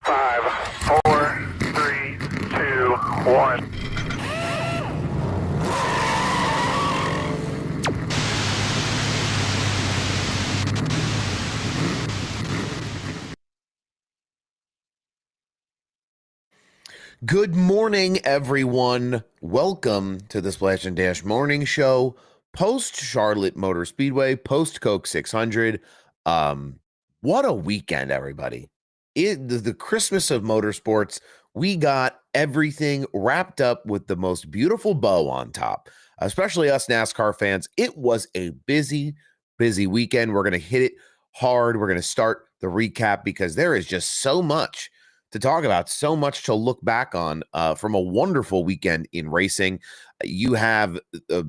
5, 4, 3, 2, 1. Good morning, everyone. Welcome to the Splash and Dash Morning Show, post Charlotte Motor Speedway, post Coke 600. What a weekend, everybody! The Christmas of motorsports. We got everything wrapped up with the most beautiful bow on top. Especially us NASCAR fans. It was a busy weekend. We're going to hit it hard. We're going to start the recap because there is just so much to talk about, so much to look back on from a wonderful weekend in racing. You have,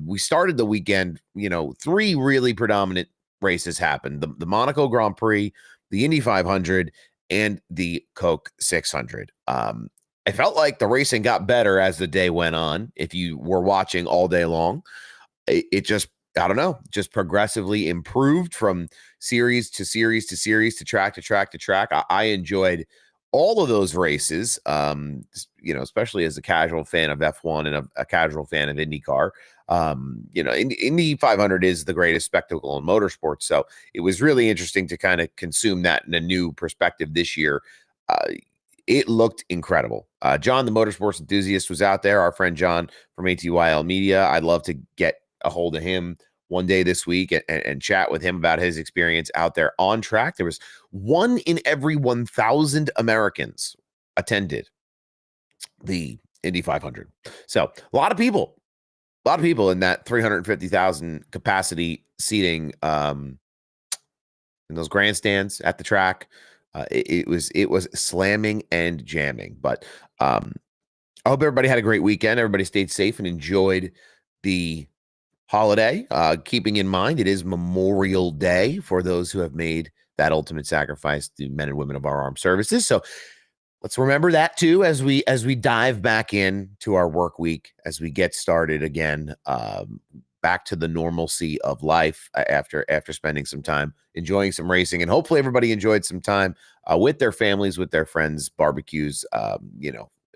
we started the weekend, three really predominant races happened. The Monaco Grand Prix, the Indy 500, and the Coke 600. I felt like the racing got better as the day went on. If you were watching all day long, it just, I don't know, just progressively improved from series to series to series to track to track to track. I enjoyed all of those races, especially as a casual fan of F1 and a casual fan of IndyCar. Indy 500 is the greatest spectacle in motorsports. So it was really interesting to kind of consume that in a new perspective this year. It looked incredible. John, the motorsports enthusiast, was out there. Our friend John from ATYL Media. I'd love to get a hold of him one day this week and chat with him about his experience out there on track. There was 1 in every 1,000 Americans attended the Indy 500. So a lot of people in that 350,000 capacity seating in those grandstands at the track. It was slamming and jamming, but I hope everybody had a great weekend. Everybody stayed safe and enjoyed the holiday, keeping in mind it is Memorial Day for those who have made that ultimate sacrifice, the men and women of our armed services. So let's remember that too as we dive back in to our work week, as we get started again, back to the normalcy of life after spending some time enjoying some racing. And hopefully everybody enjoyed some time with their families, with their friends, barbecues,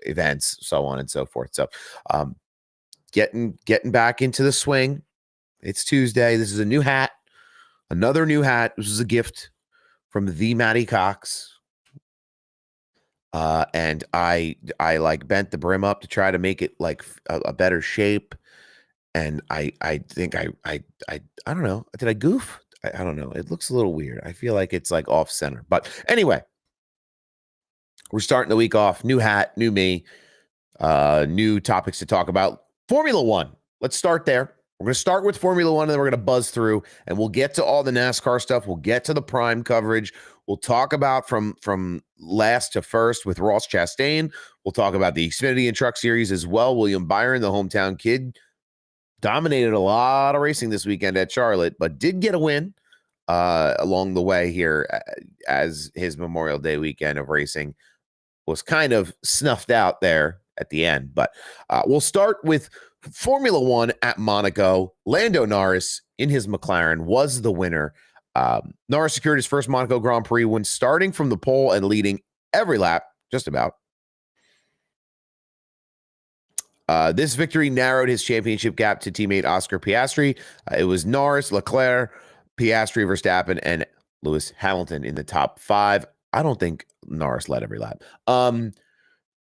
events, so on and so forth. So getting back into the swing. It's Tuesday. This is a new hat, another new hat. This is a gift from the Matty Cox. And I like bent the brim up to try to make it like a better shape. And I think I don't know. Did I goof? I don't know. It looks a little weird. I feel like it's like off center. But anyway, we're starting the week off. New hat, new me, new topics to talk about. Formula One. Let's start there. We're going to start with Formula One, and then we're going to buzz through, and we'll get to all the NASCAR stuff. We'll get to the prime coverage. We'll talk about from last to first with Ross Chastain. We'll talk about the Xfinity and Truck Series as well. William Byron, the hometown kid, dominated a lot of racing this weekend at Charlotte, but did get a win along the way here as his Memorial Day weekend of racing was kind of snuffed out there at the end. But we'll start with Formula One at Monaco. Lando Norris in his McLaren was the winner. Norris secured his first Monaco Grand Prix win, starting from the pole and leading every lap, just about. This victory narrowed his championship gap to teammate Oscar Piastri. It was Norris, Leclerc, Piastri, Verstappen, and Lewis Hamilton in the top 5. I don't think Norris led every lap.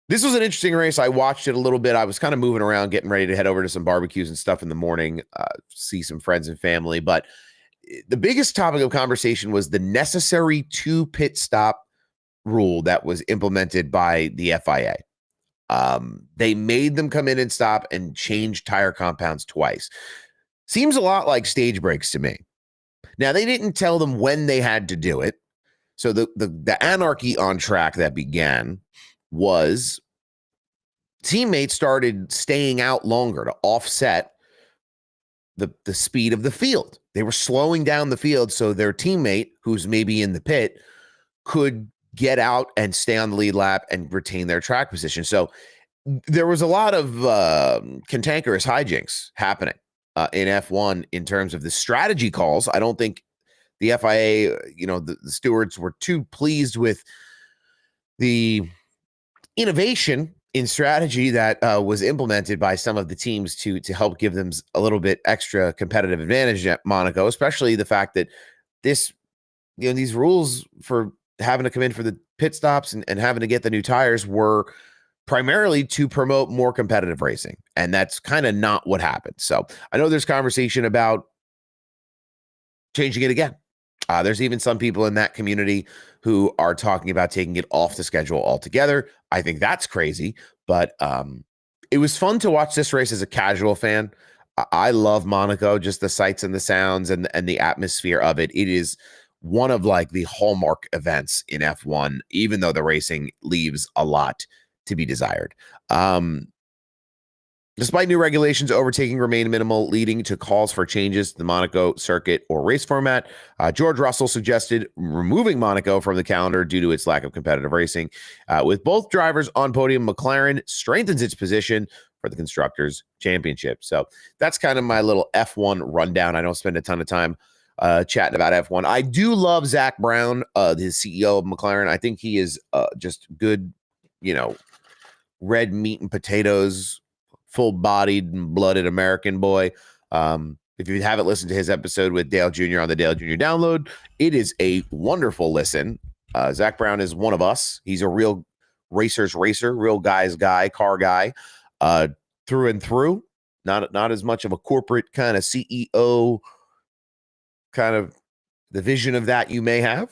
This was an interesting race. I watched it a little bit. I was kind of moving around, getting ready to head over to some barbecues and stuff in the morning, see some friends and family. But the biggest topic of conversation was the necessary 2 pit stop rule that was implemented by the FIA. They made them come in and stop and change tire compounds twice. Seems a lot like stage breaks to me. Now, they didn't tell them when they had to do it. So the anarchy on track that began was teammates started staying out longer to offset the speed of the field. They were slowing down the field so their teammate, who's maybe in the pit, could get out and stay on the lead lap and retain their track position. So there was a lot of cantankerous hijinks happening in F1 in terms of the strategy calls. I don't think the FIA, the stewards were too pleased with the innovation in strategy that was implemented by some of the teams to help give them a little bit extra competitive advantage at Monaco, especially the fact that these rules for having to come in for the pit stops and having to get the new tires were primarily to promote more competitive racing. And that's kind of not what happened. So I know there's conversation about changing it again. There's even some people in that community who are talking about taking it off the schedule altogether. I think that's crazy, but it was fun to watch this race as a casual fan. I love Monaco, just the sights and the sounds and the atmosphere of it. It is one of like the hallmark events in F1, even though the racing leaves a lot to be desired. Despite new regulations, overtaking remain minimal, leading to calls for changes to the Monaco circuit or race format. George Russell suggested removing Monaco from the calendar due to its lack of competitive racing. With both drivers on podium, McLaren strengthens its position for the Constructors' Championship. So that's kind of my little F1 rundown. I don't spend a ton of time chatting about F1. I do love Zach Brown, the CEO of McLaren. I think he is just good, red meat and potatoes, full-bodied and blooded American boy. If you haven't listened to his episode with Dale Jr. on the Dale Jr. Download, it is a wonderful listen. Zach Brown is one of us. He's a real racer's racer, real guy's guy, car guy, through and through. Not as much of a corporate kind of CEO kind of the vision of that you may have.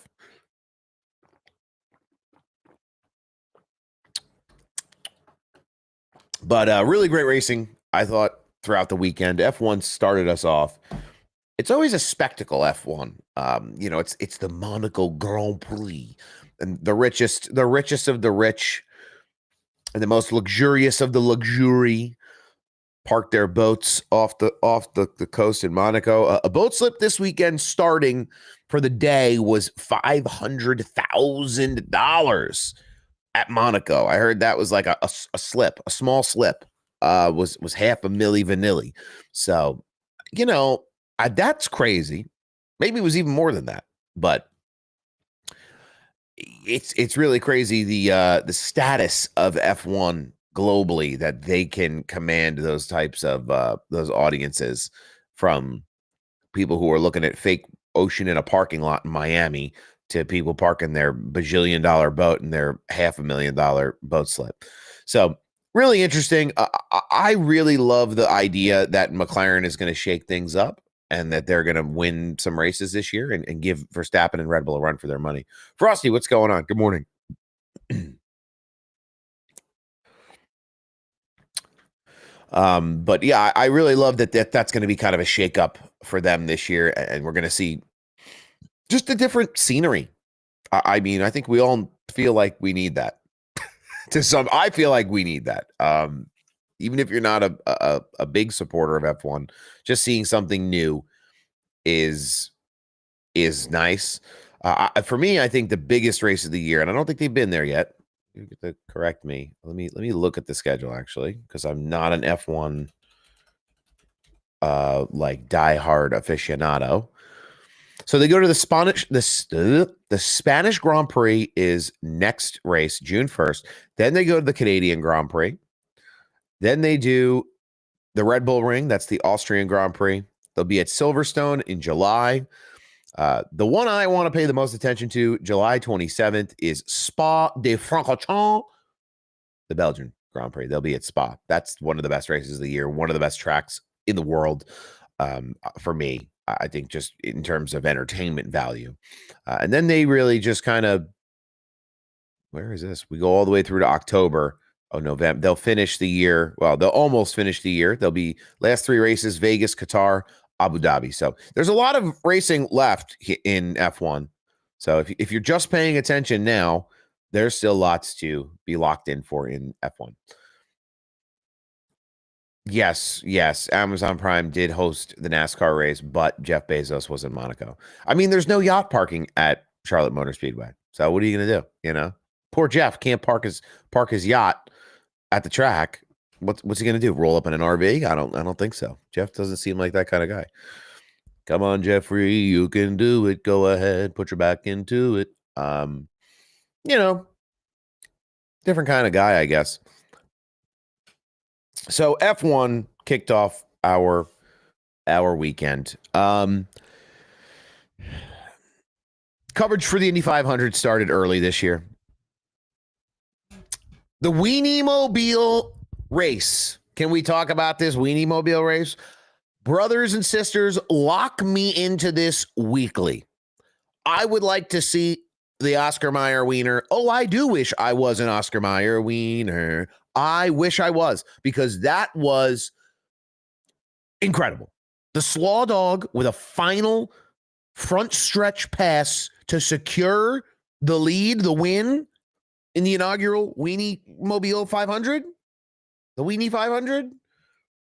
But really great racing, I thought, throughout the weekend. F1 started us off. It's always a spectacle, F1. It's the Monaco Grand Prix. And the richest of the rich and the most luxurious of the luxury park their boats off the coast in Monaco. A boat slip this weekend starting for the day was $500,000 at Monaco. I heard that was like a slip, a small slip, was $500,000 vanilli. So, that's crazy. Maybe it was even more than that, but it's really crazy the status of F1 globally, that they can command those types of those audiences, from people who are looking at fake ocean in a parking lot in Miami to people parking their bajillion-dollar boat and their $500,000 boat slip. So really interesting. I really love the idea that McLaren is going to shake things up and that they're going to win some races this year and give Verstappen and Red Bull a run for their money. Frosty, what's going on? Good morning. But yeah, I really love that's going to be kind of a shakeup for them this year, and we're going to see just a different scenery. I mean, I think we all feel like we need that. I feel like we need that. Even if you're not a big supporter of F1, just seeing something new is nice. For me, I think the biggest race of the year, and I don't think they've been there yet. You get to correct me. Let me look at the schedule, actually, because I'm not an F1 like diehard aficionado. So they go to the Spanish Grand Prix is next race, June 1st. Then they go to the Canadian Grand Prix. Then they do the Red Bull Ring. That's the Austrian Grand Prix. They'll be at Silverstone in July. The one I want to pay the most attention to, July 27th, is Spa-de-Francorchamps, the Belgian Grand Prix. They'll be at Spa. That's one of the best races of the year, one of the best tracks in the world for me. I think just in terms of entertainment value. And then they really just kind of, where is this? We go all the way through to October. Oh, November. They'll finish the year. Well, they'll almost finish the year. They'll be last three races: Vegas, Qatar, Abu Dhabi. So there's a lot of racing left in F1. So if you're just paying attention now, there's still lots to be locked in for in F1. Yes. Amazon Prime did host the NASCAR race, but Jeff Bezos was in Monaco. I mean, there's no yacht parking at Charlotte Motor Speedway. So what are you going to do? Poor Jeff can't park his yacht at the track. What's he going to do? Roll up in an RV? I don't think so. Jeff doesn't seem like that kind of guy. Come on, Jeffrey, you can do it. Go ahead, put your back into it. Different kind of guy, I guess. So F1 kicked off our weekend. Coverage for the Indy 500 started early this year. The Weenie Mobile race. Can we talk about this Weenie Mobile race? Brothers and sisters, lock me into this weekly. I would like to see the Oscar Mayer wiener. Oh, I do wish I was an Oscar Mayer wiener. I wish I was, because that was incredible. The Slaw Dog with a final front stretch pass to secure the lead, the win in the inaugural Weenie Mobile 500. The Weenie 500.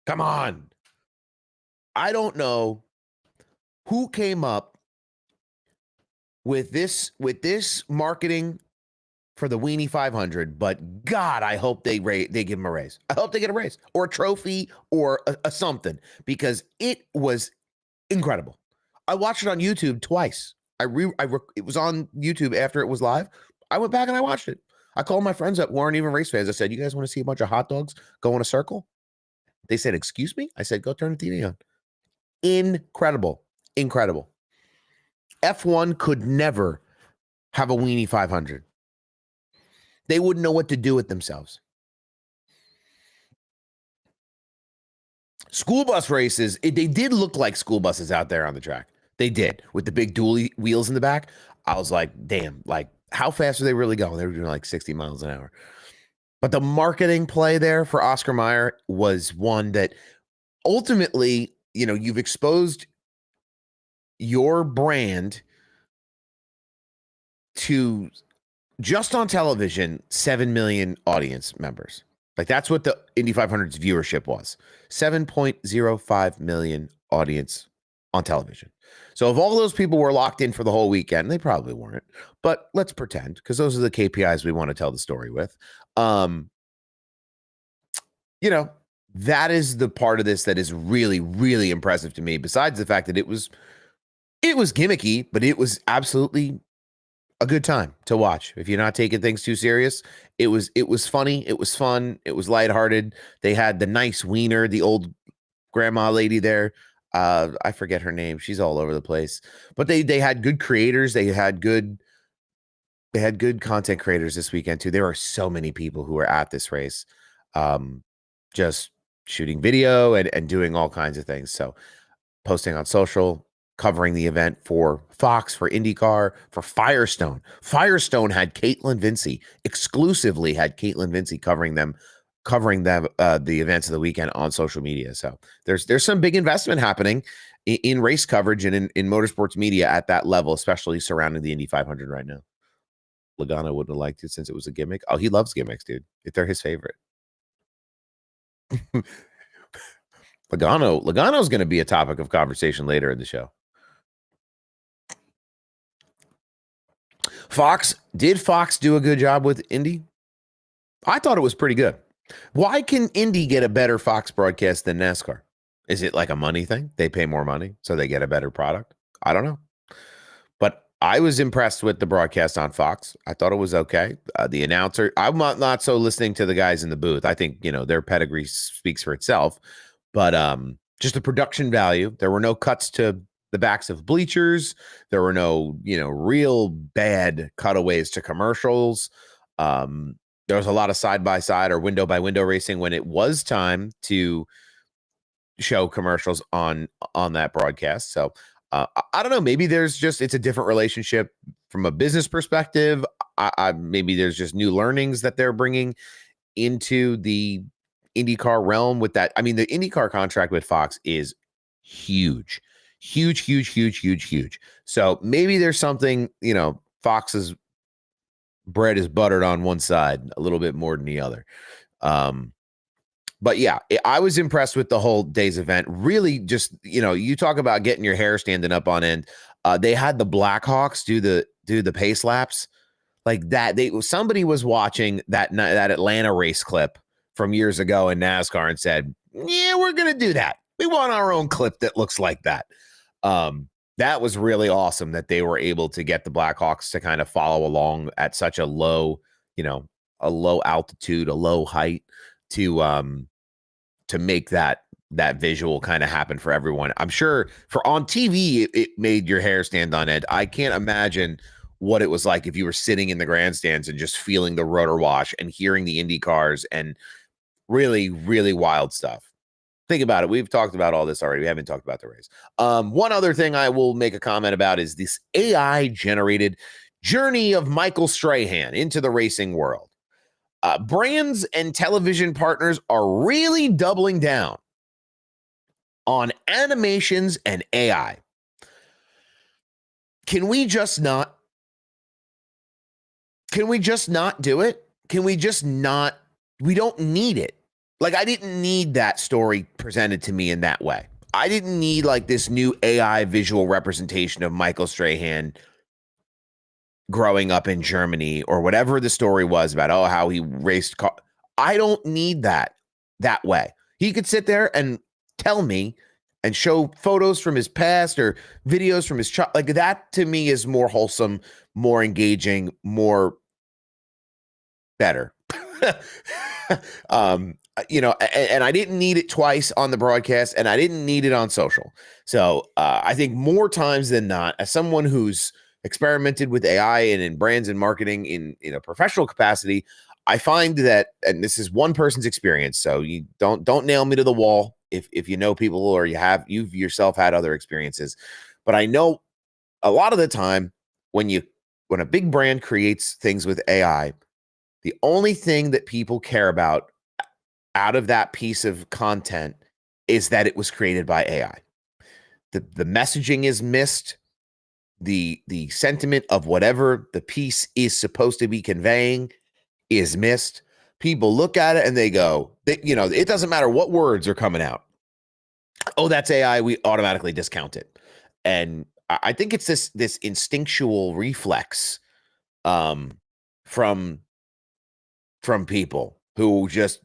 Come on. I don't know who came up with this marketing for the Weenie 500, but God, I hope they give him a raise. I hope they get a raise or a trophy or a something, because it was incredible. I watched it on YouTube twice. It was on YouTube after it was live. I went back and I watched it. I called my friends that weren't even race fans. I said, "You guys want to see a bunch of hot dogs go in a circle?" They said, "Excuse me?" I said, "Go turn the TV on." Incredible. Incredible. F1 could never have a Weenie 500. They wouldn't know what to do with themselves. School bus races, they did look like school buses out there on the track. They did, with the big dually wheels in the back. I was like, damn, like, how fast are they really going? They were doing like 60 miles an hour. But the marketing play there for Oscar Mayer was one that ultimately, you've exposed your brand to, just on television, 7 million audience members. Like, that's what the Indy 500's viewership was. 7.05 million audience on television. So if all those people were locked in for the whole weekend, they probably weren't. But let's pretend, because those are the KPIs we want to tell the story with. That is the part of this that is really, really impressive to me, besides the fact that it was gimmicky, but it was absolutely a good time to watch. If you're not taking things too serious, it was funny, it was fun, it was lighthearted. They had the nice wiener, the old grandma lady there. I forget her name. She's all over the place. But they had good creators. They had good content creators this weekend too. There are so many people who were at this race, just shooting video and doing all kinds of things. So posting on social, covering the event for Fox, for IndyCar, for Firestone. Firestone had Caitlin Vincey, exclusively had Caitlin Vincey covering them, the events of the weekend on social media. So there's some big investment happening in race coverage and in motorsports media at that level, especially surrounding the Indy 500 right now. Logano wouldn't have liked it since it was a gimmick. Oh, he loves gimmicks, dude. If they're his favorite. Logano's going to be a topic of conversation later in the show. Did Fox do a good job with Indy? I thought it was pretty good. Why can Indy get a better Fox broadcast than NASCAR? Is it like a money thing? They pay more money, so they get a better product? I don't know. But I was impressed with the broadcast on Fox. I thought it was okay. The announcer, I'm not so listening to the guys in the booth. I think, their pedigree speaks for itself. But just the production value, there were no cuts to the backs of bleachers. There were no, real bad cutaways to commercials. There was a lot of side-by-side or window-by-window racing when it was time to show commercials on that broadcast. So I don't know. Maybe it's a different relationship from a business perspective. Maybe there's just new learnings that they're bringing into the IndyCar realm with that. I mean, the IndyCar contract with Fox is huge. So maybe there's something, Fox's bread is buttered on one side a little bit more than the other. But yeah, I was impressed with the whole day's event. Really, just, you talk about getting your hair standing up on end. They had the Blackhawks do the pace laps like that. Somebody was watching that Atlanta race clip from years ago in NASCAR and said, "Yeah, we're gonna do that. We want our own clip that looks like that." That was really awesome that they were able to get the Blackhawks to kind of follow along at such a low, low altitude, a low height to make that visual kind of happen for everyone. I'm sure for on TV, it made your hair stand on end. I can't imagine what it was like if you were sitting in the grandstands and just feeling the rotor wash and hearing the Indy cars and really, really wild stuff. Think about it. We've talked about all this already. We haven't talked about the race. One other thing I will make a comment about is this AI generated journey of Michael Strahan into the racing world. Brands and television partners are really doubling down on animations and AI. Can we just not? Can we just not do it? Can we just not? We don't need it. Like, I didn't need that story presented to me in that way. I didn't need like this new AI visual representation of Michael Strahan growing up in Germany or whatever the story was about, how he raced car. I don't need that way. He could sit there and tell me and show photos from his past or videos from his child. Like, that to me is more wholesome, more engaging, more better. And I didn't need it twice on the broadcast, and I didn't need it on social. So I think more times than not, as someone who's experimented with AI and in brands and marketing in a professional capacity, I find that, and this is one person's experience, so you don't nail me to the wall if you know people or you've yourself had other experiences. But I know a lot of the time when a big brand creates things with AI, the only thing that people care about out of that piece of content is that it was created by AI. The messaging is missed. The sentiment of whatever the piece is supposed to be conveying is missed. People look at it and they go, it doesn't matter what words are coming out. Oh, that's AI. We automatically discount it. And I think it's this instinctual reflex from people who just,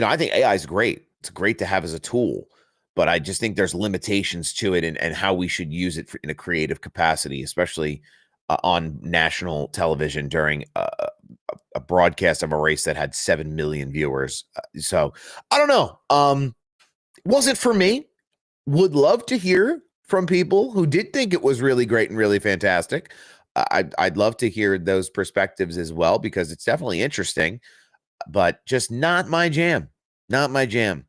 I think AI is great. It's great to have as a tool, but I just think there's limitations to it and how we should use it in a creative capacity, especially on national television during a broadcast of a race that had 7 million viewers. So I don't know. Wasn't for me. Would love to hear from people who did think it was really great and really fantastic. I'd love to hear those perspectives as well, because it's definitely interesting, but just not my jam. Not my jam.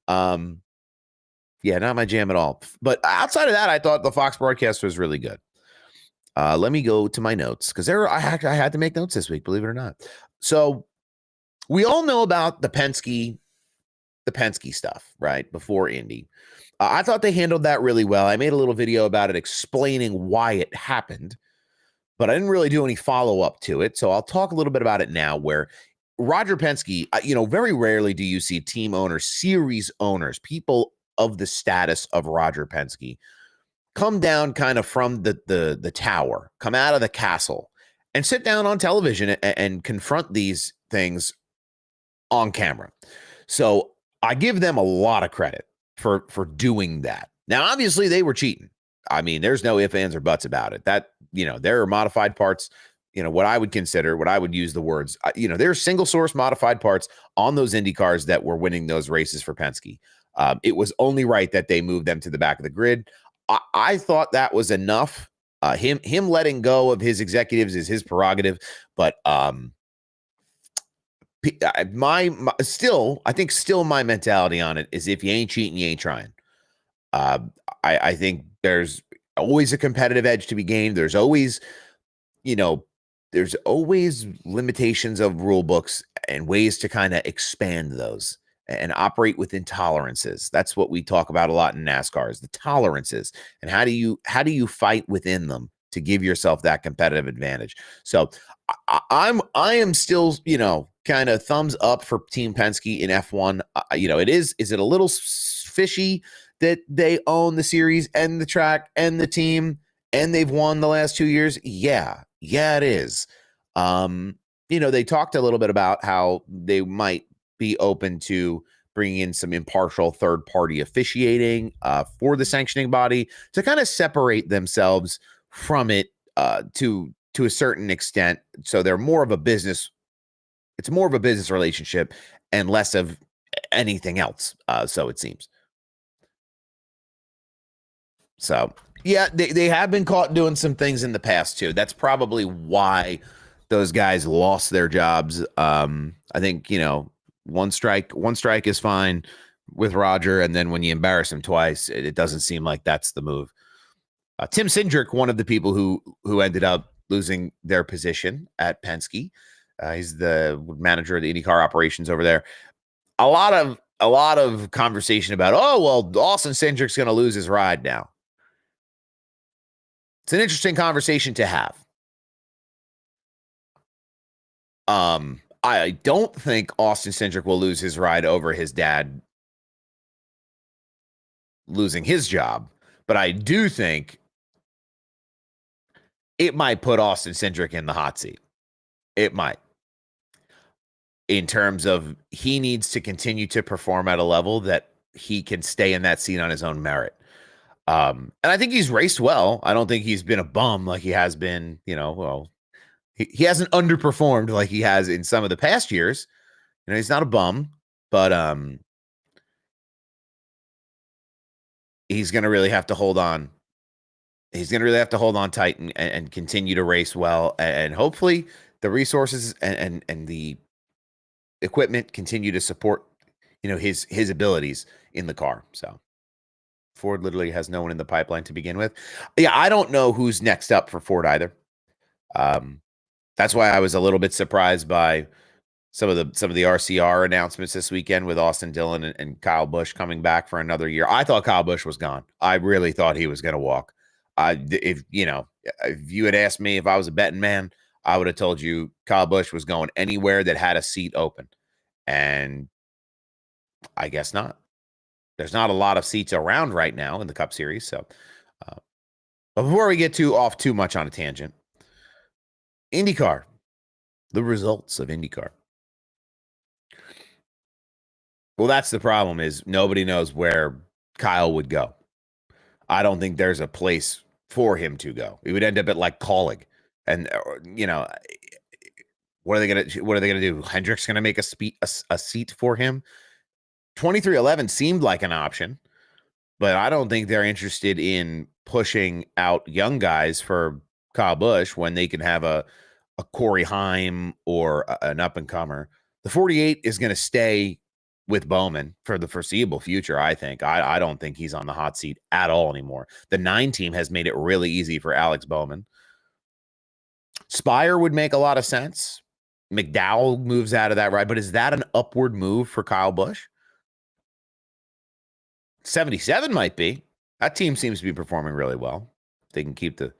Yeah, not my jam at all. But outside of that, I thought the Fox broadcast was really good. Let me go to my notes, because I had to make notes this week, believe it or not. So we all know about the Penske stuff, right? Before Indy. I thought they handled that really well. I made a little video about it explaining why it happened, but I didn't really do any follow-up to it. So I'll talk a little bit about it now, where Roger Penske, very rarely do you see team owners, series owners, people of the status of Roger Penske come down kind of from the tower, come out of the castle and sit down on television and confront these things on camera. So I give them a lot of credit for doing that. Now, obviously they were cheating. I mean, there's no ifs, ands, or buts about it. That, there are modified parts, what I would use the words, there are single source modified parts on those Indy cars that were winning those races for Penske. It was only right that they moved them to the back of the grid. I thought that was enough. Him letting go of his executives is his prerogative, but I think my mentality on it is, if you ain't cheating, you ain't trying. I think there's always a competitive edge to be gained. There's always limitations of rule books and ways to kind of expand those and operate within tolerances. That's what we talk about a lot in NASCAR, is the tolerances, and how do you fight within them to give yourself that competitive advantage. So I am still, kind of thumbs up for Team Penske in F1. Is it a little fishy that they own the series and the track and the team and they've won the last 2 years? Yeah, it is. They talked a little bit about how they might be open to bringing in some impartial third-party officiating for the sanctioning body to kind of separate themselves from it to a certain extent. So they're more of a business It's more of a business relationship and less of anything else. So it seems. So yeah, they have been caught doing some things in the past too. That's probably why those guys lost their jobs. I think, one strike is fine with Roger, and then when you embarrass him twice, it doesn't seem like that's the move. Tim Cindric, one of the people who ended up losing their position at Penske. He's the manager of the IndyCar operations over there. A lot of conversation about, oh well, Austin Cindric's going to lose his ride now. It's an interesting conversation to have. I don't think Austin Cindric will lose his ride over his dad losing his job, but I do think it might put Austin Cindric in the hot seat. It might. In terms of he needs to continue to perform at a level that he can stay in that seat on his own merit. And I think he's raced well. I don't think he's been a bum like he has been, he hasn't underperformed like he has in some of the past years. He's not a bum, but he's going to really have to hold on. He's going to really have to hold on tight and continue to race well. And hopefully the resources and the equipment continue to support, his abilities in the car. So Ford literally has no one in the pipeline to begin with. Yeah, I don't know who's next up for Ford either. That's why I was a little bit surprised by some of the RCR announcements this weekend with Austin Dillon and Kyle Busch coming back for another year. I thought Kyle Busch was gone. I really thought he was going to walk. If you had asked me if I was a betting man, I would have told you Kyle Busch was going anywhere that had a seat open. And I guess not. There's not a lot of seats around right now in the Cup Series. So, but before we get off too much on a tangent, IndyCar, the results of IndyCar. Well, that's the problem is nobody knows where Kyle would go. I don't think there's a place for him to go. He would end up at like Colleague. And, what are they going to do? Hendrick's going to make a seat for him. 2311 seemed like an option, but I don't think they're interested in pushing out young guys for Kyle Busch when they can have a Corey Heim or an up-and-comer. The 48 is going to stay with Bowman for the foreseeable future, I think. I don't think he's on the hot seat at all anymore. The 9 team has made it really easy for Alex Bowman. Spire would make a lot of sense. McDowell moves out of that ride, but is that an upward move for Kyle Busch? 77 might be. That team seems to be performing really well. They can keep the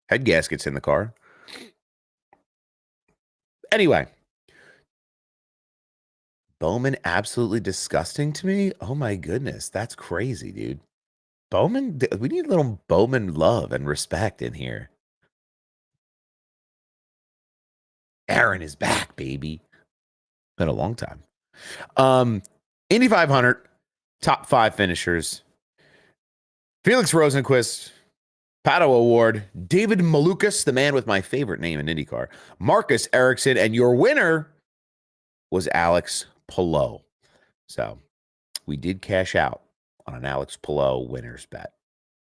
head gaskets in the car. Anyway, Bowman absolutely disgusting to me. Oh my goodness, that's crazy, dude. Bowman, we need a little Bowman love and respect in here. Aaron is back, baby. Been a long time. Indy 500, top 5 finishers. Felix Rosenquist, Pato Award, David Malukas, the man with my favorite name in IndyCar, Marcus Ericsson, and your winner was Alex Palou. So we did cash out on an Alex Palou winner's bet.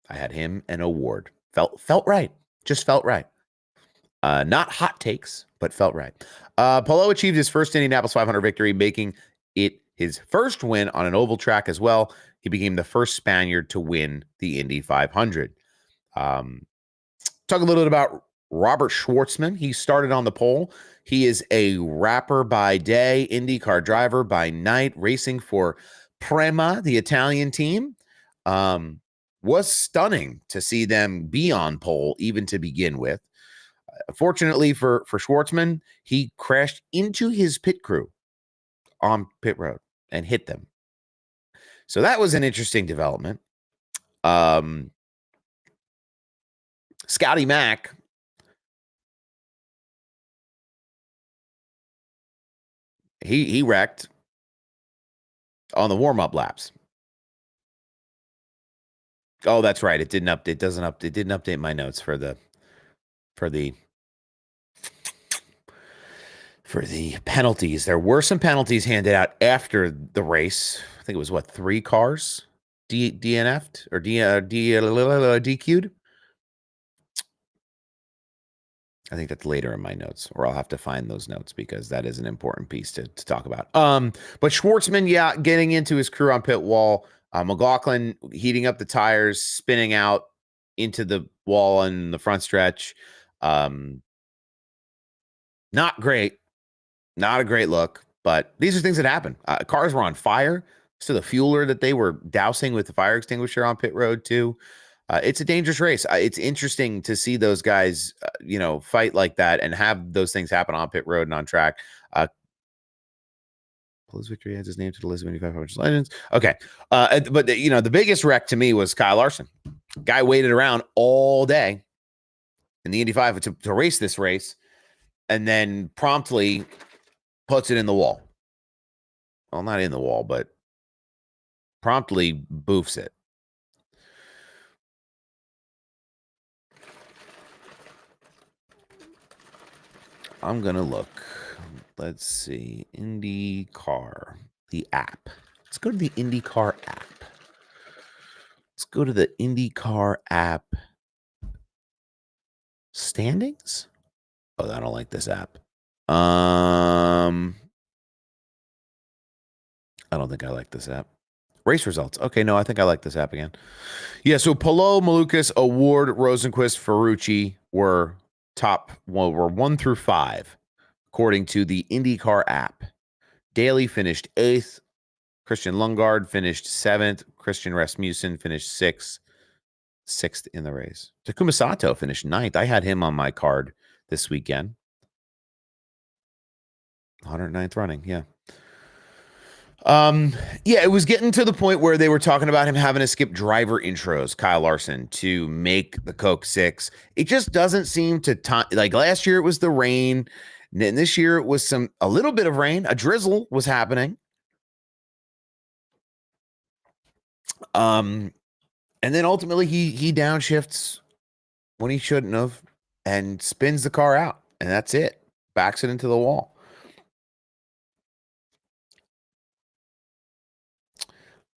I had him an award. Felt right. Just felt right. Not hot takes, but felt right. Palou achieved his first Indianapolis 500 victory, making it his first win on an oval track as well. He became the first Spaniard to win the Indy 500. Talk a little bit about Robert Schwartzman. He started on the pole. He is a rapper by day, IndyCar driver by night, racing for Prema, the Italian team. Was stunning to see them be on pole, even to begin with. Fortunately for Schwartzman, he crashed into his pit crew on pit road and hit them. So that was an interesting development. Scotty Mack, he wrecked on the warm-up laps. Oh, that's right. It didn't update. It didn't update my notes for the for the penalties. There were some penalties handed out after the race. I think it was what, 3 cars DNF'd or DQ'd. I think that's later in my notes, or I'll have to find those notes because that is an important piece to talk about. But Schwartzman, yeah, getting into his crew on pit wall. McLaughlin heating up the tires, spinning out into the wall in the front stretch. Not great. Not a great look, but these are things that happen. Cars were on fire. So the fueler that they were dousing with the fire extinguisher on pit road too. It's a dangerous race. It's interesting to see those guys, fight like that and have those things happen on pit road and on track. His victory adds his name to the list of 500 legends. Okay. But the biggest wreck to me was Kyle Larson. Guy waited around all day in the Indy 5 to race this race and then promptly puts it in the wall. Well, not in the wall, but promptly boofs it. I'm going to look. Let's see. IndyCar, the app. Let's go to the IndyCar app. Let's go to the IndyCar app standings. Oh, I don't like this app. I don't think I like this app. Race results. Okay, no, I think I like this app again. Yeah, so Palou, Malukas, Award, Rosenquist, Ferrucci were were 1 through 5, according to the IndyCar app. Daly finished 8th. Christian Lundgaard finished 7th. Christian Rasmussen finished 6th in the race. Takuma Sato finished 9th. I had him on my card this weekend. 109th running, yeah. It was getting to the point where they were talking about him having to skip driver intros, Kyle Larson, to make the Coke 6. It just doesn't seem to like last year it was the rain, and this year it was a little bit of rain, a drizzle was happening. And then ultimately he downshifts when he shouldn't have and spins the car out, and that's it. Backs it into the wall.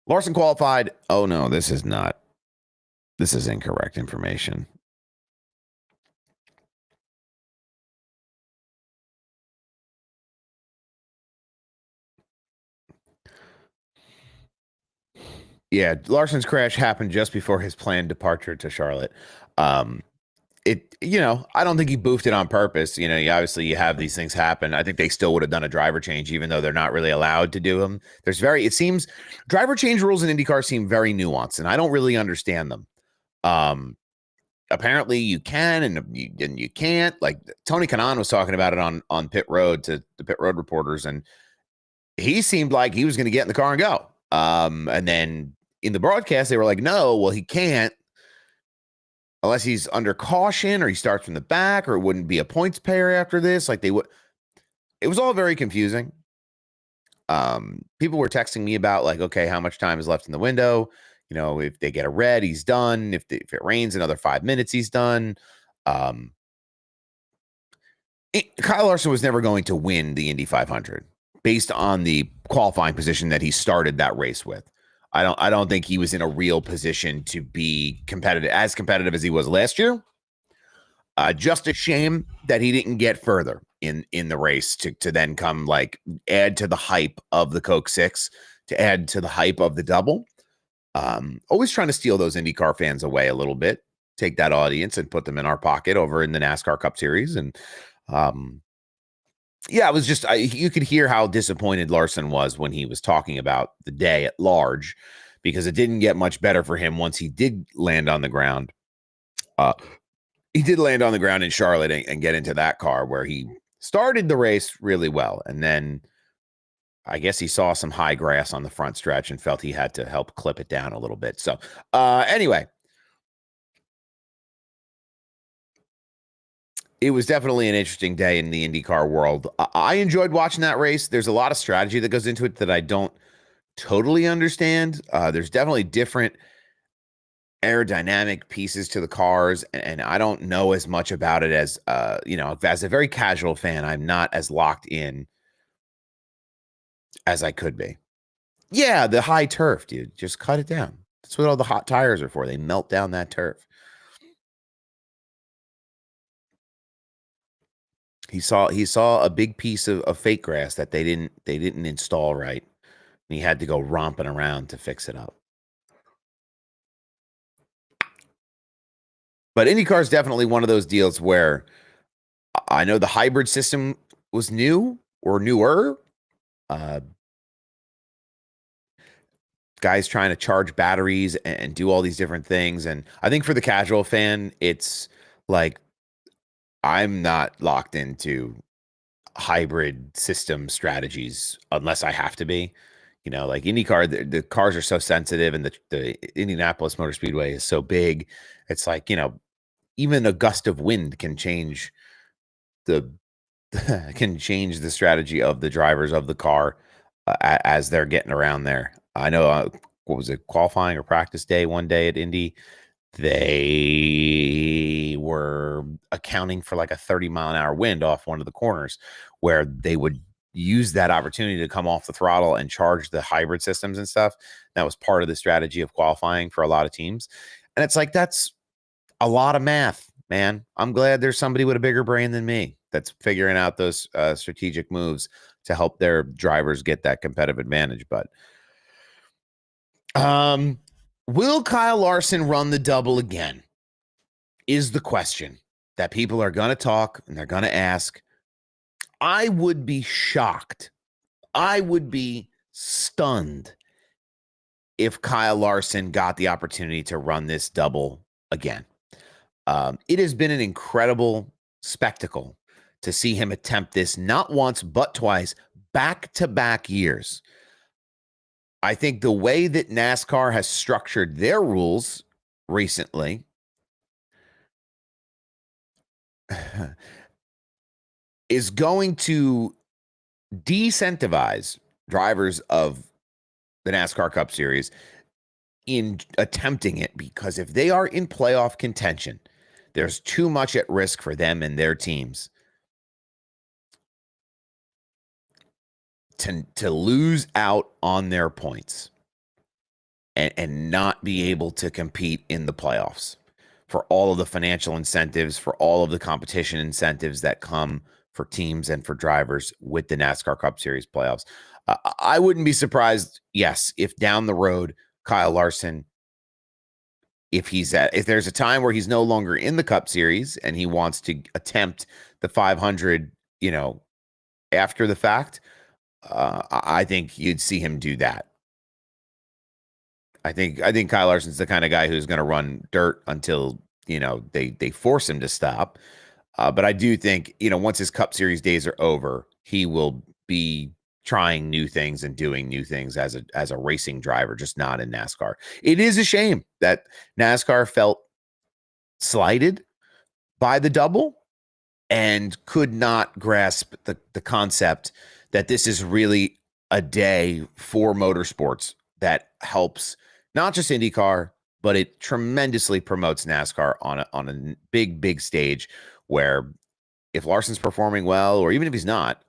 Larson qualified. Oh, no, this is not. This is incorrect information. Yeah, Larson's crash happened just before his planned departure to Charlotte. I don't think he boofed it on purpose. You have these things happen. I think they still would have done a driver change, even though they're not really allowed to do them. It seems driver change rules in IndyCar seem very nuanced, and I don't really understand them. Apparently you can, and you can't. Like Tony Kanaan was talking about it on pit road to the pit road reporters, and he seemed like he was going to get in the car and go. And then in the broadcast, they were like, no, well, he can't unless he's under caution or he starts from the back, or it wouldn't be a points pair after this. Like it was all very confusing. People were texting me about like, okay, how much time is left in the window? If they get a red, he's done. If it rains another 5 minutes, he's done. Kyle Larson was never going to win the Indy 500 based on the qualifying position that he started that race with. I don't think he was in a real position to be competitive as he was last year. Just a shame that he didn't get further in the race to then come like add to the hype of the Coke 6, to add to the hype of the double. Always trying to steal those IndyCar fans away a little bit, take that audience and put them in our pocket over in the NASCAR Cup Series. And it was just, you could hear how disappointed Larson was when he was talking about the day at large, because it didn't get much better for him once he did land on the ground. He did land on the ground in Charlotte and get into that car where he started the race really well. And then I guess he saw some high grass on the front stretch and felt he had to help clip it down a little bit. So anyway, it was definitely an interesting day in the IndyCar world. I enjoyed watching that race. There's a lot of strategy that goes into it that I don't totally understand. There's definitely different aerodynamic pieces to the cars, and I don't know as much about it as as a very casual fan. I'm not as locked in as I could be. Yeah, the high turf, dude. Just cut it down. That's what all the hot tires are for. They melt down that turf. He saw a big piece of fake grass that they didn't install right. And he had to go romping around to fix it up. But IndyCar is definitely one of those deals where I know the hybrid system was new or newer. Guys trying to charge batteries and do all these different things. And I think for the casual fan, it's like I'm not locked into hybrid system strategies unless I have to be. Like IndyCar, the cars are so sensitive, and the Indianapolis Motor Speedway is so big. It's like, even a gust of wind can change the strategy of the drivers of the car as they're getting around there. I know, what was it, qualifying or practice day one day at Indy, they were accounting for like a 30-mile-an-hour wind off one of the corners, where they would use that opportunity to come off the throttle and charge the hybrid systems and stuff. That was part of the strategy of qualifying for a lot of teams. And it's like, that's a lot of math, man. I'm glad there's somebody with a bigger brain than me that's figuring out those strategic moves to help their drivers get that competitive advantage. But will Kyle Larson run the double again is the question that people are going to talk and they're going to ask. I would be shocked. I would be stunned if Kyle Larson got the opportunity to run this double again. It has been an incredible spectacle to see him attempt this not once, but twice, back-to-back years. I think the way that NASCAR has structured their rules recently is going to decentivize drivers of the NASCAR Cup Series in attempting it, because if they are in playoff contention, there's too much at risk for them and their teams to lose out on their points and not be able to compete in the playoffs for all of the financial incentives, for all of the competition incentives that come for teams and for drivers with the NASCAR Cup Series playoffs. I wouldn't be surprised, yes, if down the road, Kyle Larson, if there's a time where he's no longer in the Cup Series and he wants to attempt the 500, after the fact, I think you'd see him do that. I think Kyle Larson's the kind of guy who's going to run dirt until, they force him to stop. But I do think, once his Cup Series days are over, he will be trying new things and doing new things as a racing driver, just not in NASCAR. It is a shame that NASCAR felt slighted by the double and could not grasp the concept that this is really a day for motorsports that helps not just IndyCar, but it tremendously promotes NASCAR on a big stage, where if Larson's performing well, or even if he's not,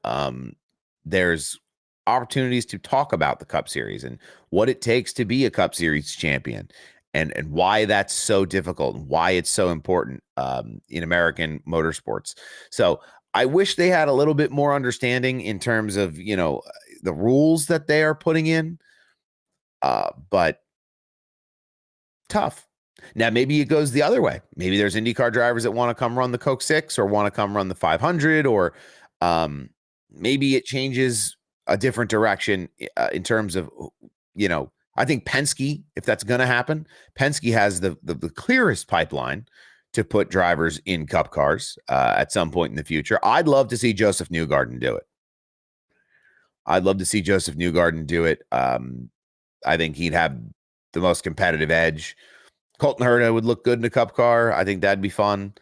there's opportunities to talk about the Cup Series and what it takes to be a Cup Series champion, and why that's so difficult and why it's so important in American motorsports. So I wish they had a little bit more understanding in terms of, the rules that they are putting in, but tough. Now, maybe it goes the other way. Maybe there's IndyCar drivers that want to come run the Coke 6 or want to come run the 500, or maybe it changes a different direction in terms of, I think Penske, if that's going to happen, Penske has the clearest pipeline to put drivers in Cup cars at some point in the future. I'd love to see Joseph Newgarden do it. I think he'd have the most competitive edge. Colton Herta would look good in a Cup car. I think that'd be fun.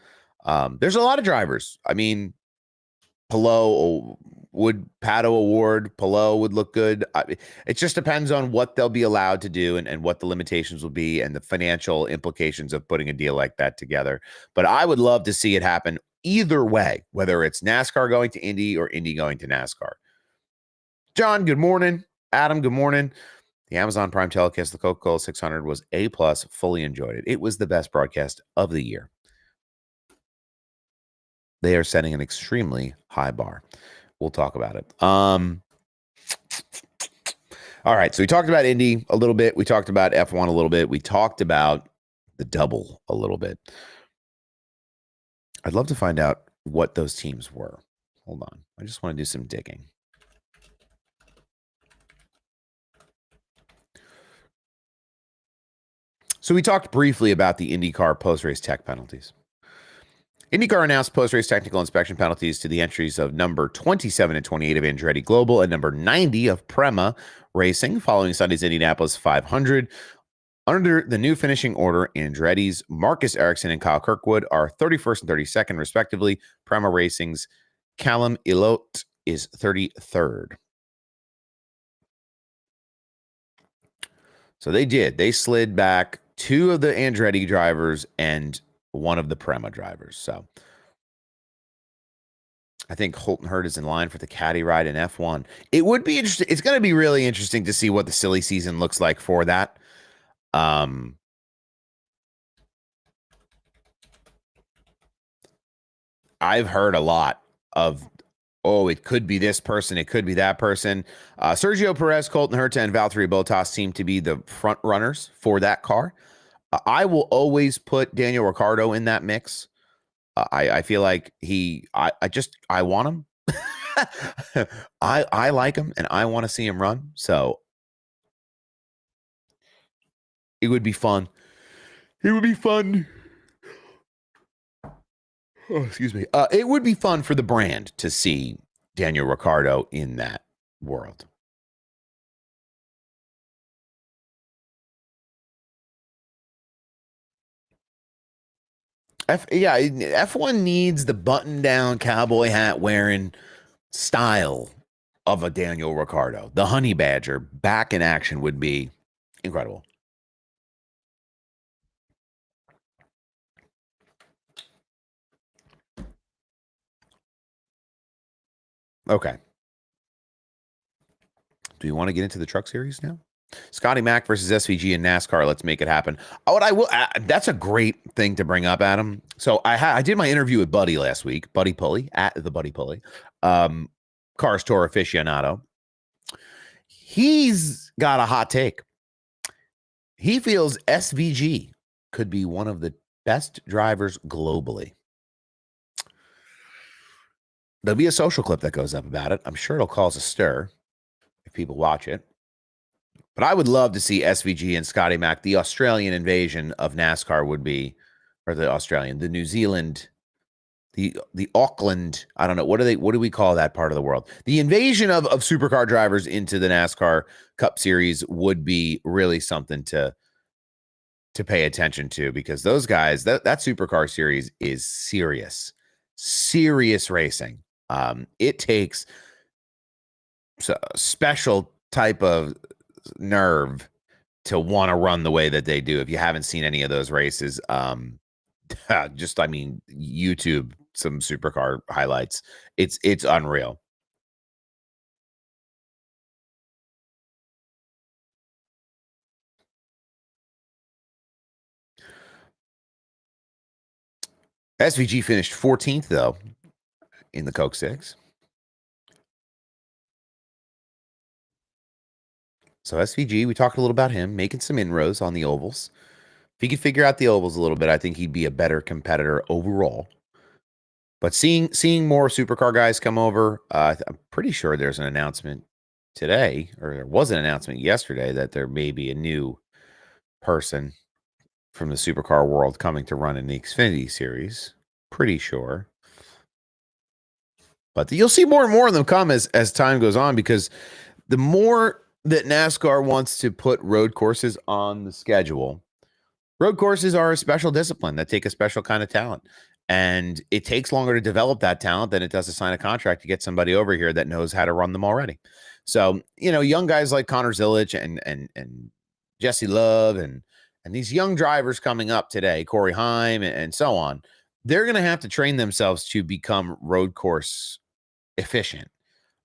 There's a lot of drivers. I mean, Pelot would Pato Award, Palou would look good. It just depends on what they'll be allowed to do and what the limitations will be and the financial implications of putting a deal like that together. But I would love to see it happen either way, whether it's NASCAR going to Indy or Indy going to NASCAR. John, good morning. Adam, good morning. The Amazon Prime telecast, the Coca-Cola 600 was A+, fully enjoyed it. It was the best broadcast of the year. They are setting an extremely high bar. We'll talk about it. All right, so we talked about Indy a little bit. We talked about F1 a little bit. We talked about the double a little bit. I'd love to find out what those teams were. Hold on. I just want to do some digging. So we talked briefly about the IndyCar post-race tech penalties. IndyCar announced post-race technical inspection penalties to the entries of number 27 and 28 of Andretti Global and number 90 of Prema Racing following Sunday's Indianapolis 500. Under the new finishing order, Andretti's Marcus Ericsson and Kyle Kirkwood are 31st and 32nd, respectively. Prema Racing's Callum Ilott is 33rd. So they did. They slid back two of the Andretti drivers and one of the Prema drivers. So I think Holton Hurt is in line for the caddy ride in F1. It would be interesting. It's going to be really interesting to see what the silly season looks like for that. I've heard a lot of, it could be this person, it could be that person. Sergio Perez, Colton Herta, and Valtteri Bottas seem to be the front runners for that car. I will always put Daniel Ricciardo in that mix. I feel like I want him. I like him and I want to see him run. So it would be fun. It would be fun. Oh, excuse me. It would be fun for the brand to see Daniel Ricciardo in that world. F1 needs the button-down cowboy hat wearing style of a Daniel Ricciardo. The Honey Badger back in action would be incredible. Okay. Do you want to get into the truck series now? Scotty Mack versus SVG in NASCAR. Let's make it happen. That's a great thing to bring up, Adam. So I did my interview with Buddy last week, Buddy Pulley at the Buddy Pulley, Cars Tour aficionado. He's got a hot take. He feels SVG could be one of the best drivers globally. There'll be a social clip that goes up about it. I'm sure it'll cause a stir if people watch it. But I would love to see SVG and Scotty Mack. The Australian invasion of NASCAR would be, or the New Zealand, the Auckland, I don't know. What do we call that part of the world? The invasion of supercar drivers into the NASCAR Cup Series would be really something to pay attention to, because those guys, that supercar series is serious racing. It takes a special type of nerve to want to run the way that they do. If you haven't seen any of those races, YouTube some supercar highlights. It's unreal. SVG finished 14th though in the Coke 6. So SVG, we talked a little about him making some inroads on the ovals. If he could figure out the ovals a little bit, I think he'd be a better competitor overall. But seeing more supercar guys come over, I'm pretty sure there's an announcement today, or there was an announcement yesterday, that there may be a new person from the supercar world coming to run in the Xfinity series. Pretty sure. But you'll see more and more of them come as time goes on, because the more that NASCAR wants to put road courses on the schedule, road courses are a special discipline that take a special kind of talent. And it takes longer to develop that talent than it does to sign a contract to get somebody over here that knows how to run them already. So, young guys like Connor Zilic and Jesse Love and these young drivers coming up today, Corey Heim and so on, they're going to have to train themselves to become road course efficient.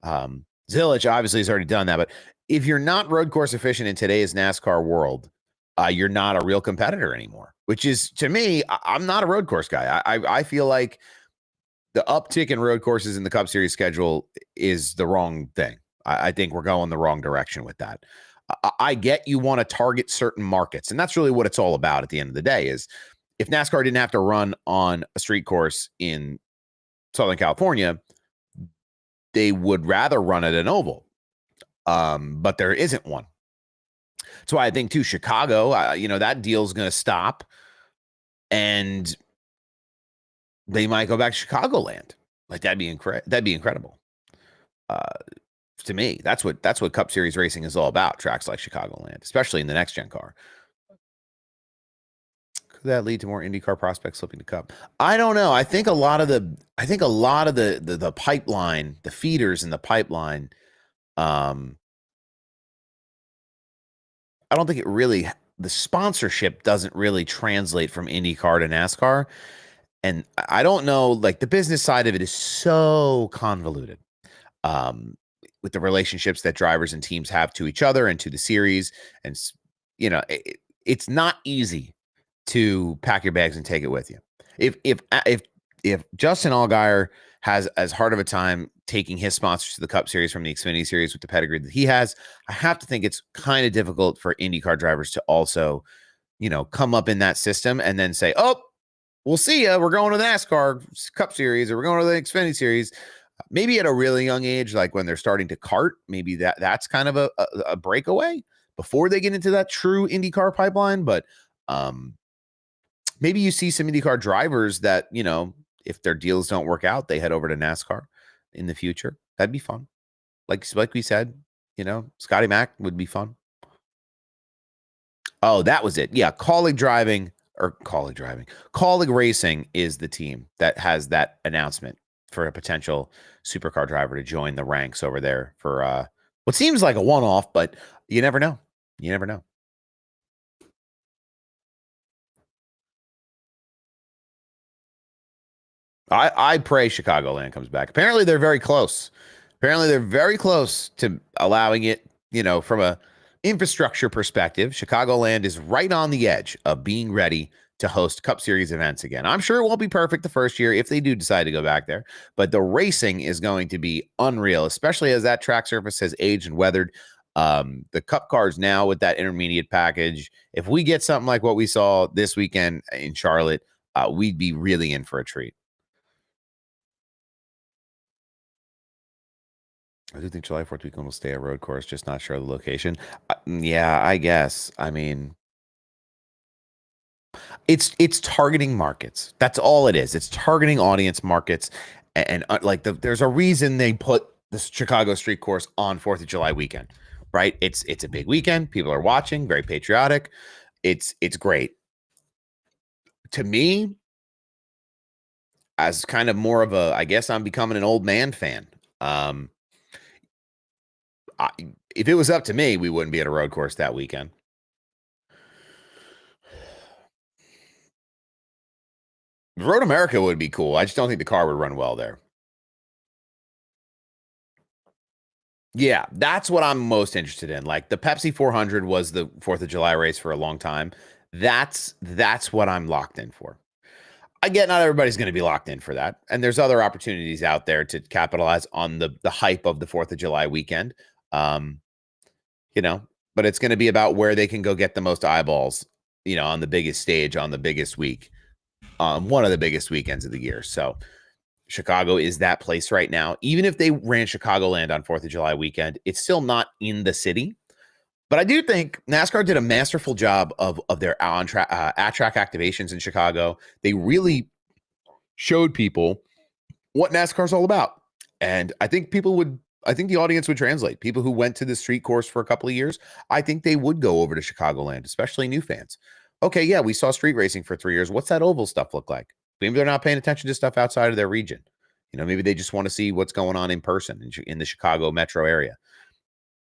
Zilic obviously has already done that, but if you're not road course efficient in today's NASCAR world, you're not a real competitor anymore, which is, to me, I'm not a road course guy. I feel like the uptick in road courses in the Cup Series schedule is the wrong thing. I think we're going the wrong direction with that. I get you want to target certain markets, and that's really what it's all about at the end of the day. Is if NASCAR didn't have to run on a street course in Southern California, they would rather run at an oval. But there isn't one. That's why I think too, Chicago, that deal's going to stop, and they might go back to Chicagoland. Like that'd be incredible. To me, that's what Cup Series racing is all about. Tracks like Chicagoland, especially in the next gen car. Could that lead to more IndyCar prospects slipping to Cup? I don't know. I think a lot of the pipeline, the feeders in the pipeline, I don't think the sponsorship doesn't really translate from IndyCar to NASCAR. And I don't know, like the business side of it is so convoluted. With the relationships that drivers and teams have to each other and to the series. And, it's not easy to pack your bags and take it with you. If Justin Allgaier has as hard of a time taking his sponsors to the Cup Series from the Xfinity Series with the pedigree that he has, I have to think it's kind of difficult for IndyCar drivers to also, come up in that system and then say, oh, we'll see ya. We're going to the NASCAR Cup Series or we're going to the Xfinity Series. Maybe at a really young age, like when they're starting to kart, maybe that's kind of a breakaway before they get into that true IndyCar pipeline. But maybe you see some IndyCar drivers that, if their deals don't work out, they head over to NASCAR in the future. That'd be fun. Like we said, Scotty Mack would be fun. Oh, that was it. Yeah. Colleague Racing is the team that has that announcement for a potential supercar driver to join the ranks over there for what seems like a one-off, but you never know. I pray Chicagoland comes back. Apparently they're very close. To allowing it, from a infrastructure perspective. Chicagoland is right on the edge of being ready to host Cup Series events again. I'm sure it won't be perfect the first year if they do decide to go back there, but the racing is going to be unreal, especially as that track surface has aged and weathered. The Cup cars now with that intermediate package, if we get something like what we saw this weekend in Charlotte, we'd be really in for a treat. I do think July 4th weekend will stay a road course, just not sure of the location. Yeah, I guess. I mean, it's targeting markets. That's all it is. It's targeting audience markets, and there's a reason they put the Chicago Street Course on 4th of July weekend, right? It's a big weekend. People are watching. Very patriotic. It's great. To me, as kind of more of a, I guess I'm becoming an old man fan. If it was up to me, we wouldn't be at a road course that weekend. Road America would be cool. I just don't think the car would run well there. Yeah, that's what I'm most interested in. Like the Pepsi 400 was the 4th of July race for a long time. That's what I'm locked in for. I get not everybody's going to be locked in for that. And there's other opportunities out there to capitalize on the hype of the 4th of July weekend. But it's going to be about where they can go get the most eyeballs, on the biggest stage, on the biggest week, one of the biggest weekends of the year. So Chicago is that place right now. Even if they ran Chicagoland on 4th of July weekend, it's still not in the city. But I do think NASCAR did a masterful job of their at-track activations in Chicago. They really showed people what NASCAR is all about. And I think the audience would translate. People who went to the street course for a couple of years, I think they would go over to Chicagoland, especially new fans. Okay, yeah, we saw street racing for 3 years. What's that oval stuff look like? Maybe they're not paying attention to stuff outside of their region. Maybe they just want to see what's going on in person in the Chicago metro area.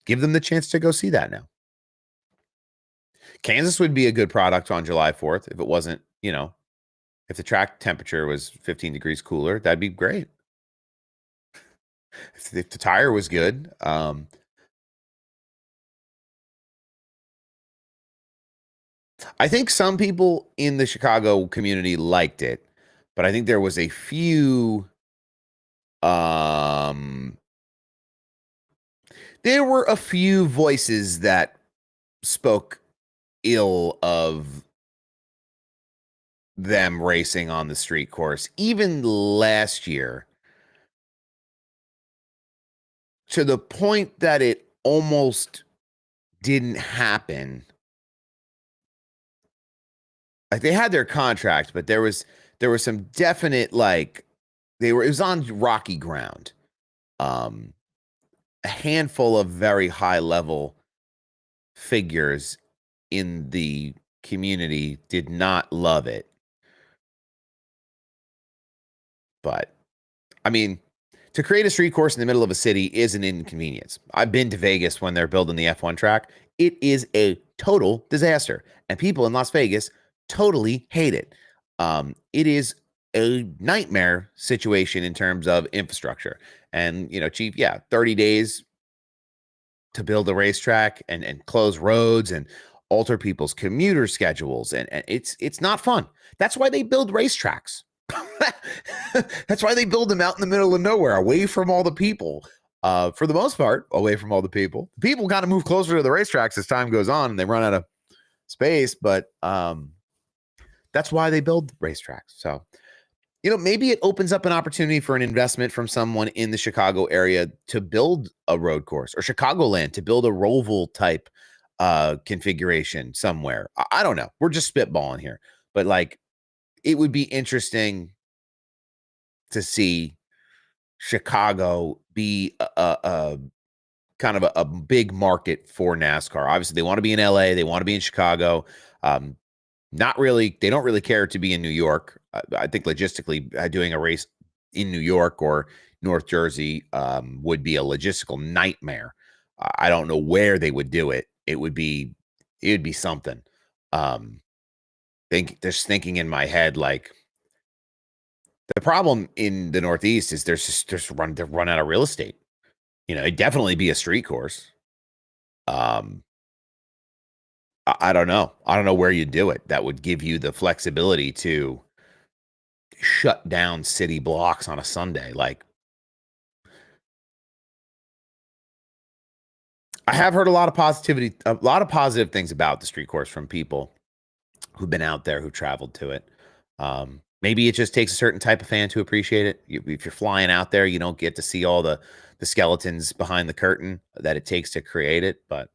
Give them the chance to go see that now. Kansas would be a good product on July 4th if it wasn't, if the track temperature was 15 degrees cooler, that'd be great. If the tire was good. I think some people in the Chicago community liked it, but I think there was a few there were a few voices that spoke ill of them racing on the street course, even last year, to the point that it almost didn't happen. Like, they had their contract, but there was some definite, like, it was on rocky ground. A handful of very high level figures in the community did not love it. But I mean, to create a street course in the middle of a city is an inconvenience. I've been to Vegas when they're building the F1 track. It is a total disaster, and people in Las Vegas totally hate it. It is a nightmare situation in terms of infrastructure. And, Chief, 30 days to build a racetrack and close roads and alter people's commuter schedules. And it's not fun. That's why they build racetracks. That's why they build them out in the middle of nowhere, away from all the people. For the most part, away from all the people. People got to move closer to the racetracks as time goes on and they run out of space. But that's why they build racetracks. So, maybe it opens up an opportunity for an investment from someone in the Chicago area to build a road course, or Chicagoland to build a Roval type configuration somewhere. I don't know. We're just spitballing here, but like, it would be interesting to see Chicago be a kind of a big market for NASCAR. Obviously, they want to be in LA. They want to be in Chicago. Not really. They don't really care to be in New York. I think logistically, doing a race in New York or North Jersey would be a logistical nightmare. I don't know where they would do it. It would be something. Just thinking in my head, like, the problem in the Northeast is they're run out of real estate. It'd definitely be a street course. I don't know. I don't know where you do it. That would give you the flexibility to shut down city blocks on a Sunday. Like, I have heard a lot of positive things about the street course from people who've been out there, who traveled to it. Maybe it just takes a certain type of fan to appreciate it. If you're flying out there, you don't get to see all the skeletons behind the curtain that it takes to create it. But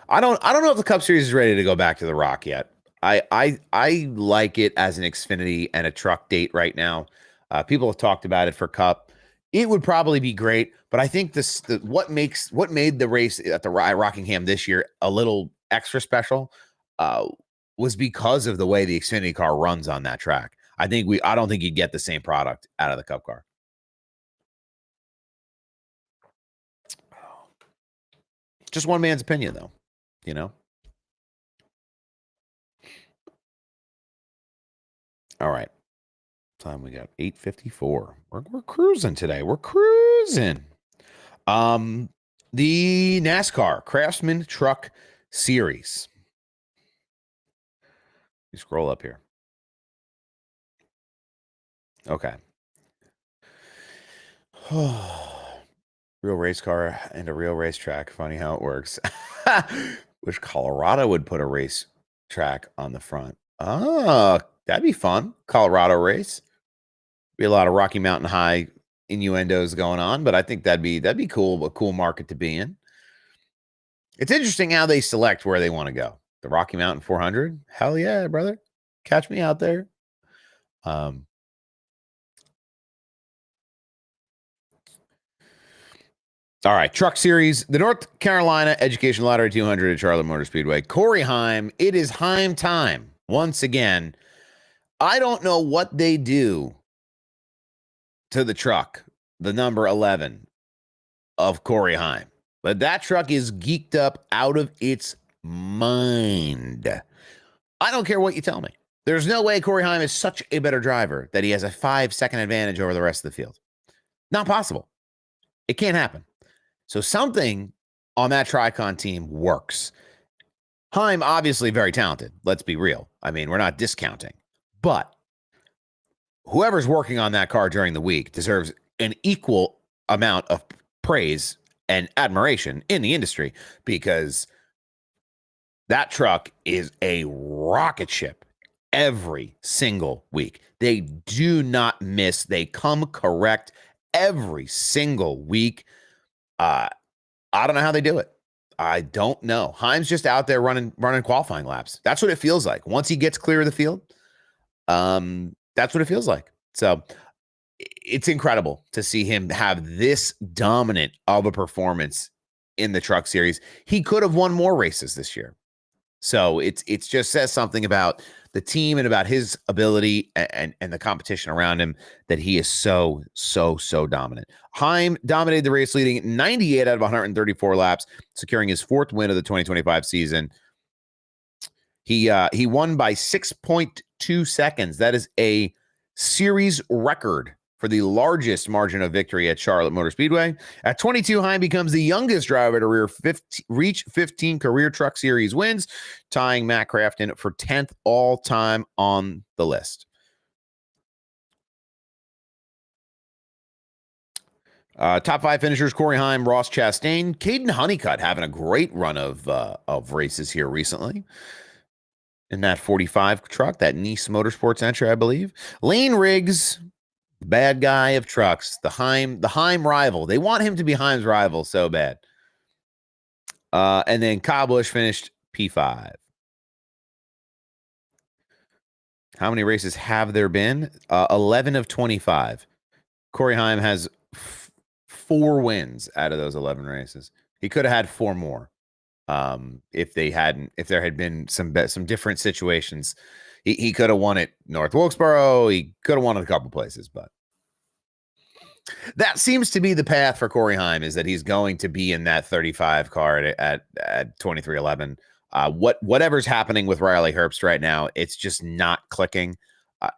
I don't know if the Cup Series is ready to go back to the Rock yet. I like it as an Xfinity and a truck date right now. People have talked about it for Cup. It would probably be great, but I think what made the race at the Rockingham this year a little extra special was because of the way the Xfinity car runs on that track. I don't think you'd get the same product out of the Cup car. Just one man's opinion, though. All right. Time we got 8:54. We're cruising today. We're cruising. The NASCAR Craftsman Truck Series. You scroll up here. Okay. Real race car and a real racetrack. Funny how it works. Wish Colorado would put a race track on the front. Oh, that'd be fun. Colorado race. Be a lot of Rocky Mountain High innuendos going on, but I think that'd be cool, a cool market to be in. It's interesting how they select where they want to go. The Rocky Mountain 400? Hell yeah, brother. Catch me out there. All right, Truck Series, the North Carolina Education Lottery 200 at Charlotte Motor Speedway. Corey Heim, it is Heim time once again. I don't know what they do to the truck, the number 11 of Corey Heim, but that truck is geeked up out of its mind. I don't care what you tell me. There's no way Corey Heim is such a better driver that he has a 5-second advantage over the rest of the field. Not possible. It can't happen. So something on that Tricon team works. Heim, obviously very talented. Let's be real. I mean, we're not discounting. But whoever's working on that car during the week deserves an equal amount of praise and admiration in the industry, because that truck is a rocket ship every single week. They do not miss. They come correct every single week. I don't know how they do it. I don't know. Heim's just out there running qualifying laps. That's what it feels like. Once he gets clear of the field, that's what it feels like. So it's incredible to see him have this dominant of a performance in the Truck Series. He could have won more races this year. So it's just says something about the team and about his ability and the competition around him, that he is so dominant. Heim dominated the race, leading 98 out of 134 laps, securing his 4th win of the 2025 season. He won by 6.2 seconds. That is a series record for the largest margin of victory at Charlotte Motor Speedway. At 22, Heim becomes the youngest driver to reach 15 career Truck Series wins, tying Matt Crafton for 10th all-time on the list. Top 5 finishers: Corey Heim, Ross Chastain, Caden Honeycutt having a great run of races here recently in that 45 truck, that Nice Motorsports entry, I believe. Lane Riggs, bad guy of trucks, the Heim rival. They want him to be Heim's rival so bad. And then Kyle Busch finished P5. How many races have there been? 11 of 25. Corey Heim has 4 wins out of those 11 races. He could have had 4 more if there had been some different situations. He could have won at North Wilkesboro. He could have won at a couple places, but that seems to be the path for Corey Heim, is that he's going to be in that 35 car at 2311. Whatever's happening with Riley Herbst right now, it's just not clicking.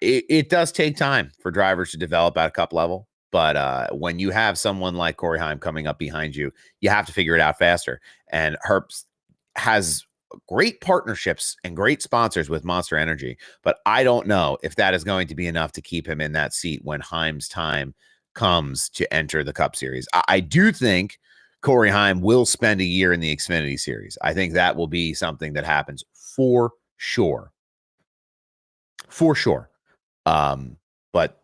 It does take time for drivers to develop at a cup level, but when you have someone like Corey Heim coming up behind you, you have to figure it out faster. And Herbst has great partnerships and great sponsors with Monster Energy, but I don't know if that is going to be enough to keep him in that seat when Heim's time comes to enter the Cup Series. I do think Corey Heim will spend a year in the Xfinity Series. I think that will be something that happens for sure. For sure. But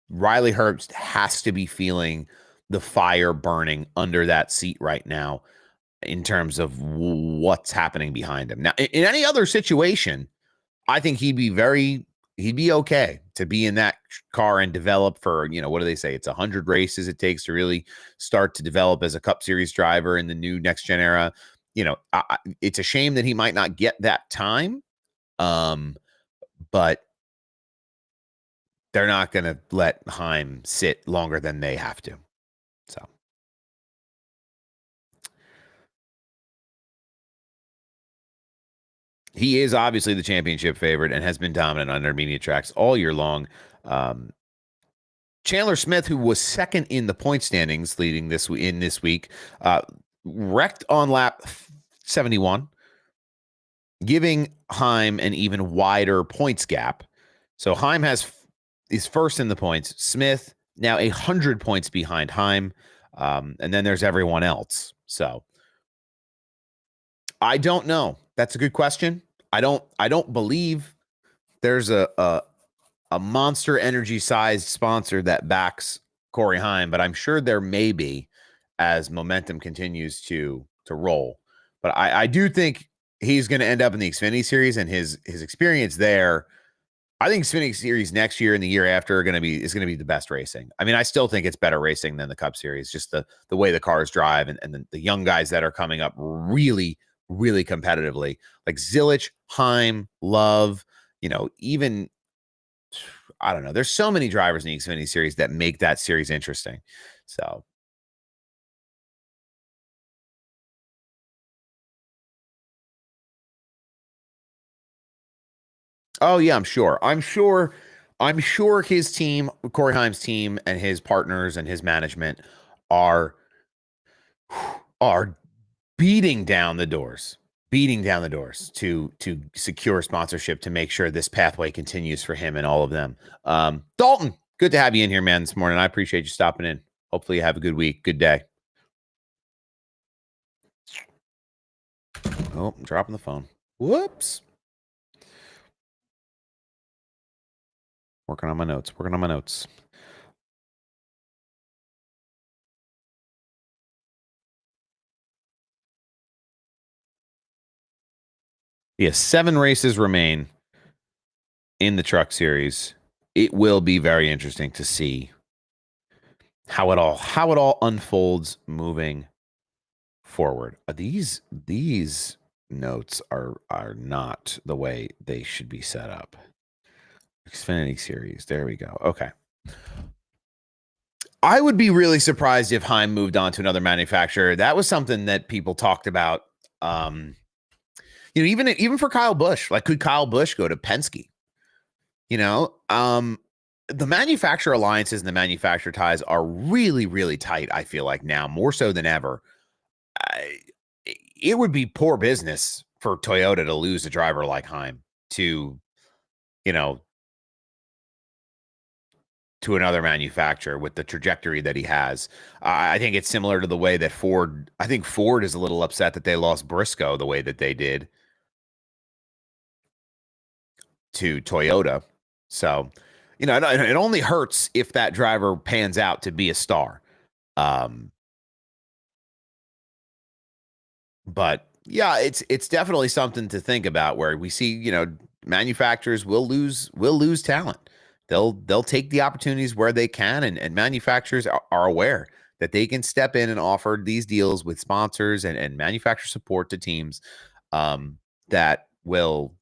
Riley Herbst has to be feeling the fire burning under that seat right now in terms of what's happening behind him. Now, in any other situation, I think he'd be okay to be in that car and develop for, what do they say? It's 100 races it takes to really start to develop as a Cup Series driver in the new next gen era. It's a shame that he might not get that time. But they're not going to let Heim sit longer than they have to. So he is obviously the championship favorite and has been dominant on intermediate tracks all year long. Chandler Smith, who was second in the point standings leading this week, wrecked on lap 71, giving Heim an even wider points gap. So Heim is first in the points. Smith now 100 points behind Heim, and then there's everyone else. So I don't know. That's a good question. I don't believe there's a Monster Energy sized sponsor that backs Corey Heim, but I'm sure there may be as momentum continues to roll. But I do think he's going to end up in the Xfinity Series, and his experience there. I think Xfinity Series next year and the year after is going to be the best racing. I mean, I still think it's better racing than the Cup Series, just the way the cars drive and the young guys that are coming up really, really competitively, like Zilich, Heim, Love, even I don't know. There's so many drivers in the Xfinity series that make that series interesting. So, oh yeah, I'm sure his team, Corey Haim's team, and his partners and his management are are beating down the doors to secure sponsorship to make sure this pathway continues for him and all of them. Dalton, good to have you in here, man, this morning. I appreciate you stopping in. Hopefully you have a good week, good day. Oh, I'm dropping the phone. Whoops. Working on my notes. Yes, 7 races remain in the truck series. It will be very interesting to see how it all unfolds moving forward. These notes are not the way they should be set up. Xfinity series. There we go. Okay. I would be really surprised if Heim moved on to another manufacturer. That was something that people talked about. Even for Kyle Busch, like, could Kyle Busch go to Penske? The manufacturer alliances and the manufacturer ties are really, really tight. I feel like now more so than ever. It would be poor business for Toyota to lose a driver like Heim to another manufacturer with the trajectory that he has. I think it's similar to the way that Ford is a little upset that they lost Briscoe the way that they did to Toyota. So, it only hurts if that driver pans out to be a star. But yeah, it's definitely something to think about where we see, manufacturers will lose talent. They'll take the opportunities where they can, and manufacturers are aware that they can step in and offer these deals with sponsors and manufacturer support to teams that will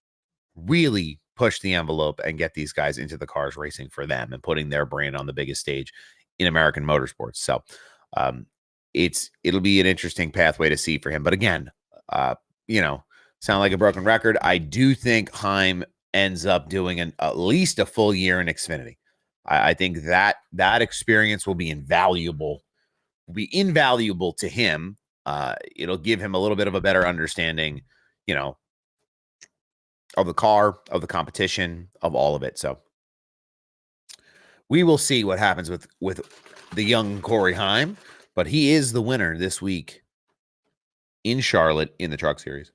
really push the envelope and get these guys into the cars racing for them and putting their brand on the biggest stage in American motorsports. So it'll be an interesting pathway to see for him. But again, sound like a broken record. I do think Heim ends up doing at least a full year in Xfinity. I think that experience will be invaluable. To him. It'll give him a little bit of a better understanding, of the car, of the competition, of all of it. So we will see what happens with the young Corey Haim, but he is the winner this week in Charlotte in the Truck Series.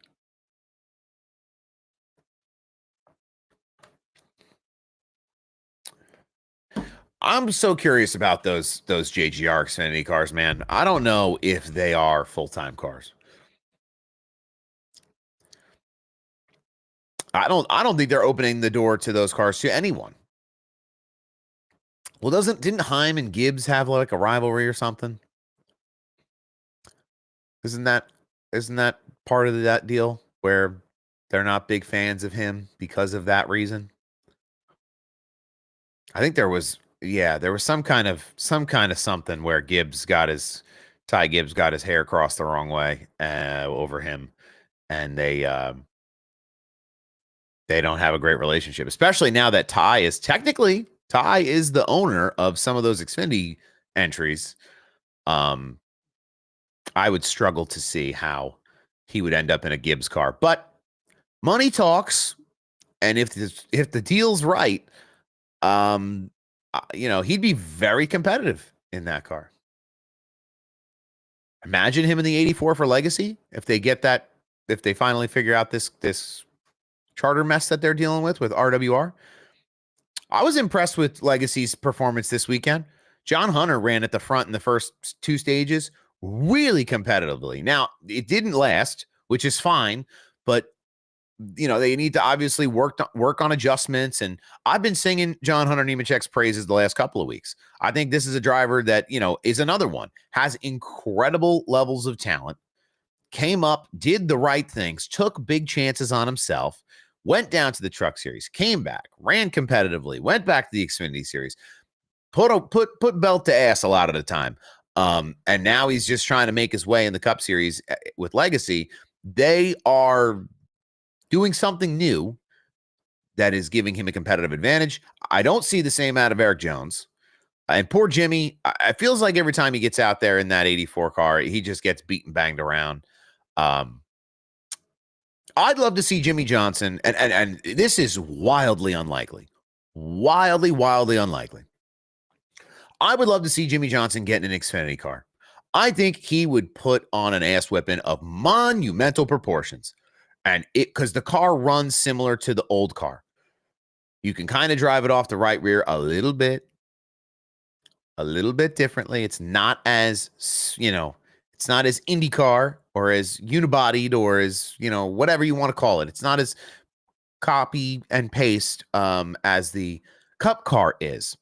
I'm so curious about those JGR Xfinity cars, man. I don't know if they are full-time cars. I don't think they're opening the door to those cars to anyone. Well, didn't Heim and Gibbs have like a rivalry or something? Isn't that part of that deal where they're not big fans of him because of that reason? I think there was some kind of something where Ty Gibbs got his hair crossed the wrong way over him, and they don't have a great relationship, especially now that Ty is the owner of some of those Xfinity entries. I would struggle to see how he would end up in a Gibbs car, but money talks, and if the deal's right, he'd be very competitive in that car. Imagine him in the 84 for Legacy if they finally figure out this charter mess that they're dealing with RWR. I was impressed with Legacy's performance this weekend. John Hunter ran at the front in the first 2 stages really competitively. Now, it didn't last, which is fine, but they need to obviously work on adjustments. And I've been singing John Hunter Nemechek's praises the last couple of weeks. I think this is a driver that, is another one, has incredible levels of talent, came up, did the right things, took big chances on himself, went down to the Truck Series, came back, ran competitively, went back to the Xfinity Series, put belt to ass a lot of the time. And now he's just trying to make his way in the Cup Series with Legacy. They are doing something new that is giving him a competitive advantage. I don't see the same out of Eric Jones. And poor Jimmy, it feels like every time he gets out there in that 84 car, he just gets beaten, banged around. I'd love to see Jimmy Johnson, and this is wildly unlikely. Wildly unlikely. I would love to see Jimmy Johnson get in an Xfinity car. I think he would put on an ass whipping of monumental proportions. And because the car runs similar to the old car. You can kind of drive it off the right rear a little bit differently. It's not as, it's not as IndyCar or as unibodied or as, whatever you want to call it. It's not as copy and paste as the Cup car is.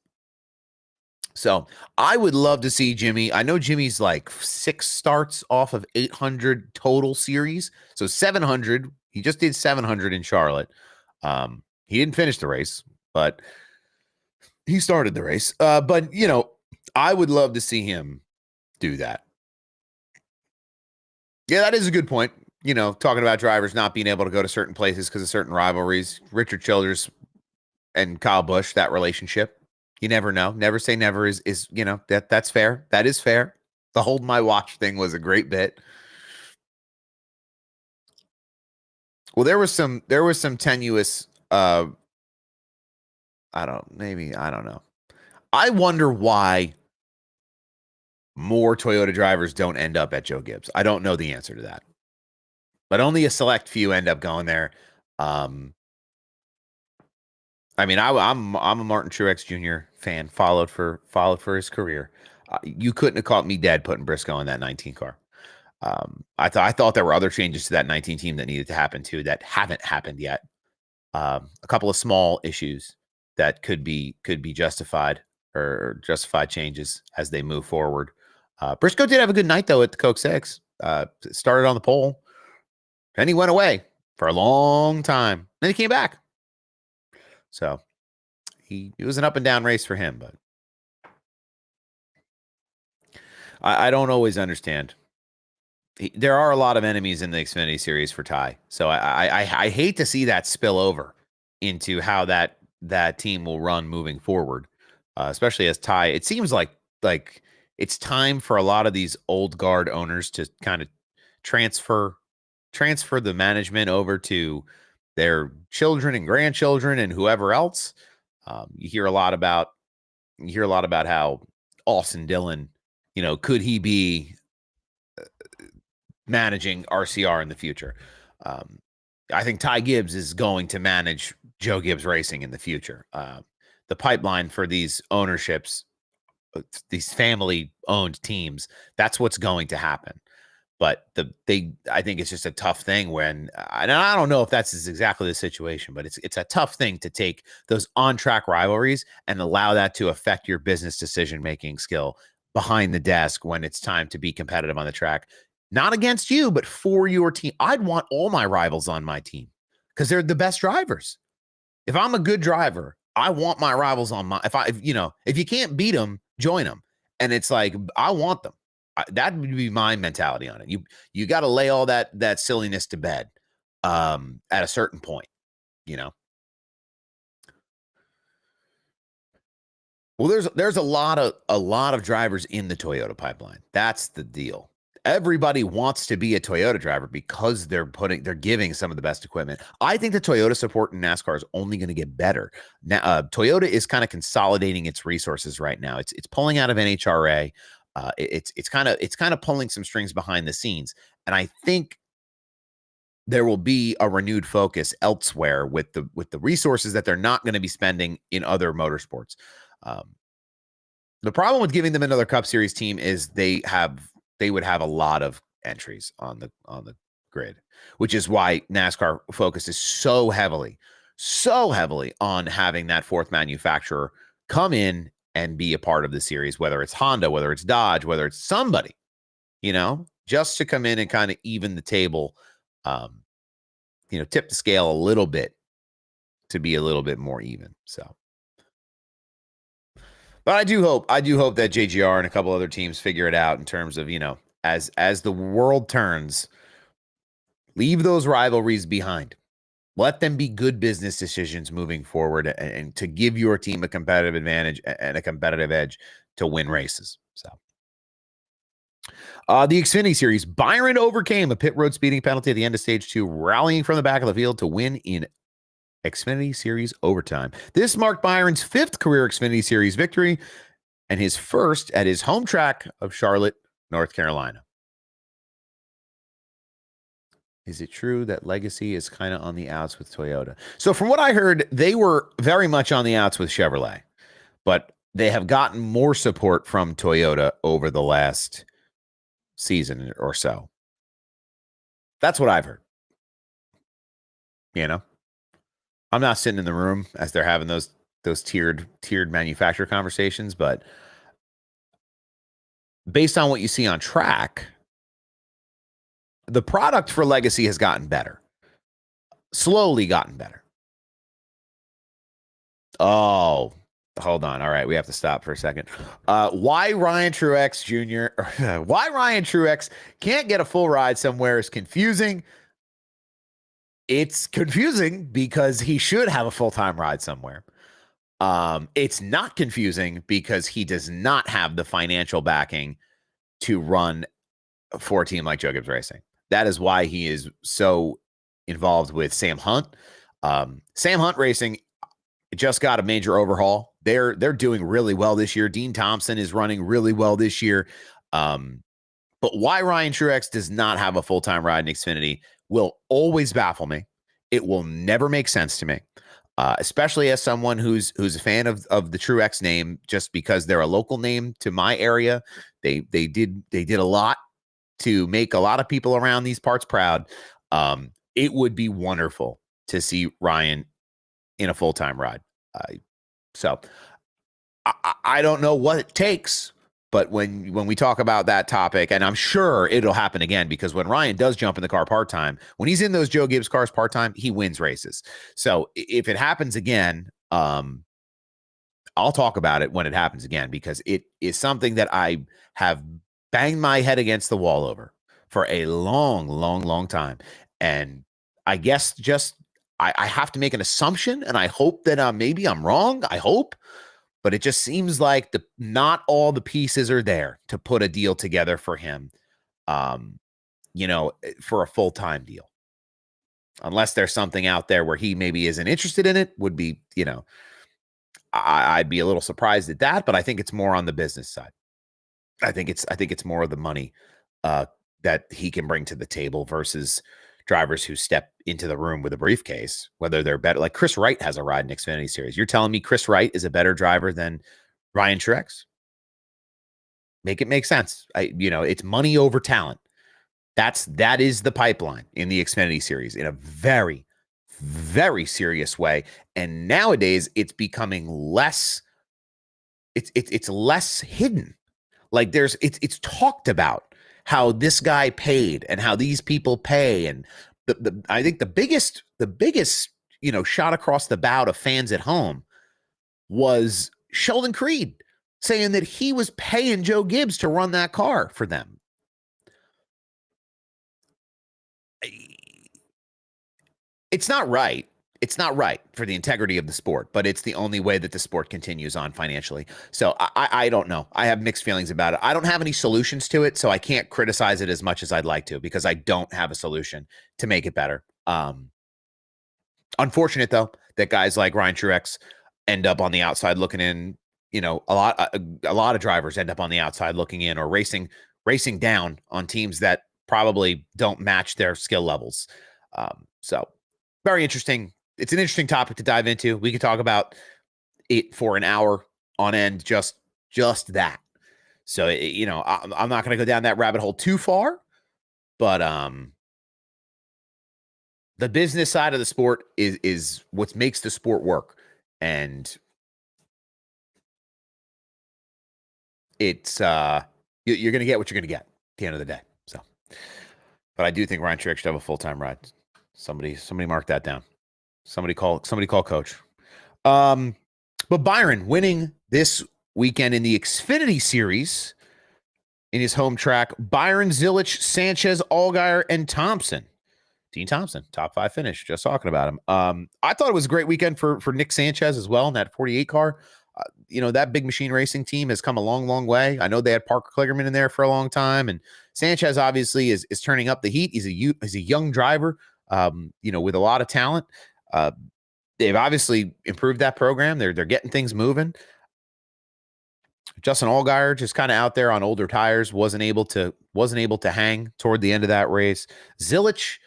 So I would love to see Jimmy. I know Jimmy's like 6 starts off of 800 total series. So 700. He just did 700 in Charlotte. He didn't finish the race, but he started the race. But, I would love to see him do that. Yeah, that is a good point. Talking about drivers not being able to go to certain places because of certain rivalries. Richard Childress and Kyle Busch, that relationship. You never know. Never say never is that's fair. That is fair. The hold my watch thing was a great bit. Well, there was some tenuous I don't know. I wonder why more Toyota drivers don't end up at Joe Gibbs. I don't know the answer to that. But only a select few end up going there. I mean, I'm a Martin Truex Jr. fan. Followed for his career. You couldn't have caught me dead putting Briscoe in that 19 car. I thought there were other changes to that 19 team that needed to happen too that haven't happened yet. A couple of small issues that could be justified or justified changes as they move forward. Briscoe did have a good night though at the Coke 6. Started on the pole, and he went away for a long time. Then he came back. So it was an up and down race for him, but I don't always understand. There are a lot of enemies in the Xfinity series for Ty. So I hate to see that spill over into how that team will run moving forward, especially as Ty. It seems like it's time for a lot of these old guard owners to kind of transfer the management over to their children and grandchildren and whoever else. You hear a lot about how Austin Dillon, could he be managing RCR in the future? I think Ty Gibbs is going to manage Joe Gibbs Racing in the future. The pipeline for these ownerships, these family-owned teams, that's what's going to happen. But I think it's just a tough thing when, and I don't know if that's exactly the situation, but it's a tough thing to take those on-track rivalries and allow that to affect your business decision-making skill behind the desk when it's time to be competitive on the track. Not against you, but for your team. I'd want all my rivals on my team because they're the best drivers. If I'm a good driver, I want my rivals on my, if you can't beat them, join them. And it's like, I want them. That would be my mentality on it. You got to lay all that silliness to bed at a certain point, Well, there's a lot of drivers in the Toyota pipeline. That's the deal. Everybody wants to be a Toyota driver because they're giving some of the best equipment. I think the Toyota support in NASCAR is only going to get better. Now, Toyota is kind of consolidating its resources right now. It's pulling out of NHRA. It's kind of pulling some strings behind the scenes, and I think there will be a renewed focus elsewhere with the resources that they're not going to be spending in other motorsports. The problem with giving them another Cup Series team is they would have a lot of entries on the grid, which is why NASCAR focuses so heavily on having that fourth manufacturer come in and be a part of the series, whether it's Honda, whether it's Dodge, whether it's somebody, just to come in and kind of even the table, tip the scale a little bit to be a little bit more even. So, but I do hope that JGR and a couple other teams figure it out in terms of, as the world turns, leave those rivalries behind. Let them be good business decisions moving forward and to give your team a competitive advantage and a competitive edge to win races. So, the Xfinity Series, Byron overcame a pit road speeding penalty at the end of stage 2, rallying from the back of the field to win in Xfinity Series overtime. This marked Byron's 5th career Xfinity Series victory and his first at his home track of Charlotte, North Carolina. Is it true that Legacy is kind of on the outs with Toyota? So from what I heard, they were very much on the outs with Chevrolet, but they have gotten more support from Toyota over the last season or so. That's what I've heard. I'm not sitting in the room as they're having those tiered manufacturer conversations, but based on what you see on track, the product for Legacy has gotten better. Slowly gotten better. Oh, hold on. All right, we have to stop for a second. Why Ryan Truex Jr. Why Ryan Truex can't get a full ride somewhere is confusing. It's confusing because he should have a full-time ride somewhere. It's not confusing because he does not have the financial backing to run for a team like Joe Gibbs Racing. That is why he is so involved with Sam Hunt. Sam Hunt Racing just got a major overhaul. They're doing really well this year. Dean Thompson is running really well this year. But why Ryan Truex does not have a full-time ride in Xfinity will always baffle me. It will never make sense to me, especially as someone who's a fan of the Truex name, just because they're a local name to my area. They did a lot to make a lot of people around these parts proud. It would be wonderful to see Ryan in a full-time ride. So I don't know what it takes, but when we talk about that topic, and I'm sure it'll happen again, because when Ryan does jump in the car part-time, when he's in those Joe Gibbs cars part-time, he wins races. So if it happens again, I'll talk about it when it happens again, because it is something that I have banged my head against the wall over for a long, long, long time. And I guess just I have to make an assumption, and I hope that maybe I'm wrong. I hope. But it just seems like not all the pieces are there to put a deal together for him, for a full-time deal. Unless there's something out there where he maybe isn't interested in it, would be, I'd be a little surprised at that, but I think it's more on the business side. I think it's more of the money that he can bring to the table versus drivers who step into the room with a briefcase, whether they're better. Like Chris Wright has a ride in Xfinity Series. You're telling me Chris Wright is a better driver than Ryan Truex? Make it make sense. It's money over talent. That is the pipeline in the Xfinity Series in a very, very serious way. And nowadays it's becoming less. It's less hidden. Like it's talked about how this guy paid and how these people pay. And I think the biggest, shot across the bow to fans at home was Sheldon Creed saying that he was paying Joe Gibbs to run that car for them. It's not right. It's not right for the integrity of the sport, but it's the only way that the sport continues on financially. So I don't know. I have mixed feelings about it. I don't have any solutions to it, so I can't criticize it as much as I'd like to, because I don't have a solution to make it better. Unfortunate, though, that guys like Ryan Truex end up on the outside looking in. A lot of drivers end up on the outside looking in, or racing down on teams that probably don't match their skill levels. So very interesting. It's an interesting topic to dive into. We could talk about it for an hour on end, just that. So, I'm not going to go down that rabbit hole too far, but the business side of the sport is what makes the sport work. And it's you're going to get what you're going to get at the end of the day. So, but I do think Ryan Truex should have a full-time ride. Somebody mark that down. Somebody call coach. But Byron winning this weekend in the Xfinity series in his home track. Byron, Zilich, Sanchez, Allgaier, and Thompson. Dean Thompson, top 5 finish. Just talking about him. I thought it was a great weekend for Nick Sanchez as well in that 48 car. That Big Machine Racing team has come a long, long way. I know they had Parker Kligerman in there for a long time, and Sanchez obviously is turning up the heat. He's a young driver, with a lot of talent. They've obviously improved that program. They're getting things moving. Justin Allgaier just kind of out there on older tires, wasn't able to hang toward the end of that race. Zilich,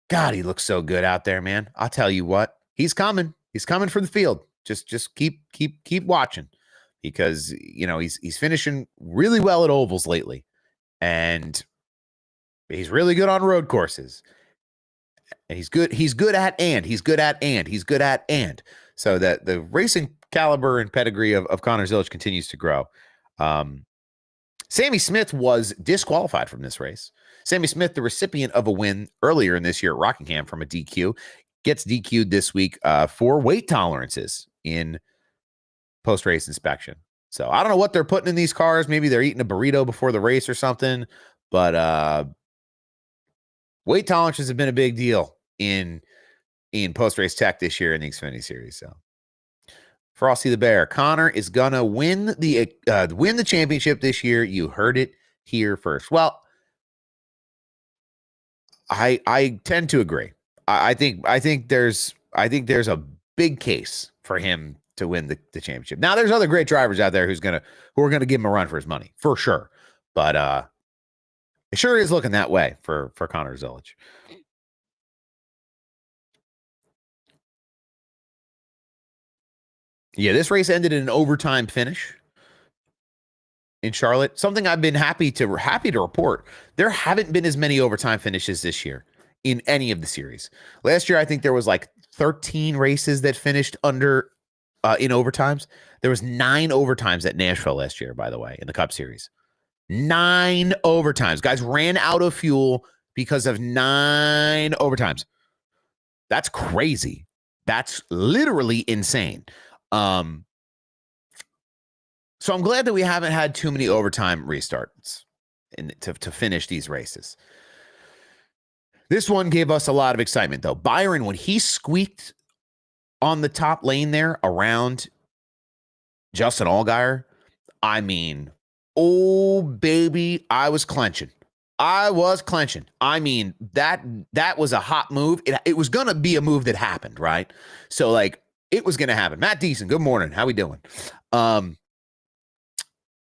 God, he looks so good out there, man. I'll tell you what, he's coming. He's coming for the field. Just keep watching, because he's finishing really well at ovals lately, and he's really good on road courses. And he's good at. So that the racing caliber and pedigree of Connor Zilich continues to grow. Sammy Smith was disqualified from this race. Sammy Smith, the recipient of a win earlier in this year at Rockingham from a DQ, gets DQ'd this week for weight tolerances in post-race inspection. So I don't know what they're putting in these cars. Maybe they're eating a burrito before the race or something. But weight tolerances have been a big deal in post-race tech this year in the Xfinity Series. So Frosty the Bear, Connor is gonna win the championship this year. You heard it here first. Well, I tend to agree. I think there's a big case for him to win the championship. Now, there's other great drivers out there who are gonna give him a run for his money for sure. But it sure is looking that way for Connor Zilich. Yeah, this race ended in an overtime finish in Charlotte. Something I've been happy to report. There haven't been as many overtime finishes this year in any of the series. Last year, I think there was like 13 races that finished under in overtimes. There was 9 overtimes at Nashville last year, by the way, in the Cup Series. 9 overtimes. Guys ran out of fuel because of 9 overtimes. That's crazy. That's literally insane. So I'm glad that we haven't had too many overtime restarts to finish these races. This one gave us a lot of excitement, though. Byron, when he squeaked on the top lane there around Justin Allgaier, I mean, oh, baby, I was clenching. I mean, that was a hot move. It was going to be a move that happened, right? So, it was going to happen. Matt Deason, good morning. How we doing?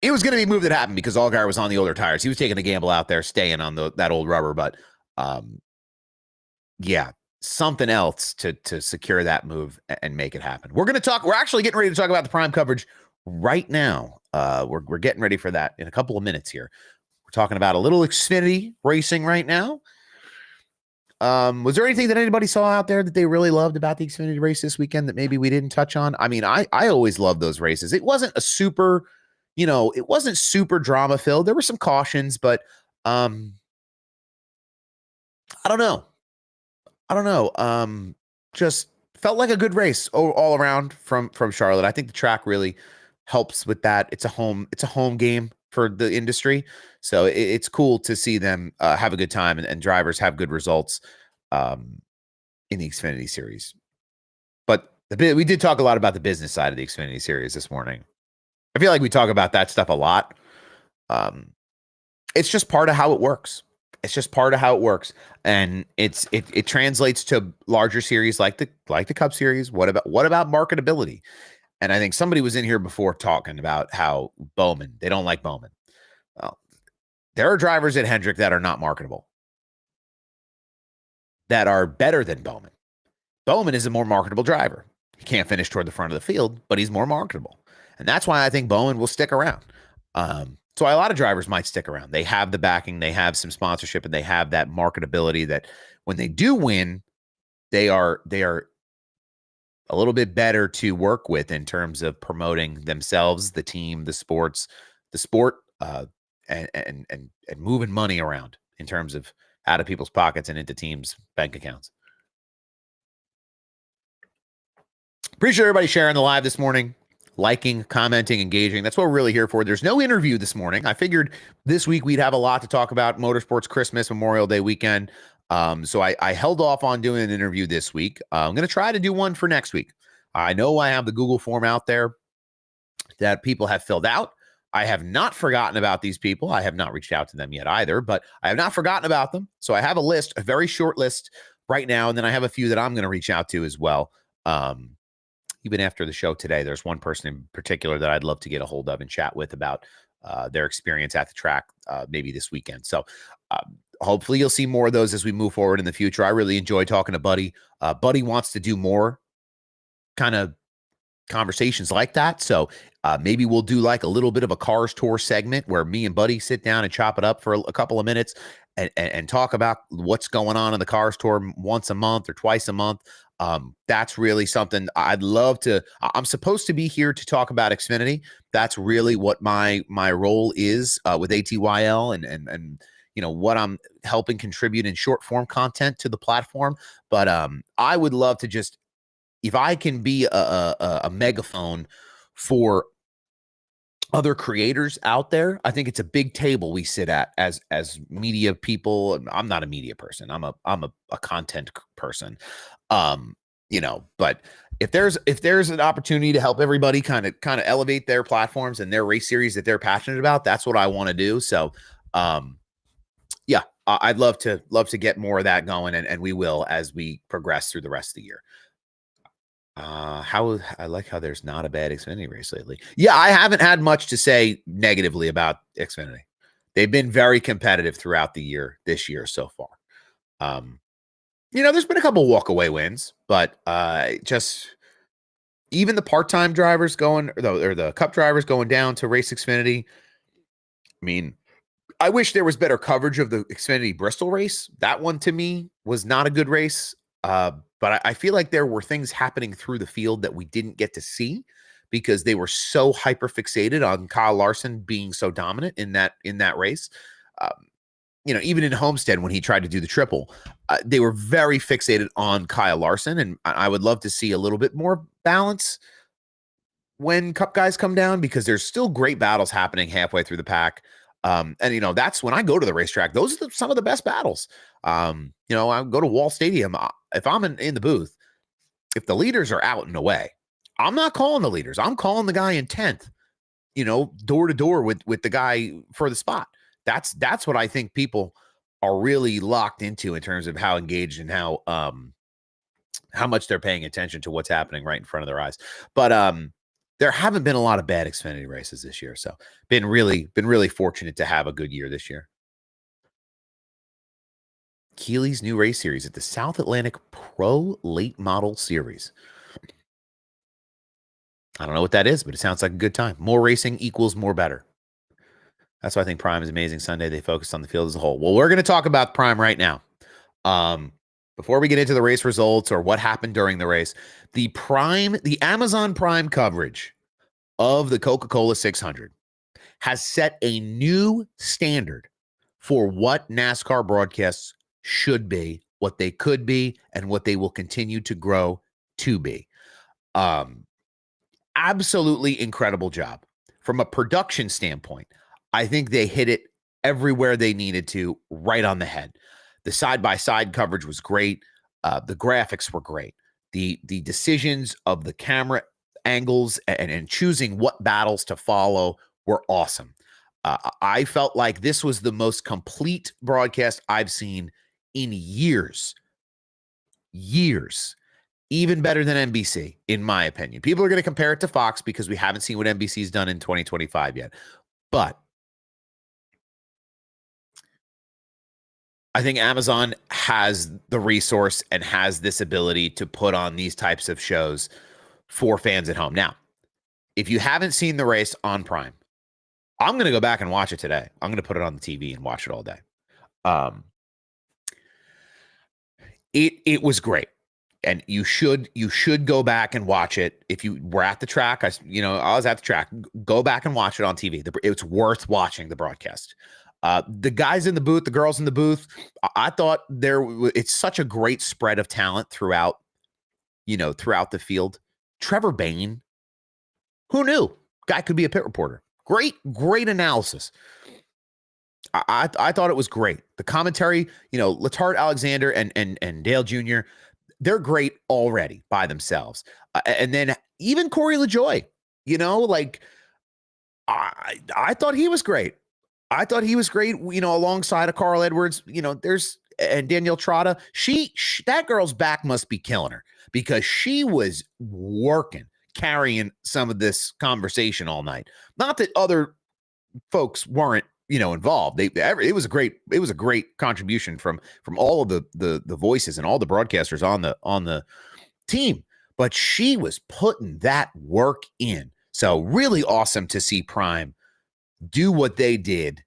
It was going to be a move that happened because Allgaier was on the older tires. He was taking a gamble out there, staying on that old rubber. But, yeah, something else to secure that move and make it happen. We're actually getting ready to talk about the prime coverage right now. We're getting ready for that in a couple of minutes here. We're talking about a little Xfinity racing right now. Was there anything that anybody saw out there that they really loved about the Xfinity race this weekend that maybe we didn't touch on? I mean, I always love those races. It wasn't a super, it wasn't super drama filled. There were some cautions, but I don't know. Just felt like a good race all around from Charlotte. I think the track really helps with that. It's a home game for the industry. So it's cool to see them have a good time and drivers have good results in the Xfinity Series. But we did talk a lot about the business side of the Xfinity Series this morning. I feel like we talk about that stuff a lot. It's just part of how it works. And it translates to larger series like the Cup Series. What about marketability? And I think somebody was in here before talking about how they don't like Bowman. Well, there are drivers at Hendrick that are not marketable, that are better than Bowman. Bowman is a more marketable driver. He can't finish toward the front of the field, but he's more marketable. And that's why I think Bowman will stick around. So a lot of drivers might stick around. They have the backing, they have some sponsorship, and they have that marketability that when they do win, they are a little bit better to work with in terms of promoting themselves, the team, the sport, and moving money around in terms of out of people's pockets and into teams' bank accounts. Appreciate everybody sharing the live this morning, liking, commenting, engaging. That's what we're really here for. There's no interview this morning. I figured this week we'd have a lot to talk about. Motorsports, Christmas, Memorial Day weekend. So I held off on doing an interview this week. I'm going to try to do one for next week. I know I have the Google form out there that people have filled out. I have not forgotten about these people. I have not reached out to them yet either, but I have not forgotten about them. So I have a list, a very short list right now, and then I have a few that I'm going to reach out to as well. Even after the show today, there's one person in particular that I'd love to get a hold of and chat with about their experience at the track maybe this weekend. So hopefully you'll see more of those as we move forward in the future. I really enjoy talking to Buddy. Buddy wants to do more kind of conversations like that. So maybe we'll do like a little bit of a cars tour segment where me and Buddy sit down and chop it up for a couple of minutes and talk about what's going on in the cars tour once a month or twice a month. That's really something I'd love to. I'm supposed to be here to talk about Xfinity. That's really what my role is with ATYL and you know what I'm helping contribute in short form content to the platform. But I would love to just, if I can be a megaphone for other creators out there, I think it's a big table we sit at as media people. I'm not a media person. I'm a content person. You know, but if there's an opportunity to help everybody kind of elevate their platforms and their race series that they're passionate about, that's what I want to do. So, yeah, I'd love to get more of that going, and we will as we progress through the rest of the year. How I like how there's not a bad Xfinity race lately. Yeah, I haven't had much to say negatively about Xfinity. They've been very competitive throughout the year this year so far. You know, there's been a couple walkaway wins, but just even the part-time drivers going, or the cup drivers going down to race Xfinity. I mean, I wish there was better coverage of the Xfinity Bristol race. That one to me was not a good race. But I feel like there were things happening through the field that we didn't get to see because they were so hyper fixated on Kyle Larson being so dominant in that race. You know, even in Homestead when he tried to do the triple, they were very fixated on Kyle Larson, and I would love to see a little bit more balance when Cup guys come down because there's still great battles happening halfway through the pack. And you know, that's when I go to the racetrack. Those are some of the best battles. You know, I go to Wall Stadium. If I'm in the booth, if the leaders are out and away, I'm not calling the leaders. I'm calling the guy in 10th, you know, door to door with the guy for the spot. That's what I think people are really locked into in terms of how engaged and how much they're paying attention to what's happening right in front of their eyes. But there haven't been a lot of bad Xfinity races this year, so been really fortunate to have a good year this year. Keeley's new race series at the South Atlantic Pro Late Model Series. I don't know what that is, but it sounds like a good time. More racing equals more better. That's why I think Prime is amazing Sunday. They focused on the field as a whole. Well, we're going to talk about Prime right now. Before we get into the race results or what happened during the race, the Amazon Prime coverage of the Coca-Cola 600 has set a new standard for what NASCAR broadcasts should be, what they could be, and what they will continue to grow to be. Absolutely incredible job. From a production standpoint, I think they hit it everywhere they needed to, right on the head. The side-by-side coverage was great. The graphics were great. The decisions of the camera angles and choosing what battles to follow were awesome. I felt like this was the most complete broadcast I've seen in years. Even better than NBC, in my opinion. People are going to compare it to Fox because we haven't seen what NBC's done in 2025 yet. But I think Amazon has the resource and has this ability to put on these types of shows for fans at home. Now, if you haven't seen the race on Prime, I'm going to go back and watch it today. I'm going to put it on the TV and watch it all day. It was great. And you should go back and watch it. If you were at the track, I was at the track, go back and watch it on TV. It's worth watching the broadcast. The guys in the booth, the girls in the booth, I thought it's such a great spread of talent throughout the field. Trevor Bayne, who knew? Guy could be a pit reporter. Great analysis. I thought it was great. The commentary, Latard Alexander and Dale Jr., they're great already by themselves. And then even Corey LaJoy, I thought he was great. I thought he was great, alongside of Carl Edwards, and Danielle Trotta. That girl's back must be killing her because she was working, carrying some of this conversation all night. Not that other folks weren't, involved. It was a great contribution from all of the voices and all the broadcasters on the team, but she was putting that work in. So really awesome to see Prime do what they did.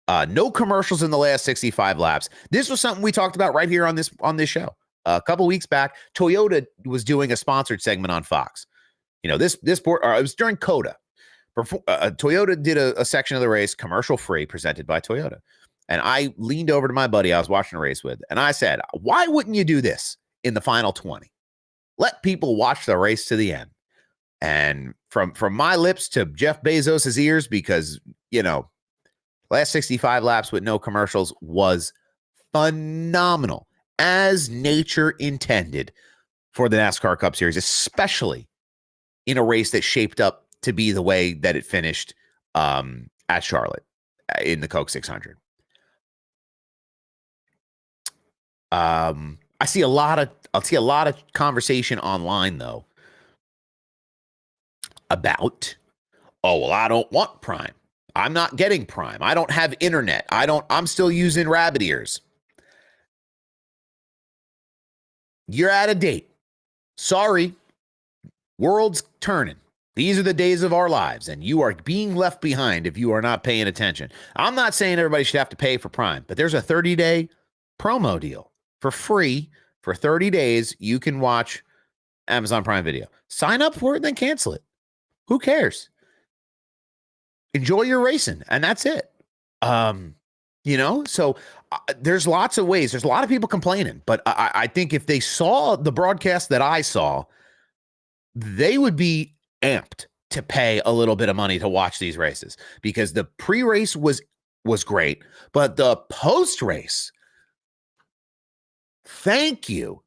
No commercials in the last 65 laps. This was something we talked about right here on this show. A couple weeks back, Toyota was doing a sponsored segment on Fox. This sport, it was during COTA. Toyota did a section of the race, commercial free, presented by Toyota. And I leaned over to my buddy I was watching the race with, and I said, why wouldn't you do this in the final 20? Let people watch the race to the end. And from my lips to Jeff Bezos's ears, because, last 65 laps with no commercials was phenomenal, as nature intended for the NASCAR Cup Series, especially in a race that shaped up to be the way that it finished at Charlotte in the Coke 600. I'll see a lot of conversation online though about, I don't want Prime. I'm not getting Prime. I don't have internet. I'm still using rabbit ears. You're out of date. Sorry. World's turning. These are the days of our lives, and you are being left behind if you are not paying attention. I'm not saying everybody should have to pay for Prime, but there's a 30-day promo deal for free. For 30 days, you can watch Amazon Prime Video. Sign up for it, then cancel it. Who cares? Enjoy your racing, and that's it. So there's lots of ways. There's a lot of people complaining, but I think if they saw the broadcast that I saw, they would be amped to pay a little bit of money to watch these races, because the pre-race was great, but the post-race, thank you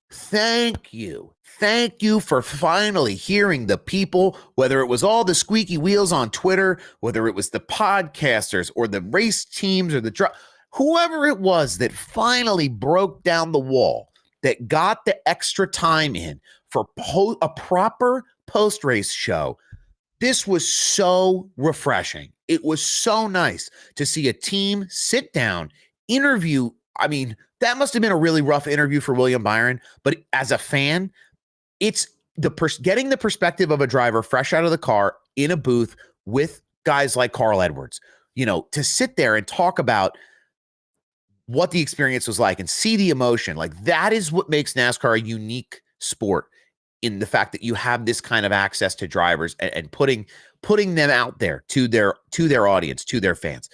for finally hearing the people, whether it was all the squeaky wheels on Twitter, whether it was the podcasters or the race teams or whoever it was that finally broke down the wall, that got the extra time in for a proper post-race show. This was so refreshing. It was so nice to see a team sit down, interview. I mean, that must have been a really rough interview for William Byron, but as a fan, it's getting the perspective of a driver fresh out of the car in a booth with guys like Carl Edwards, to sit there and talk about what the experience was like and see the emotion. Like, that is what makes NASCAR a unique sport, in the fact that you have this kind of access to drivers and putting them out there to their audience, to their fans.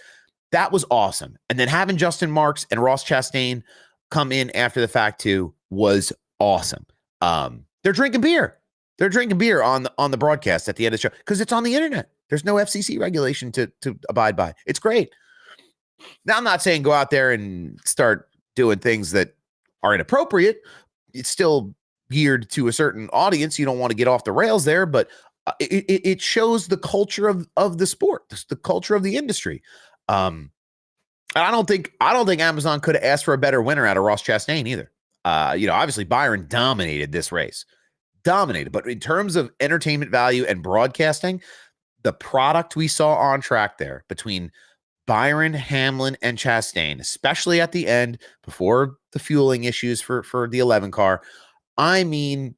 That was awesome. And then having Justin Marks and Ross Chastain come in after the fact too was awesome. They're drinking beer. They're drinking beer on the broadcast at the end of the show, because it's on the internet. There's no FCC regulation to abide by. It's great. Now, I'm not saying go out there and start doing things that are inappropriate. It's still geared to a certain audience. You don't want to get off the rails there, but it shows the culture of the sport, the culture of the industry. I don't think Amazon could have asked for a better winner out of Ross Chastain either. Obviously Byron dominated this race, but in terms of entertainment value and broadcasting, the product we saw on track there between Byron, Hamlin, and Chastain, especially at the end before the fueling issues for the 11 car. I mean,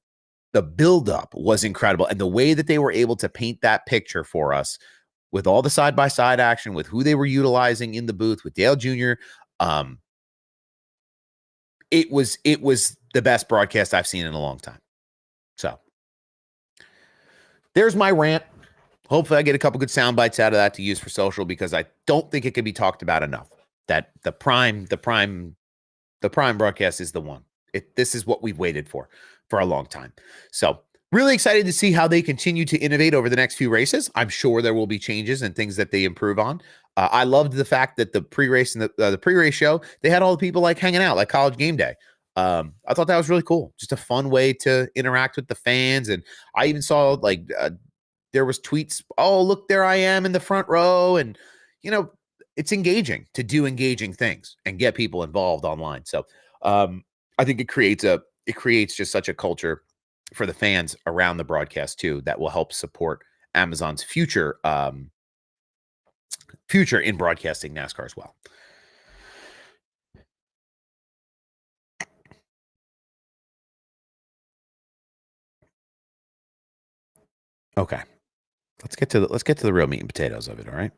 the buildup was incredible. And the way that they were able to paint that picture for us with all the side-by-side action, with who they were utilizing in the booth, with Dale Jr., it was the best broadcast I've seen in a long time. So there's my rant. Hopefully I get a couple good sound bites out of that to use for social, because I don't think it can be talked about enough that the prime broadcast is the one. This is what we've waited for a long time. So Really excited to see how they continue to innovate over the next few races. I'm sure there will be changes and things that they improve on. I loved the fact that the pre-race and the pre-race show, they had all the people like hanging out, like College Game Day. I thought that was really cool. Just a fun way to interact with the fans. And I even saw like there was tweets. Oh, look, there I am in the front row, and it's engaging to do engaging things and get people involved online. So I think it creates just such a culture for the fans around the broadcast too that will help support Amazon's future in broadcasting NASCAR as well. Okay. Let's get to the real meat and potatoes of it, all right?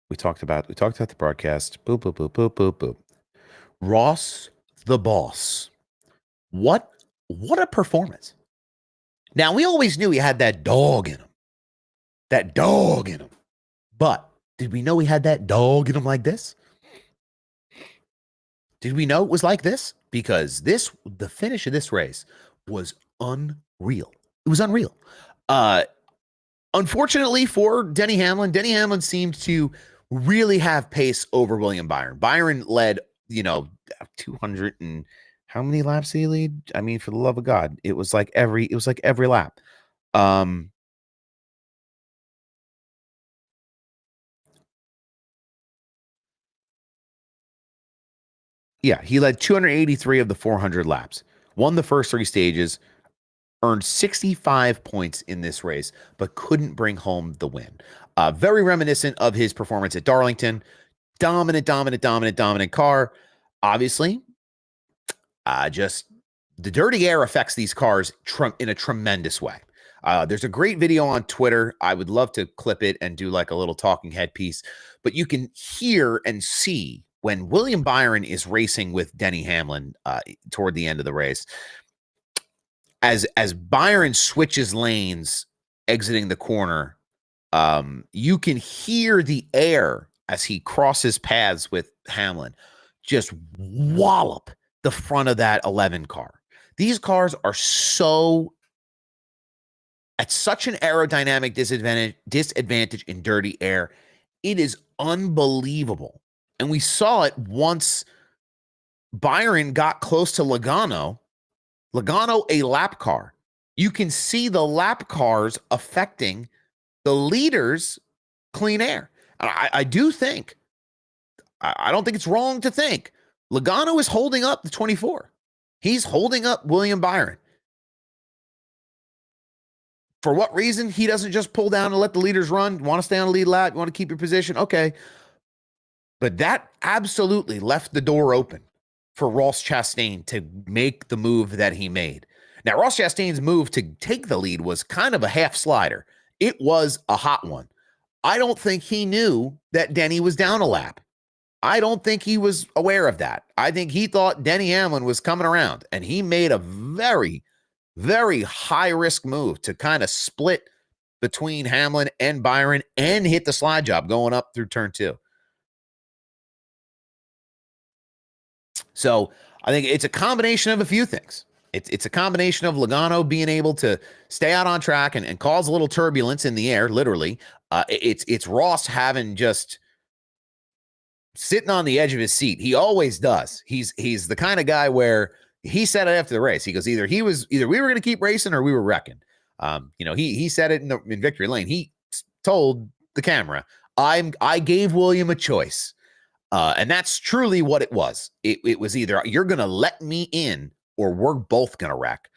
We talked about the broadcast. Boop, boop, boop, boop, boop, boop. Ross the boss. What a performance. Now, we always knew he had that dog in him. That dog in him. But did we know he had that dog in him like this? Did we know it was like this? Because the finish of this race was unreal. It was unreal. Unfortunately for Denny Hamlin seemed to really have pace over William Byron. Byron led, 200 and how many laps did he lead? I mean, for the love of God, it was like every lap. Yeah, he led 283 of the 400 laps, won the first three stages, earned 65 points in this race, but couldn't bring home the win. Very reminiscent of his performance at Darlington. Dominant car. Obviously, just the dirty air affects these cars in a tremendous way. There's a great video on Twitter. I would love to clip it and do like a little talking head piece, but you can hear and see when William Byron is racing with Denny Hamlin toward the end of the race. As Byron switches lanes, exiting the corner, you can hear the air as he crosses paths with Hamlin just wallop the front of that 11 car. These cars are at such an aerodynamic disadvantage in dirty air. It is unbelievable. And we saw it once Byron got close to Logano, a lap car. You can see the lap cars affecting the leader's clean air. And I do think, I don't think it's wrong to think, Logano is holding up the 24. He's holding up William Byron. For what reason? He doesn't just pull down and let the leaders run. You want to stay on the lead lap? You want to keep your position? Okay. But that absolutely left the door open for Ross Chastain to make the move that he made. Now, Ross Chastain's move to take the lead was kind of a half slider. It was a hot one. I don't think he knew that Denny was down a lap. I don't think he was aware of that. I think he thought Denny Hamlin was coming around, and he made a very, very high-risk move to kind of split between Hamlin and Byron and hit the slide job going up through turn 2. So I think it's a combination of a few things. It's a combination of Logano being able to stay out on track and cause a little turbulence in the air, literally. It's Ross having just sitting on the edge of his seat. He always does. He's the kind of guy where he said it after the race. He goes, either we were going to keep racing or we were wrecking. He said it in victory lane. He told the camera, I gave William a choice. And that's truly what it was. It was either you're going to let me in or we're both going to wreck.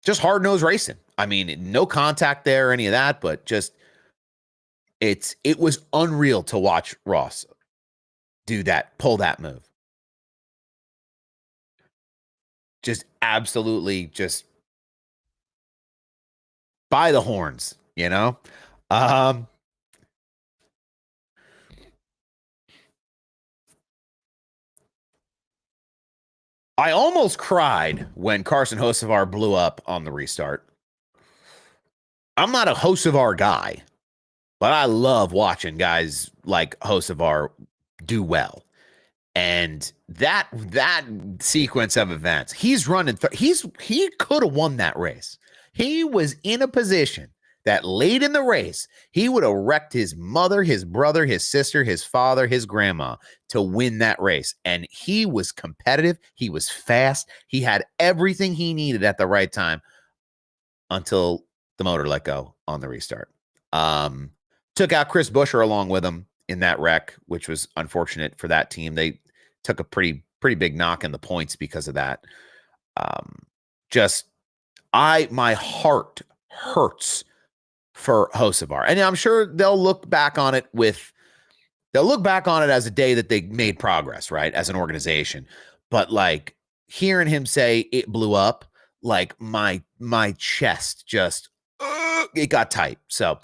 Just hard-nosed racing. I mean, no contact there or any of that, but just it was unreal to watch Ross do that, pull that move. Just absolutely just by the horns, I almost cried when Carson Hocevar blew up on the restart. I'm not a Hocevar guy, but I love watching guys like Hocevar do well. And that sequence of events, he's running. He could have won that race. He was in a position that late in the race, he would have wrecked his mother, his brother, his sister, his father, his grandma to win that race. And he was competitive. He was fast. He had everything he needed at the right time until the motor let go on the restart. Took out Chris Buescher along with him in that wreck, which was unfortunate for that team. They took a pretty big knock in the points because of that. My heart hurts for Hocevar. And I'm sure they'll look back on it as a day that they made progress, right? As an organization. But like hearing him say it blew up, like my chest just, it got tight. So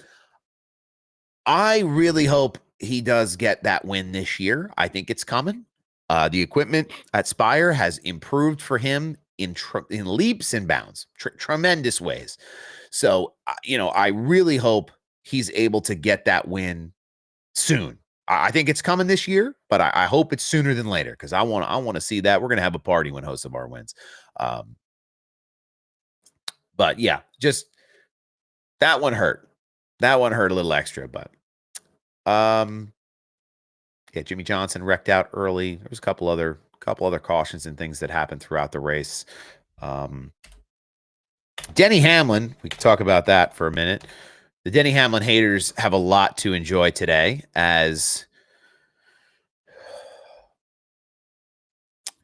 I really hope he does get that win this year. I think it's coming. The equipment at Spire has improved for him in leaps and bounds, tremendous ways. So, I really hope he's able to get that win soon. I think it's coming this year, but I hope it's sooner than later because I want to see that. We're going to have a party when Hocevar wins. But yeah, just that one hurt. That one hurt a little extra, but yeah, Jimmy Johnson wrecked out early. There was a couple other cautions and things that happened throughout the race. Denny Hamlin, we could talk about that for a minute. The Denny Hamlin haters have a lot to enjoy today as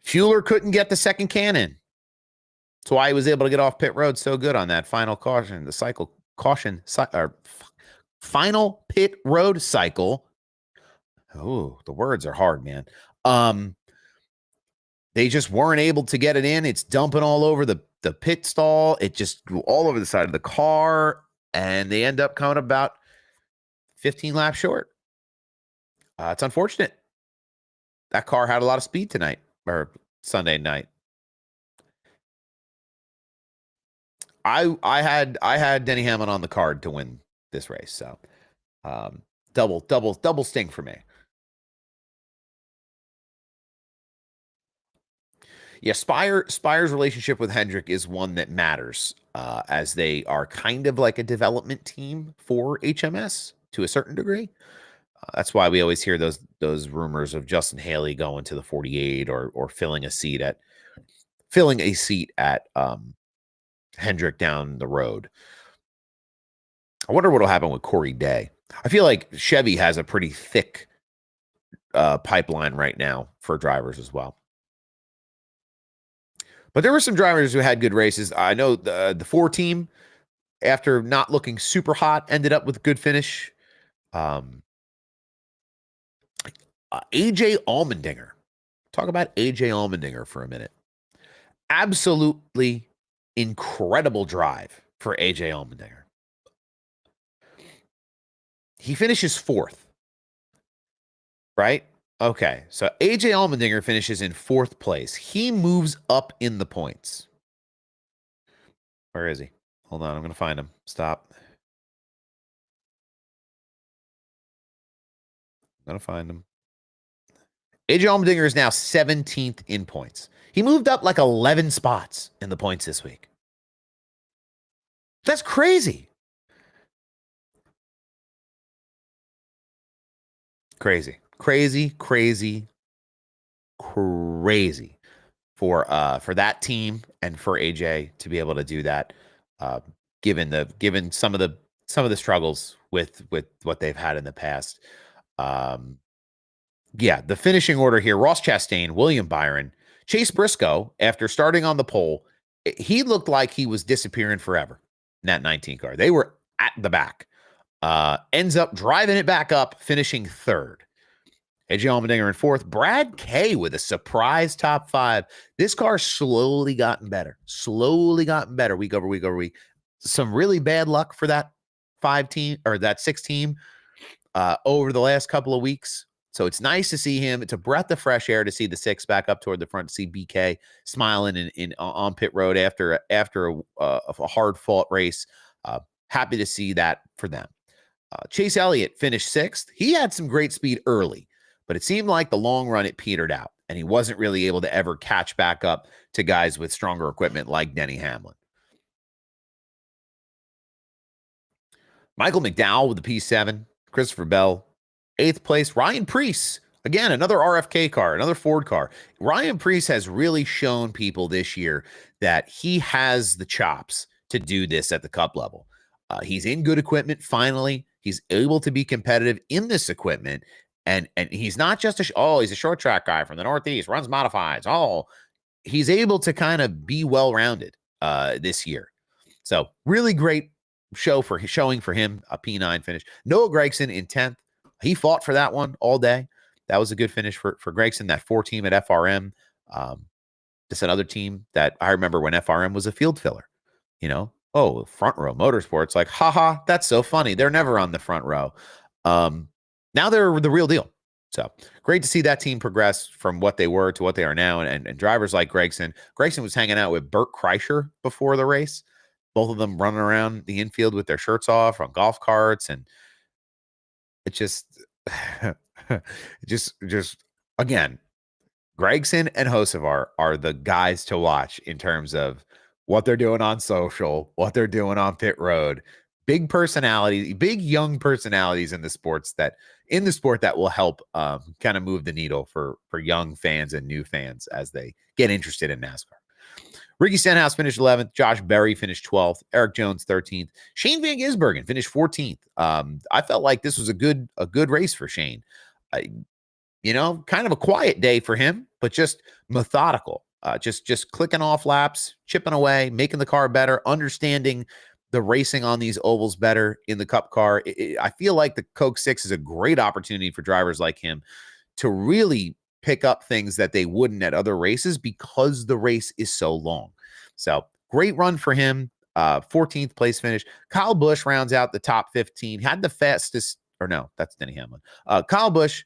Fueler couldn't get the second can in. That's why he was able to get off pit road so good on that final caution, final pit road cycle. Oh, the words are hard, man. They just weren't able to get it in. It's dumping all over the pit stall. It just all over the side of the car, and they end up coming about 15 laps short. It's unfortunate. That car had a lot of speed tonight or Sunday night. I had Denny Hamlin on the card to win this race, so double sting for me. Yeah, Spire's relationship with Hendrick is one that matters, as they are kind of like a development team for HMS to a certain degree. That's why we always hear those rumors of Justin Haley going to the 48 or filling a seat at Hendrick down the road. I wonder what will happen with Corey Day. I feel like Chevy has a pretty thick pipeline right now for drivers as well. But there were some drivers who had good races. I know the 4 team, after not looking super hot, ended up with a good finish. AJ Allmendinger. Talk about AJ Allmendinger for a minute. Absolutely incredible drive for AJ Allmendinger. He finishes 4th. Right? Okay, so AJ Allmendinger finishes in 4th place. He moves up in the points. Where is he? Hold on, I'm going to find him. Stop. I'm going to find him. AJ Allmendinger is now 17th in points. He moved up like 11 spots in the points this week. That's crazy. Crazy for that team and for AJ to be able to do that, given some of the struggles with what they've had in the past. Yeah, the finishing order here: Ross Chastain, William Byron, Chase Briscoe. After starting on the pole, he looked like he was disappearing forever in that 19 car. They were at the back. Ends up driving it back up, finishing 3rd. AJ Allmendinger in 4th. Brad Kay with a surprise top 5. This car slowly gotten better week over week over week. Some really bad luck for that 5 team or that 6 team over the last couple of weeks. So it's nice to see him. It's a breath of fresh air to see the 6 back up toward the front, to see BK smiling on pit road after a hard fought race. Happy to see that for them. Chase Elliott finished 6th. He had some great speed early, but it seemed like the long run it petered out. and he wasn't really able to ever catch back up to guys with stronger equipment like Denny Hamlin. Michael McDowell with the P7, Christopher Bell, 8th place. Ryan Preece, again, another RFK car, another Ford car. Ryan Preece has really shown people this year that he has the chops to do this at the Cup level. He's in good equipment, finally. He's able to be competitive in this equipment, and he's not just he's a short track guy from the Northeast, runs modifieds. He's able to kind of be well-rounded this year. So really great showing for him, a P9 finish. Noah Gragson in 10th. He fought for that one all day. That was a good finish for Gragson, that 4 team at FRM. Just another team that I remember when FRM was a field filler, front row motorsports, like, haha, that's so funny. They're never on the front row. Now they're the real deal. So great to see that team progress from what they were to what they are now. And drivers like Gragson. Gragson was hanging out with Burt Kreischer before the race. Both of them running around the infield with their shirts off on golf carts. And it just again, Gragson and Hocevar are the guys to watch in terms of what they're doing on social, what they're doing on pit road. Big personalities, big young personalities in the sport that will help kind of move the needle for young fans and new fans as they get interested in NASCAR. Ricky Stenhouse finished 11th. Josh Berry finished 12th. Eric Jones 13th. Shane Van Gisbergen finished 14th. I felt like this was a good race for Shane. Kind of a quiet day for him, but just methodical. Just clicking off laps, chipping away, making the car better, understanding the racing on these ovals better in the Cup car. I feel like the Coke 6 is a great opportunity for drivers like him to really pick up things that they wouldn't at other races because the race is so long. So great run for him. 14th place finish. Kyle Busch rounds out the top 15. Had the fastest, or no, that's Denny Hamlin. Kyle Busch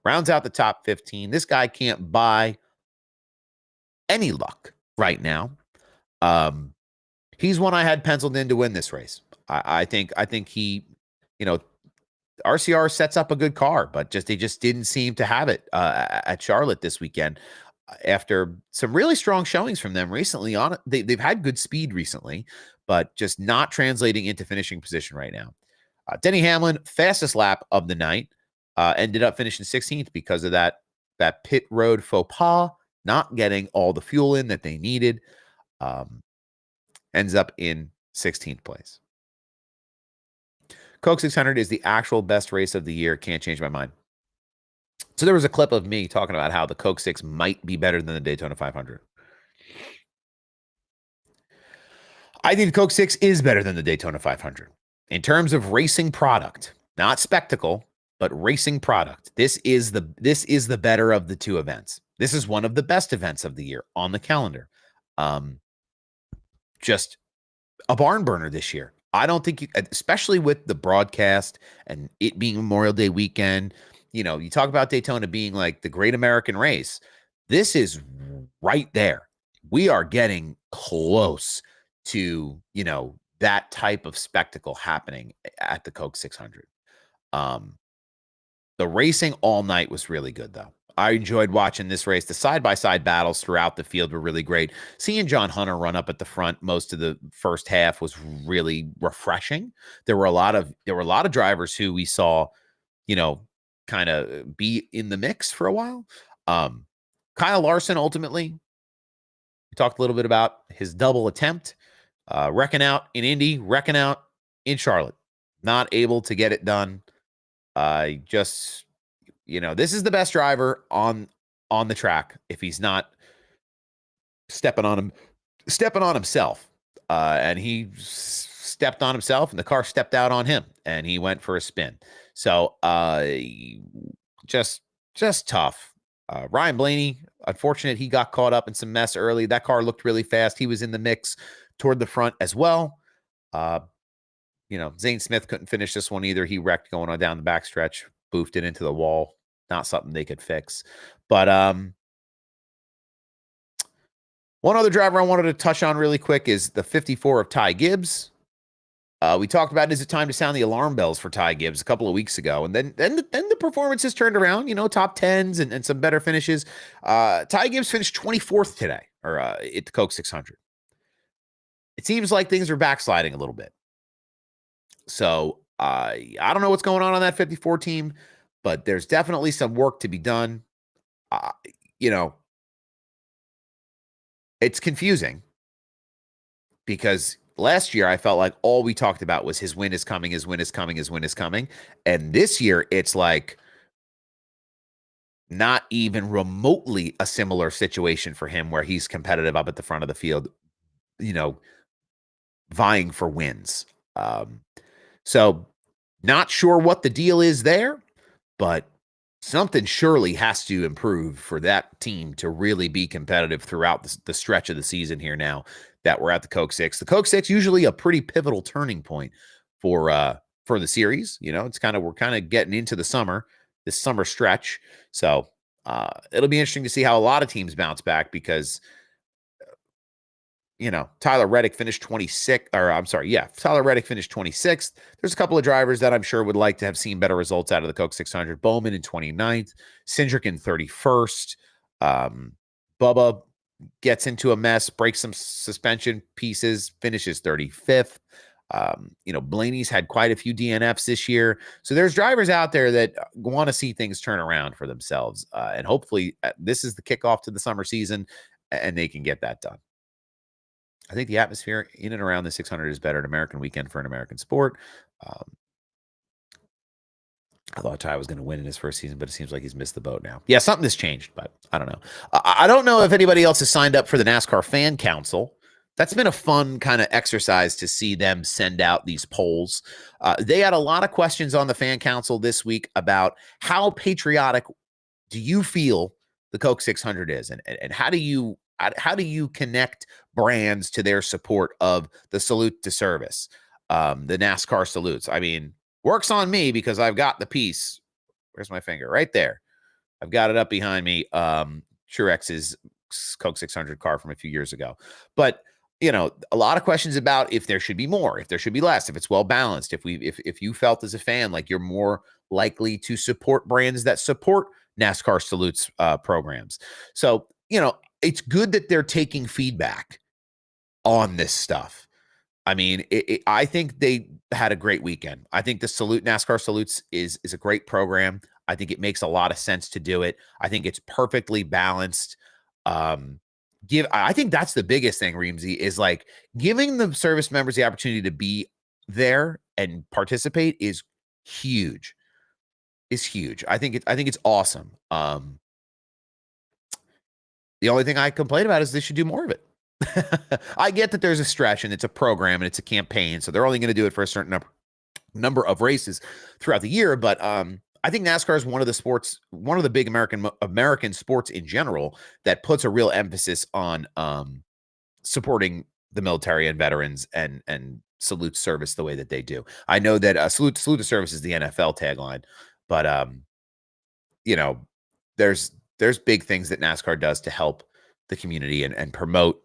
rounds out the top 15. This guy can't buy any luck right now. He's one I had penciled in to win this race. I think he, RCR sets up a good car, but they just didn't seem to have it at Charlotte this weekend. After some really strong showings from them recently, they've had good speed recently, but just not translating into finishing position right now. Denny Hamlin, fastest lap of the night, ended up finishing 16th because of that pit road faux pas, not getting all the fuel in that they needed. Ends up in 16th place. Coke 600 is the actual best race of the year. Can't change my mind. So there was a clip of me talking about how the Coke 6 might be better than the Daytona 500. I think the Coke 6 is better than the Daytona 500 in terms of racing product, not spectacle, but racing product. This is the better of the two events. This is one of the best events of the year on the calendar. Just a barn burner this year. I don't think especially with the broadcast and it being Memorial Day weekend, you talk about Daytona being like the great American race. This is right there. We are getting close to, that type of spectacle happening at the Coke 600. The racing all night was really good, though. I enjoyed watching this race. The side-by-side battles throughout the field were really great. Seeing John Hunter run up at the front most of the first half was really refreshing. There were a lot of drivers who we saw, kind of be in the mix for a while. Kyle Larson, ultimately, we talked a little bit about his double attempt, wrecking out in Indy, wrecking out in Charlotte. Not able to get it done. This is the best driver on the track if he's not stepping on himself. And he stepped on himself and the car stepped out on him and he went for a spin. So just tough. Ryan Blaney, unfortunate he got caught up in some mess early. That car looked really fast. He was in the mix toward the front as well. Zane Smith couldn't finish this one either. He wrecked going on down the backstretch, boofed it into the wall. Not something they could fix. But one other driver I wanted to touch on really quick is the 54 of Ty Gibbs. We talked about, is it time to sound the alarm bells for Ty Gibbs a couple of weeks ago, and then the performance has turned around. Top tens and some better finishes. Ty Gibbs finished 24th today, or at the Coke 600. It seems like things are backsliding a little bit. So I don't know what's going on that 54 team, but there's definitely some work to be done. It's confusing because last year I felt like all we talked about was his win is coming, his win is coming, his win is coming. And this year it's like not even remotely a similar situation for him where he's competitive up at the front of the field, vying for wins. So not sure what the deal is there, but something surely has to improve for that team to really be competitive throughout the stretch of the season here now that we're at the Coke 6. The Coke 6 usually a pretty pivotal turning point for the series. We're kind of getting into this summer stretch. So it'll be interesting to see how a lot of teams bounce back because Tyler Reddick finished 26th, or I'm sorry, yeah, Tyler Reddick finished 26th. There's a couple of drivers that I'm sure would like to have seen better results out of the Coke 600. Bowman in 29th, Cindric in 31st. Bubba gets into a mess, breaks some suspension pieces, finishes 35th. Blaney's had quite a few DNFs this year. So there's drivers out there that want to see things turn around for themselves. And hopefully this is the kickoff to the summer season and they can get that done. I think the atmosphere in and around the 600 is better. An American weekend for an American sport. I thought Ty was going to win in his first season, but it seems like he's missed the boat now. Yeah, something has changed, but I don't know. I don't know if anybody else has signed up for the NASCAR Fan Council. That's been a fun kind of exercise to see them send out these polls. They had a lot of questions on the Fan Council this week about how patriotic do you feel the Coke 600 is, and how do you connect brands to their support of the salute to service, the NASCAR salutes? I mean, works on me because I've got the piece. Where's my finger? Right there. I've got it up behind me. Truex's Coke 600 car from a few years ago. But a lot of questions about if there should be more, if there should be less, if it's well balanced, if you felt as a fan like you're more likely to support brands that support NASCAR salutes programs. So, it's good that they're taking feedback on this stuff. I mean, I think they had a great weekend. I think the NASCAR salutes is a great program. I think it makes a lot of sense to do it. I think it's perfectly balanced. I think that's the biggest thing, Reamsy, is like giving the service members the opportunity to be there and participate is huge. I think it's awesome. The only thing I complain about is they should do more of it. I get that there's a stretch and it's a program and it's a campaign, so they're only going to do it for a certain number of races throughout the year. But I think NASCAR is one of the big American sports in general that puts a real emphasis on supporting the military and veterans and salute service the way that they do. I know that salute to service is the NFL tagline, but there's big things that NASCAR does to help the community and promote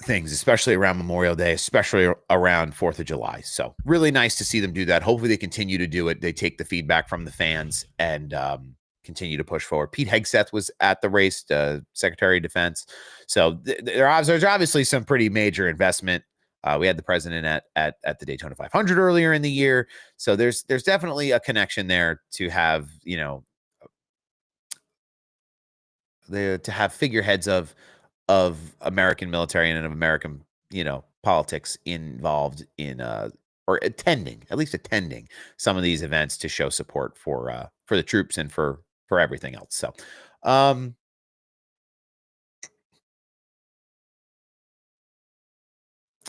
things, especially around Memorial Day, especially around 4th of July. So really nice to see them do that. Hopefully they continue to do it. They take the feedback from the fans and continue to push forward. Pete Hegseth was at the race, Secretary of Defense. So there's obviously some pretty major investment. We had the president at the Daytona 500 earlier in the year. So there's definitely a connection there to have, to have figureheads of American military and of American, politics involved in or attending some of these events to show support for the troops and for everything else. So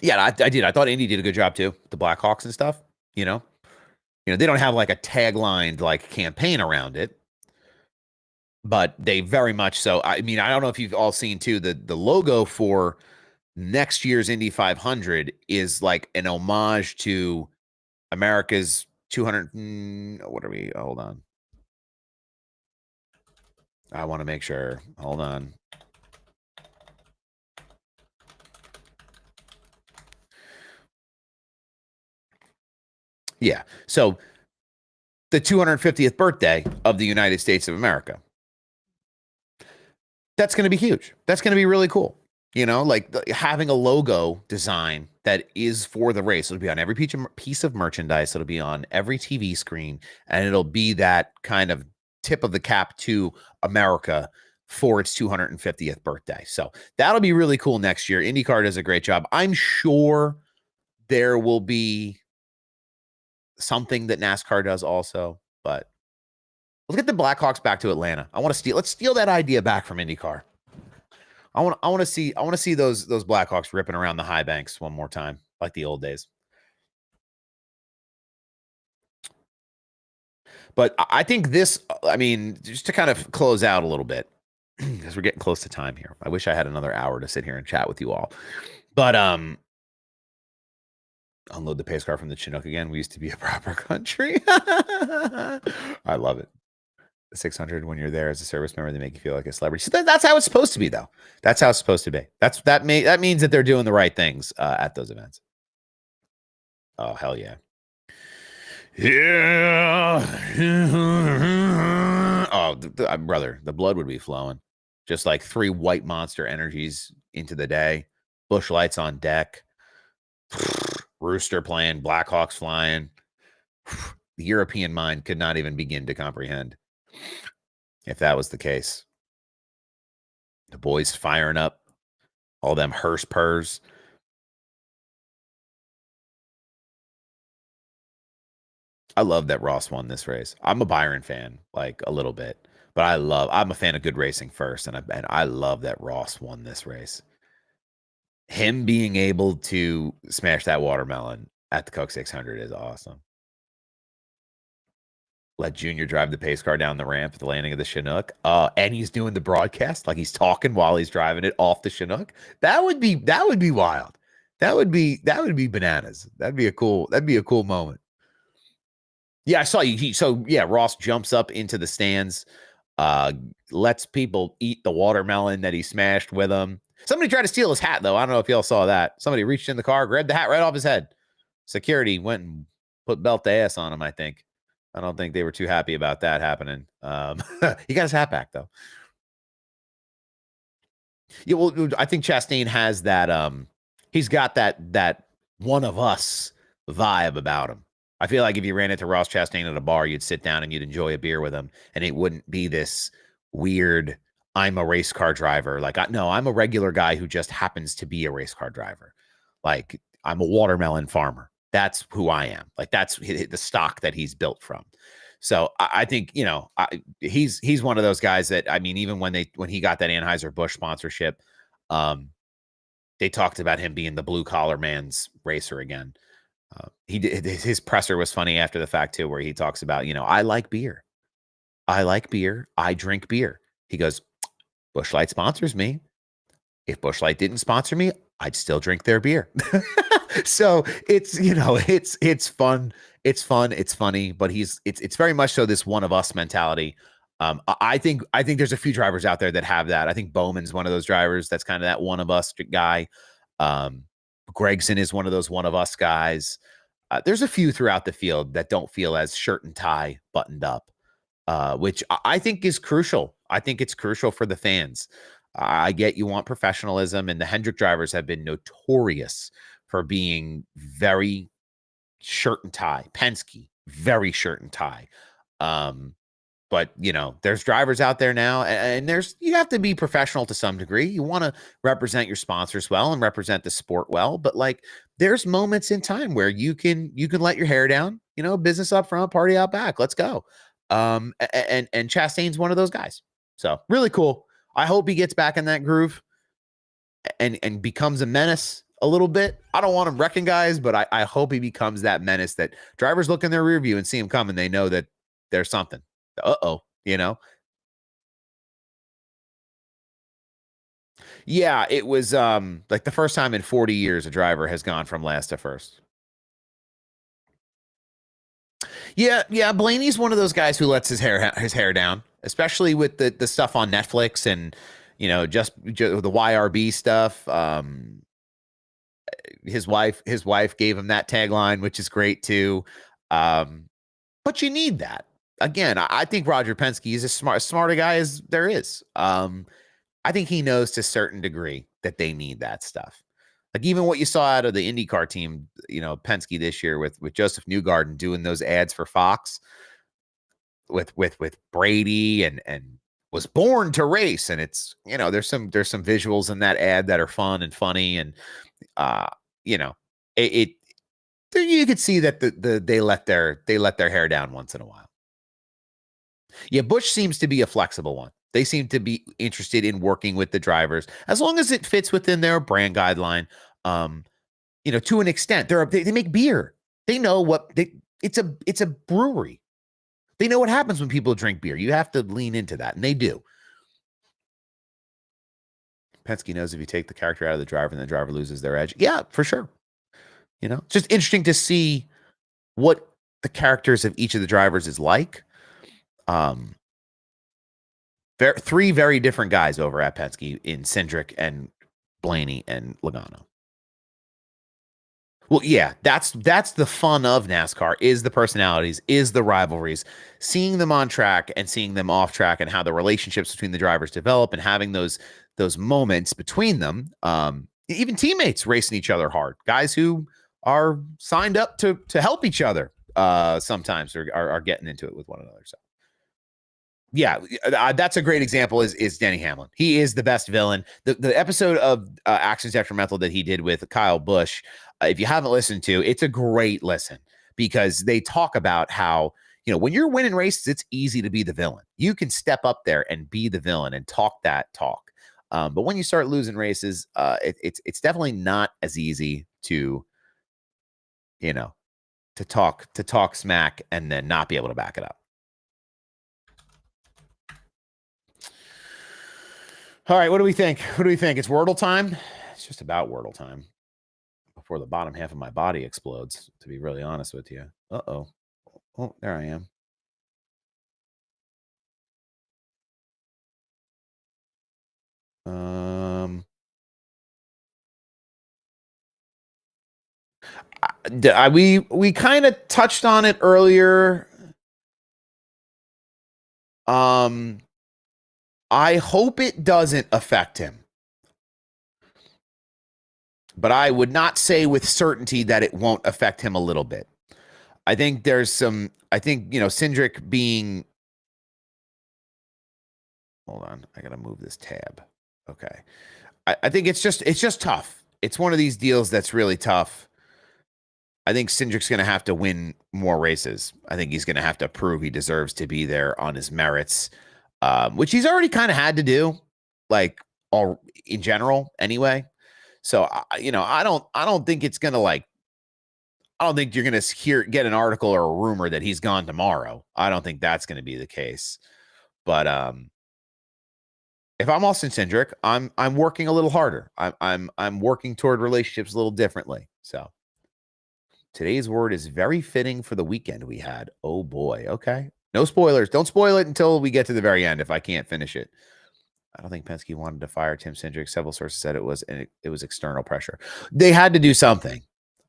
yeah, I did. I thought Indy did a good job too. The Blackhawks and stuff, they don't have like a tagline like campaign around it, but they very much so. I mean, I don't know if you've all seen too, the logo for next year's Indy 500 is like an homage to America's 200. What are we? Hold on. I want to make sure. Hold on. Yeah. So the 250th birthday of the United States of America. That's going to be huge. That's going to be really cool. You know, like having a logo design that is for the race. It'll be on every piece of merchandise. It'll be on every TV screen, and it'll be that kind of tip of the cap to America for its 250th birthday. So that'll be really cool next year. IndyCar does a great job. I'm sure there will be something that NASCAR does also, but let's get the Blackhawks back to Atlanta. Let's steal that idea back from IndyCar. I want to see those Blackhawks ripping around the high banks one more time, like the old days. But I think this, I mean, just to kind of close out a little bit, because we're getting close to time here. I wish I had another hour to sit here and chat with you all. But unload the pace car from the Chinook again. We used to be a proper country. I love it. 600 when you're there as a service member, they make you feel like a celebrity. So that's how it's supposed to be, though. That's how it's supposed to be. That means that they're doing the right things at those events. Oh, hell yeah. Yeah. Oh, brother, the blood would be flowing. Just like 3 white monster energies into the day. Bush lights on deck. Rooster playing, Blackhawks flying. The European mind could not even begin to comprehend if that was the case. The boys firing up, all them hearse purrs. I love that Ross won this race. I'm a Byron fan, like a little bit, but I'm a fan of good racing first, and I love that Ross won this race. Him being able to smash that watermelon at the Coke 600 is awesome. Let Junior drive the pace car down the ramp at the landing of the Chinook. And he's doing the broadcast, like he's talking while he's driving it off the Chinook. That would be wild. That would be bananas. That'd be a cool moment. Yeah, I saw you. Ross jumps up into the stands, lets people eat the watermelon that he smashed with him. Somebody tried to steal his hat, though. I don't know if y'all saw that. Somebody reached in the car, grabbed the hat right off his head. Security went and put belt to ass on him, I think. I don't think they were too happy about that happening. He got his hat back, though. Yeah, well, I think Chastain has that. He's got that one of us vibe about him. I feel like if you ran into Ross Chastain at a bar, you'd sit down and you'd enjoy a beer with him, and it wouldn't be this weird, I'm a race car driver. Like, I'm a regular guy who just happens to be a race car driver. Like, I'm a watermelon farmer. That's who I am. Like, that's the stock that he's built from. So I think, he's one of those guys that, I mean, even when he got that Anheuser-Busch sponsorship, they talked about him being the blue collar man's racer again. His presser was funny after the fact too, where he talks about, I like beer. I drink beer. He goes, Busch Light sponsors me. If Busch Light didn't sponsor me, I'd still drink their beer. So it's, it's fun. It's fun. It's funny, but it's very much so this one of us mentality. I think there's a few drivers out there that have that. I think Bowman's one of those drivers that's kind of that one of us guy. Gregson is one of those one of us guys. There's a few throughout the field that don't feel as shirt and tie buttoned up, which I think is crucial. I think it's crucial for the fans. I get you want professionalism, and the Hendrick drivers have been notorious for being very shirt and tie. Penske, very shirt and tie. But there's drivers out there now, and you have to be professional to some degree. You want to represent your sponsors well and represent the sport well, but like there's moments in time where you can let your hair down, business up front, party out back. Let's go. And Chastain's one of those guys. So really cool. I hope he gets back in that groove and becomes a menace a little bit. I don't want him wrecking guys, but I hope he becomes that menace that drivers look in their rear view and see him coming. They know that there's something. Yeah, it was like the first time in 40 years a driver has gone from last to first. Yeah, Blaney's one of those guys who lets his hair down, especially with the stuff on Netflix and just the YRB stuff. His wife gave him that tagline, which is great too. But you need that. Again, I think Roger Penske is as smarter guy as there is. I think he knows to a certain degree that they need that stuff. Like even what you saw out of the IndyCar team, Penske this year with Joseph Newgarden doing those ads for Fox with Brady and was born to race, and it's there's some visuals in that ad that are fun and funny, and you know it you could see that they let their hair down once in a while. Yeah, Bush seems to be a flexible one. They seem to be interested in working with the drivers as long as it fits within their brand guideline. To an extent, they make beer. They know it's a brewery. They know what happens when people drink beer. You have to lean into that, and they do. Penske knows if you take the character out of the driver and the driver loses their edge. Yeah, for sure. It's just interesting to see what the characters of each of the drivers is like. Three very different guys over at Penske in Cindric and Blaney and Logano. Well, yeah, that's the fun of NASCAR is the personalities, is the rivalries, seeing them on track and seeing them off track, and how the relationships between the drivers develop, and having those moments between them. Even teammates racing each other hard, guys who are signed up to help each other. Sometimes are getting into it with one another. So. Yeah, that's a great example is Denny Hamlin. He is the best villain. The episode of Actions After Mental that he did with Kyle Busch, if you haven't listened to, it's a great listen, because they talk about how, when you're winning races, it's easy to be the villain. You can step up there and be the villain and talk that talk. But when you start losing races, it's definitely not as easy to talk smack and then not be able to back it up. All right, what do we think? It's Wordle time? It's just about Wordle time before the bottom half of my body explodes, to be really honest with you. Uh-oh. Oh, there I am. We kind of touched on it earlier. I hope it doesn't affect him, but I would not say with certainty that it won't affect him a little bit. I think Cindric being, hold on, I got to move this tab. Okay. I think it's just tough. It's one of these deals that's really tough. I think Cindric's going to have to win more races. I think he's going to have to prove he deserves to be there on his merits, which he's already kind of had to do, like all in general anyway. So, I don't think it's going to I don't think you're going to get an article or a rumor that he's gone tomorrow. I don't think that's going to be the case. But if I'm Austin Cindric, I'm working a little harder. I'm working toward relationships a little differently. So today's word is very fitting for the weekend we had. Oh boy. Okay. No spoilers. Don't spoil it until we get to the very end if I can't finish it. I don't think Penske wanted to fire Tim Cindric. Several sources said it was external pressure. They had to do something.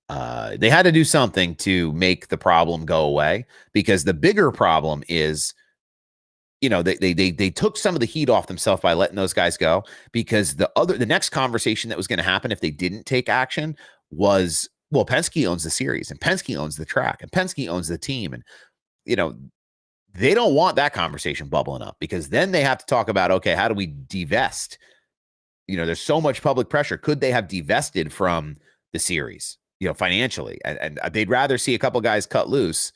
They had to do something to make the problem go away, because the bigger problem is, they took some of the heat off themselves by letting those guys go, because the next conversation that was going to happen if they didn't take action was, well, Penske owns the series, and Penske owns the track, and Penske owns the team. And, they don't want that conversation bubbling up, because then they have to talk about, okay, how do we divest? There's so much public pressure. Could they have divested from the series, financially? And they'd rather see a couple guys cut loose.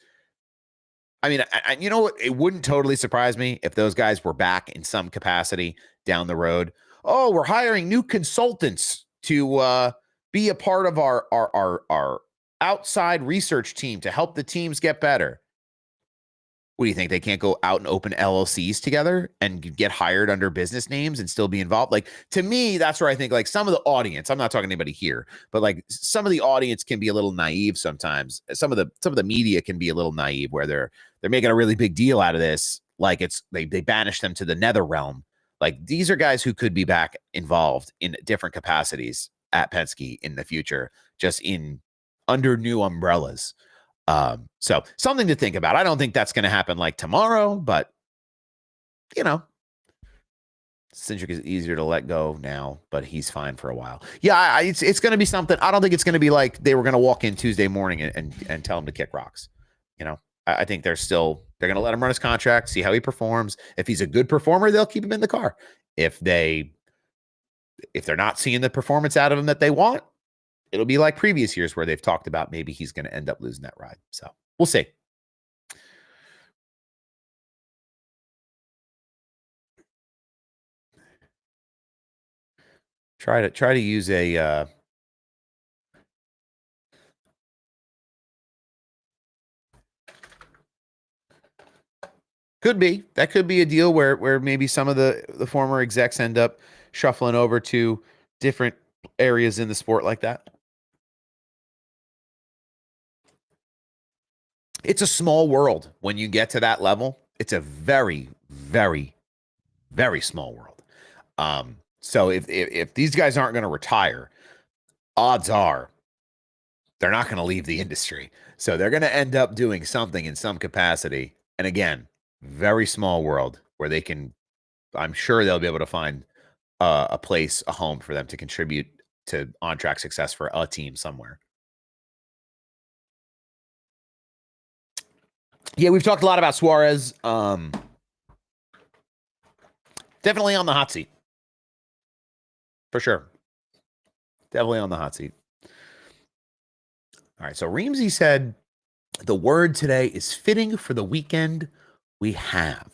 I mean, you know what? It wouldn't totally surprise me if those guys were back in some capacity down the road. Oh, we're hiring new consultants to be a part of our outside research team to help the teams get better. What do you think? They can't go out and open LLCs together and get hired under business names and still be involved? Like, to me, that's where I think, like, some of the audience, I'm not talking to anybody here, but like some of the audience can be a little naive sometimes. Some of the media can be a little naive, where they're making a really big deal out of this. Like they banish them to the nether realm. Like, these are guys who could be back involved in different capacities at Penske in the future, just under new umbrellas. So something to think about. I don't think that's going to happen like tomorrow, but Cindric is easier to let go now, but he's fine for a while. Yeah, it's going to be something. I don't think it's going to be like they were going to walk in Tuesday morning and tell him to kick rocks. I think they're going to let him run his contract, see how he performs. If he's a good performer, they'll keep him in the car. If they're not seeing the performance out of him that they want, it'll be like previous years where they've talked about maybe he's going to end up losing that ride. So we'll see. Try to use a could be a deal where maybe some of the former execs end up shuffling over to different areas in the sport like that. It's a small world when you get to that level. It's a very, very, very small world. So if these guys aren't going to retire, odds are they're not going to leave the industry. So they're going to end up doing something in some capacity. And again, very small world where I'm sure they'll be able to find a place, a home for them to contribute to on-track success for a team somewhere. Yeah, we've talked a lot about Suarez. Definitely on the hot seat. For sure. Definitely on the hot seat. All right, so Reamsy said, the word today is fitting for the weekend we have.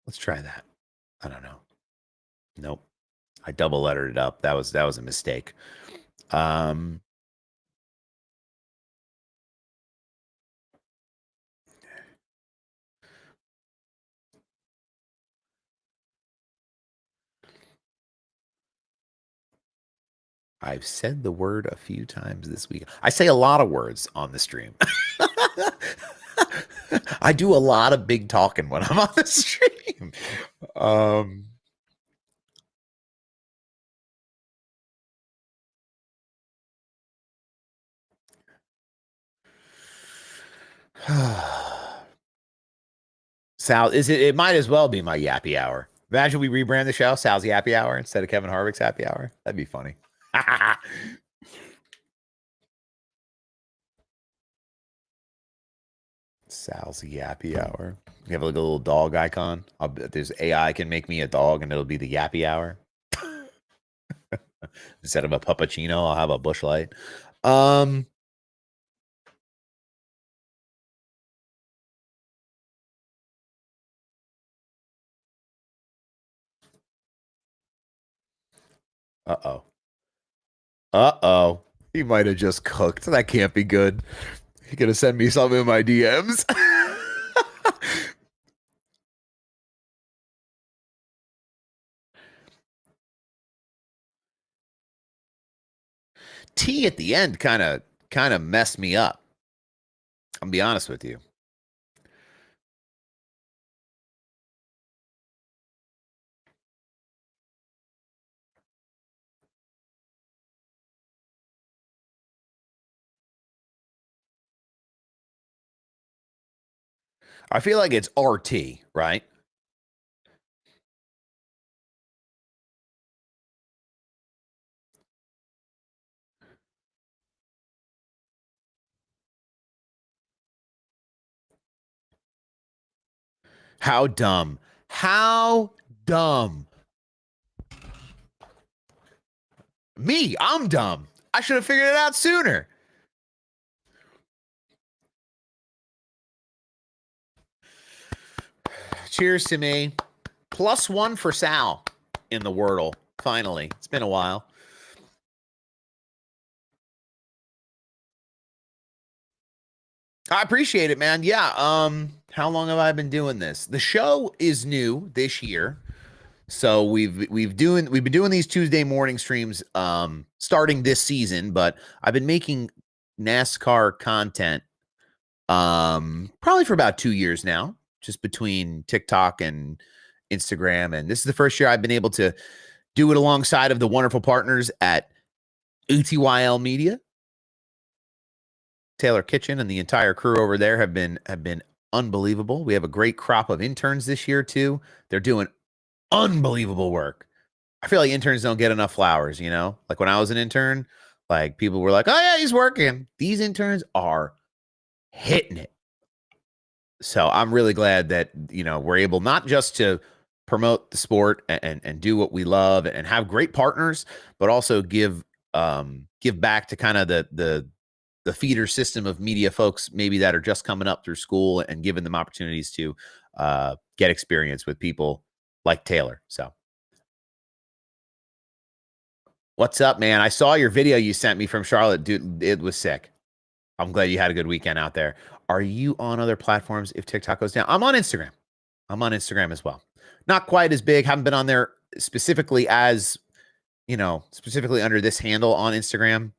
Let's try that. I don't know. Nope. I double lettered it up. That was a mistake. I've said the word a few times this week. I say a lot of words on the stream. I do a lot of big talking when I'm on the stream. Sal, it might as well be my yappy hour. Imagine we rebrand the show Sal's Yappy Hour instead of Kevin Harvick's Happy Hour. That'd be funny. Sal's Yappy Hour. You have like a little dog icon. There's AI can make me a dog and it'll be the Yappy Hour. Instead of a puppuccino, I'll have a Busch Light. Uh-oh. Uh-oh. He might have just cooked. That can't be good. He's going to send me something in my DMs. T at the end kind of messed me up. I'm gonna be honest with you. I feel like it's RT, right? How dumb. How dumb. Me, I'm dumb. I should have figured it out sooner. Cheers to me. +1 for Sal in the Wordle. Finally. It's been a while. I appreciate it, man. Yeah. How long have I been doing this? The show is new this year. So we've been doing these Tuesday morning streams starting this season, but I've been making NASCAR content probably for about 2 years now, just between TikTok and Instagram. And this is the first year I've been able to do it alongside of the wonderful partners at ATYL Media. Taylor Kitchen and the entire crew over there have been unbelievable. We have a great crop of interns this year too. They're doing unbelievable work. I feel like interns don't get enough flowers, Like when I was an intern, like people were like, "Oh yeah, he's working." These interns are hitting it. So I'm really glad that, we're able not just to promote the sport and do what we love and have great partners, but also give back to kind of the feeder system of media folks maybe that are just coming up through school and giving them opportunities to get experience with people like Taylor. So what's up, man? I saw your video you sent me from Charlotte. Dude, it was sick. I'm glad you had a good weekend out there. Are you on other platforms if TikTok goes down? I'm on Instagram. I'm on Instagram as well. Not quite as big. Haven't been on there specifically specifically under this handle on Instagram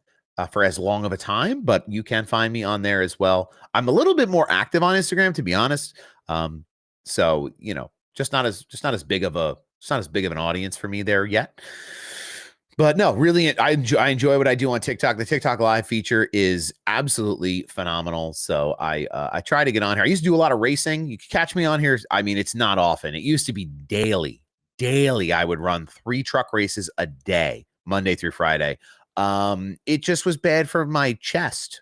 for as long of a time, but you can find me on there as well. I'm a little bit more active on Instagram, to be honest. So, just not as big of an audience for me there yet. But no, really, I enjoy what I do on TikTok. The TikTok live feature is absolutely phenomenal. So I try to get on here. I used to do a lot of racing. You can catch me on here. I mean, it's not often. It used to be daily. Daily, I would run 3 truck races a day, Monday through Friday. It just was bad for my chest.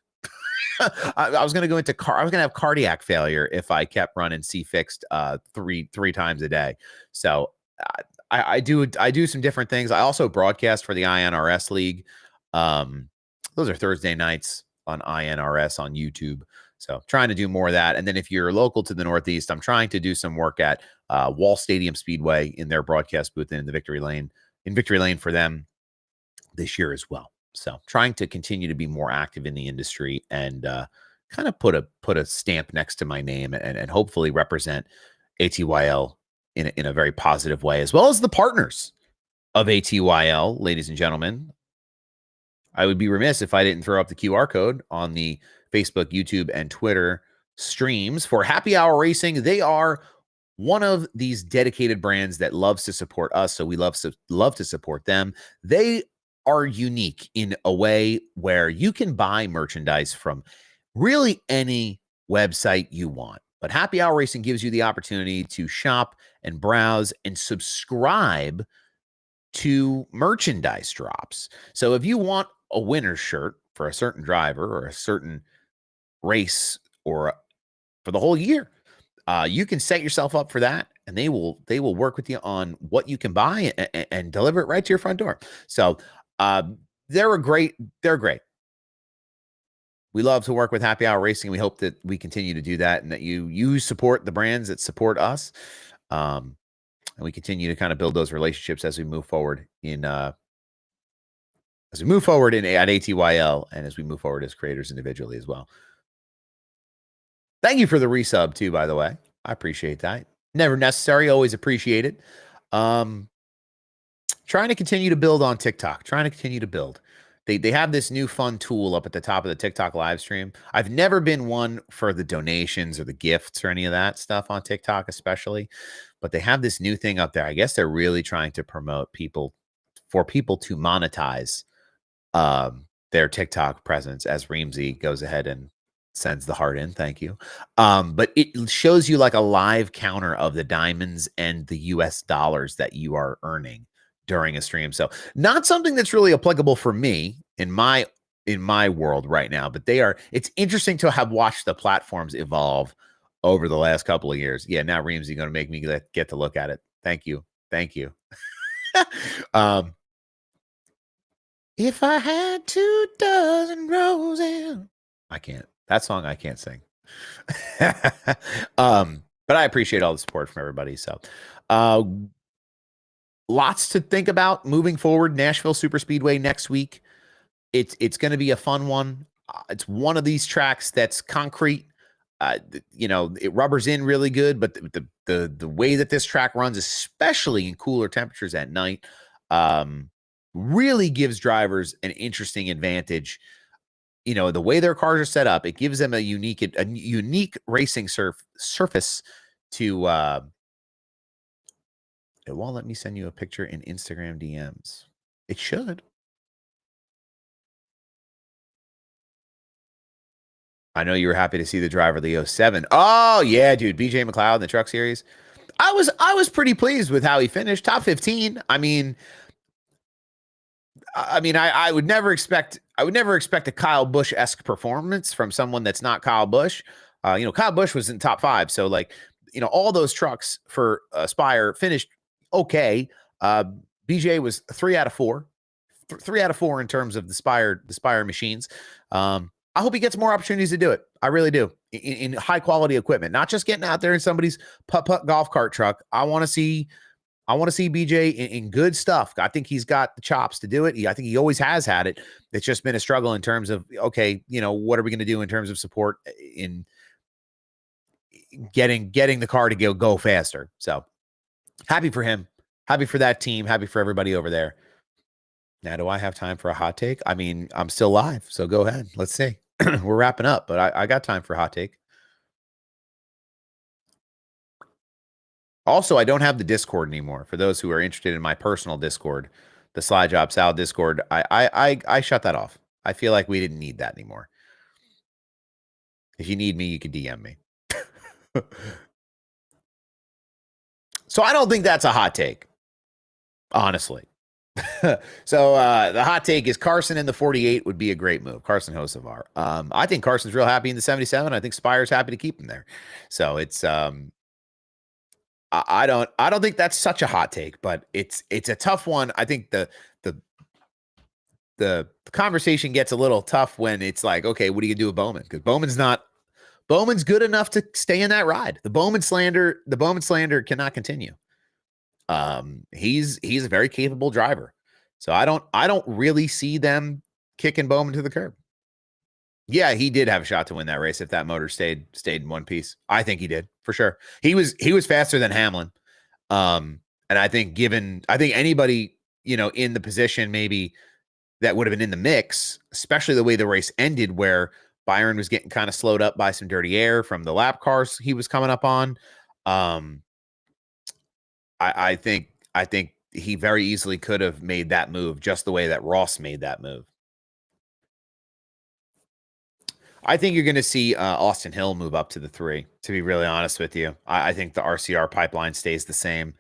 I was going to go into I was going to have cardiac failure if I kept running C-fixed three times a day. So I do some different things. I also broadcast for the INRS League. Those are Thursday nights on INRS on YouTube. So trying to do more of that. And then if you're local to the Northeast, I'm trying to do some work at Wall Stadium Speedway in their broadcast booth in Victory Lane for them this year as well. So trying to continue to be more active in the industry and kind of put a stamp next to my name and hopefully represent ATYL in a very positive way, as well as the partners of ATYL, ladies and gentlemen. I would be remiss if I didn't throw up the QR code on the Facebook, YouTube, and Twitter streams for Happy Hour Racing. They are one of these dedicated brands that loves to support us, so we love to support them. They are unique in a way where you can buy merchandise from really any website you want. But Happy Hour Racing gives you the opportunity to shop and browse and subscribe to merchandise drops. So if you want a winner's shirt for a certain driver or a certain race or for the whole year, you can set yourself up for that, and they will work with you on what you can buy and deliver it right to your front door. So they're great. We love to work with Happy Hour Racing. We hope that we continue to do that and that you support the brands that support us. And we continue to kind of build those relationships as we move forward at ATYL and as we move forward as creators individually as well. Thank you for the resub too, by the way. I appreciate that. Never necessary, always appreciate it. Trying to continue to build on TikTok. They have this new fun tool up at the top of the TikTok live stream. I've never been one for the donations or the gifts or any of that stuff on TikTok, especially. But they have this new thing up there. I guess they're really trying to promote people to monetize their TikTok presence as Reamsy goes ahead and sends the heart in. Thank you. But it shows you like a live counter of the diamonds and the US dollars that you are earning during a stream. So not something that's really applicable for me in my world right now, but it's interesting to have watched the platforms evolve over the last couple of years. Yeah, now Reamsy going to make me get to look at it. Thank you. If I had 2 dozen roses. I can't. That song I can't sing. But I appreciate all the support from everybody. So lots to think about moving forward. Nashville Superspeedway next week. It's going to be a fun one. It's one of these tracks that's concrete. It rubbers in really good, but the way that this track runs, especially in cooler temperatures at night, really gives drivers an interesting advantage. The way their cars are set up, it gives them a unique racing surface to It won't let me send you a picture in Instagram DMs. It should. I know you were happy to see the driver of the 07. Oh yeah, dude, BJ McLeod in the Truck Series. I was pretty pleased with how he finished. Top 15. I would never expect a Kyle Busch-esque performance from someone that's not Kyle Busch. Kyle Busch was in top 5, so all those trucks for Spire finished okay. BJ was 3 out of 4. 3 out of 4 in terms of the Spire machines. I hope he gets more opportunities to do it. I really do. In high quality equipment, not just getting out there in somebody's putt golf cart truck. I want to see BJ in good stuff. I think he's got the chops to do it. I think he always has had it. It's just been a struggle in terms of, okay, what are we going to do in terms of support in getting the car to go faster. So happy for him. Happy for that team. Happy for everybody over there. Now, do I have time for a hot take? I mean, I'm still live, so go ahead. Let's see. We're wrapping up, but I got time for a hot take. Also, I don't have the Discord anymore. For those who are interested in my personal Discord, the Slide Job Sal Discord, I shut that off. I feel like we didn't need that anymore. If you need me, you can DM me. So I don't think that's a hot take, honestly. So the hot take is Carson in the 48 would be a great move. Carson Hocevar. I think Carson's real happy in the 77. I think Spire's happy to keep him there. So it's I don't think that's such a hot take, but it's a tough one. I think the conversation gets a little tough when it's like, okay, what are you gonna do with Bowman? Because Bowman's good enough to stay in that ride. The Bowman slander cannot continue. He's a very capable driver. So I don't really see them kicking Bowman to the curb. Yeah, he did have a shot to win that race if that motor stayed in one piece. I think he did for sure. He was faster than Hamlin. And I think anybody, in the position maybe that would have been in the mix, especially the way the race ended where Byron was getting kind of slowed up by some dirty air from the lap cars he was coming up on. I think he very easily could have made that move just the way that Ross made that move. I think you're going to see Austin Hill move up to the 3, to be really honest with you. I think the RCR pipeline stays the same.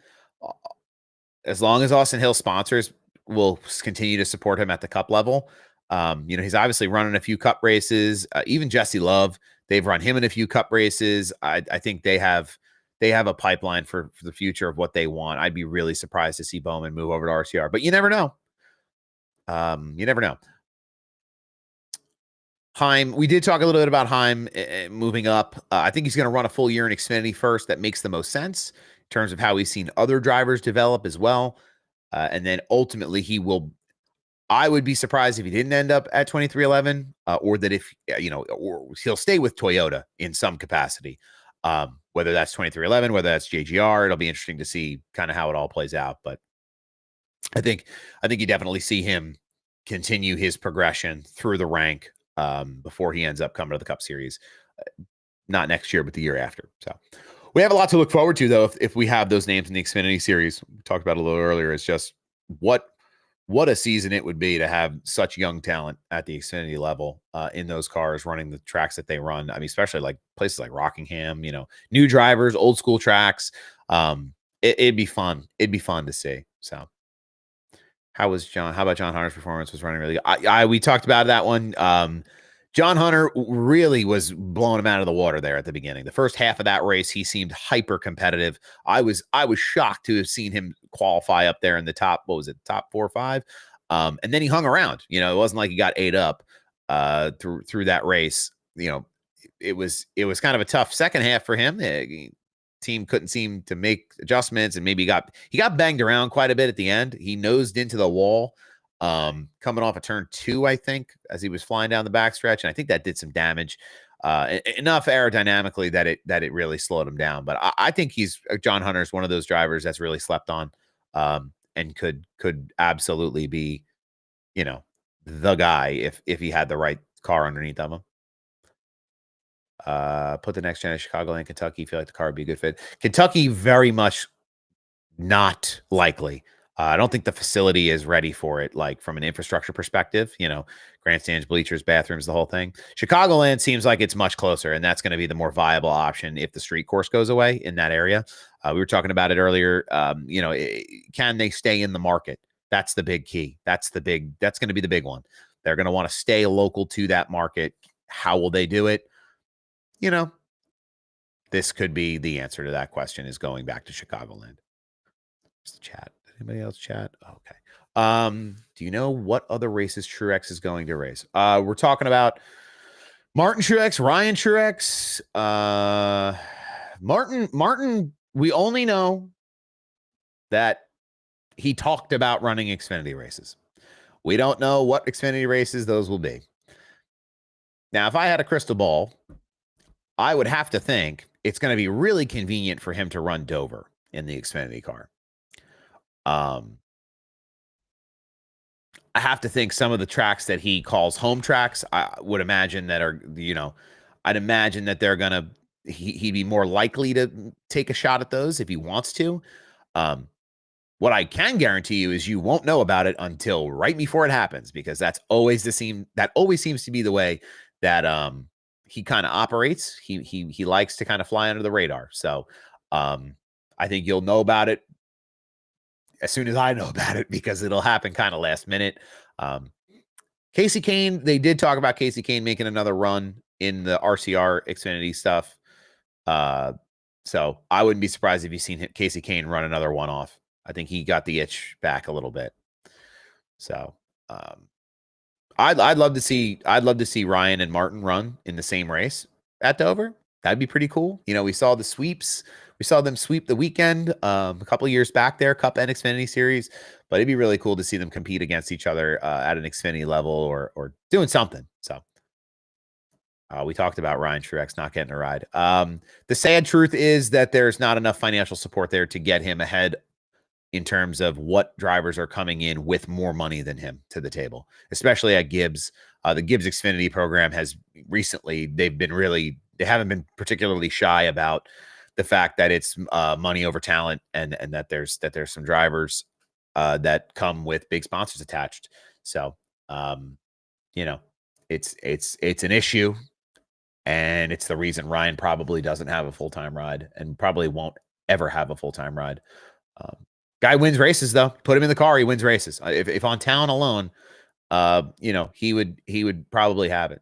As long as Austin Hill sponsors will continue to support him at the Cup level. He's obviously running a few Cup races. Even Jesse Love, they've run him in a few Cup races. I think they have a pipeline for the future of what they want. I'd be really surprised to see Bowman move over to RCR, but you never know. You never know. Heim, we did talk a little bit about Heim moving up. I think he's going to run a full year in Xfinity first. That makes the most sense in terms of how we've seen other drivers develop as well. And then ultimately I would be surprised if he didn't end up at 2311 or that if, or he'll stay with Toyota in some capacity. Whether that's 2311, whether that's JGR, it'll be interesting to see kind of how it all plays out. But I think you definitely see him continue his progression through the rank before he ends up coming to the Cup Series, not next year, but the year after. So we have a lot to look forward to, though, if we have those names in the Xfinity Series. We talked about it a little earlier. It's just what a season it would be to have such young talent at the Xfinity level in those cars running the tracks that they run. I mean, especially like places like Rockingham, new drivers, old school tracks. It'd be fun. It'd be fun to see. So how about John Hunter's performance? Was running really good. We talked about that one. John Hunter really was blowing him out of the water there at the beginning. The first half of that race, he seemed hyper competitive. I was shocked to have seen him qualify up there in the top, top 4 or 5. And then he hung around. It wasn't like he got ate up through that race. It was kind of a tough second half for him. Team couldn't seem to make adjustments, and maybe he got banged around quite a bit at the end. He nosed into the wall coming off of turn 2, I think, as he was flying down the backstretch, and I think that did some damage enough aerodynamically that it really slowed him down. But I think John Hunter's one of those drivers that's really slept on and could absolutely be the guy if he had the right car underneath of him. Put the next gen of Chicagoland, Kentucky. Feel like the car would be a good fit. Kentucky very much Not likely. I don't think the facility is ready for it, like from an infrastructure perspective, grandstands, bleachers, bathrooms, the whole thing. Chicagoland seems like it's much closer, and that's going to be the more viable option if the street course goes away in that area. We were talking about it earlier. Can they stay in the market? That's the big key. That's going to be the big one. They're going to want to stay local to that market. How will they do it? This could be the answer to that question, is going back to Chicagoland. Where's the chat? Did anybody else chat? Okay. Do you know what other races Truex is going to race? We're talking about Martin Truex, Ryan Truex. Martin, we only know that he talked about running Xfinity races. We don't know what Xfinity races those will be. Now, if I had a crystal ball, I would have to think it's going to be really convenient for him to run Dover in the Xfinity car. I have to think some of the tracks that he calls home tracks, I would imagine that are, I'd imagine that they're going to, he'd be more likely to take a shot at those if he wants to. What I can guarantee you is you won't know about it until right before it happens, because that always seems to be the way that he kind of operates. He likes to kind of fly under the radar. So I think you'll know about it as soon as I know about it, because it'll happen kind of last minute. Casey Kane, they did talk about Casey Kane making another run in the RCR Xfinity stuff. So I wouldn't be surprised if you've seen Casey Kane run another one off. I think he got the itch back a little bit. So I'd love to see Ryan and Martin run in the same race at Dover. That'd be pretty cool. We saw the sweeps. We saw them sweep the weekend a couple of years back there, Cup and Xfinity Series. But it'd be really cool to see them compete against each other at an Xfinity level or doing something. So we talked about Ryan Truex not getting a ride. The sad truth is that there's not enough financial support there to get him ahead in terms of what drivers are coming in with more money than him to the table, especially at Gibbs. The Gibbs Xfinity program has recently, they haven't been particularly shy about the fact that it's money over talent, and that there's some drivers that come with big sponsors attached. So, it's an issue, and it's the reason Ryan probably doesn't have a full-time ride and probably won't ever have a full-time ride. Guy wins races though. Put him in the car, he wins races. If on talent alone, he would probably have it.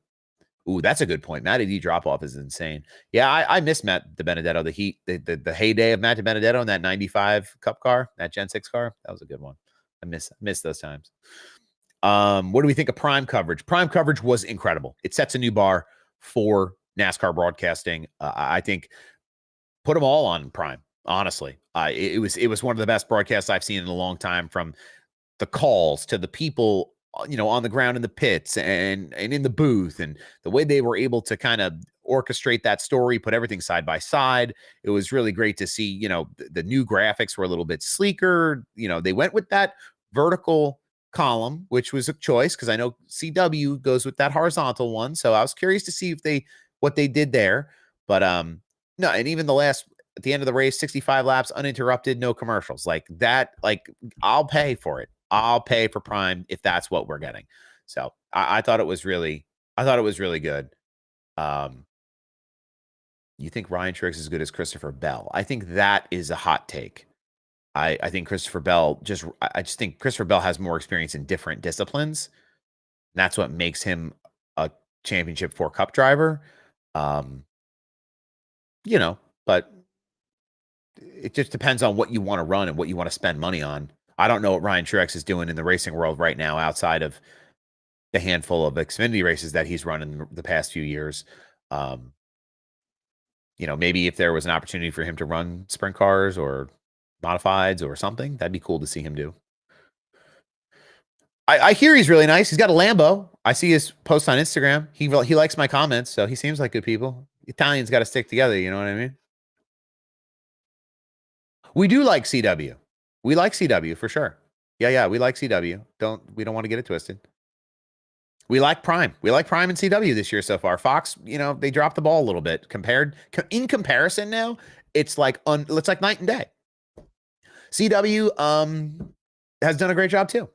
Ooh, that's a good point. Matty D drop off is insane. Yeah, I miss Matt DiBenedetto. The heyday of Matt DiBenedetto in that 95 Cup car, that Gen 6 car. That was a good one. I miss those times. What do we think of Prime coverage? Prime coverage was incredible. It sets a new bar for NASCAR broadcasting. I think put them all on Prime. Honestly, it was one of the best broadcasts I've seen in a long time, from the calls to the people, on the ground in the pits and in the booth, and the way they were able to kind of orchestrate that story, put everything side by side. It was really great to see, the new graphics were a little bit sleeker. They went with that vertical column, which was a choice because I know CW goes with that horizontal one. So I was curious to see what they did there. But no, and even at the end of the race, 65 laps uninterrupted, no commercials like that. Like, I'll pay for it. I'll pay for Prime if that's what we're getting. So I thought it was really good. You think Ryan Truex is as good as Christopher Bell? I think that is a hot take. I think Christopher Bell I just think Christopher Bell has more experience in different disciplines. And that's what makes him a championship 4 Cup driver. But it just depends on what you want to run and what you want to spend money on. I don't know what Ryan Truex is doing in the racing world right now outside of the handful of Xfinity races that he's run in the past few years. Maybe if there was an opportunity for him to run sprint cars or modifieds or something, that'd be cool to see him do. I hear he's really nice. He's got a Lambo. I see his post on Instagram. He likes my comments, so he seems like good people. Italians got to stick together. You know what I mean? We do like CW. We like CW for sure. Yeah, we like CW. We don't want to get it twisted. We like Prime. We like Prime and CW this year so far. Fox, they dropped the ball a little bit in comparison now. It's like night and day. CW has done a great job too.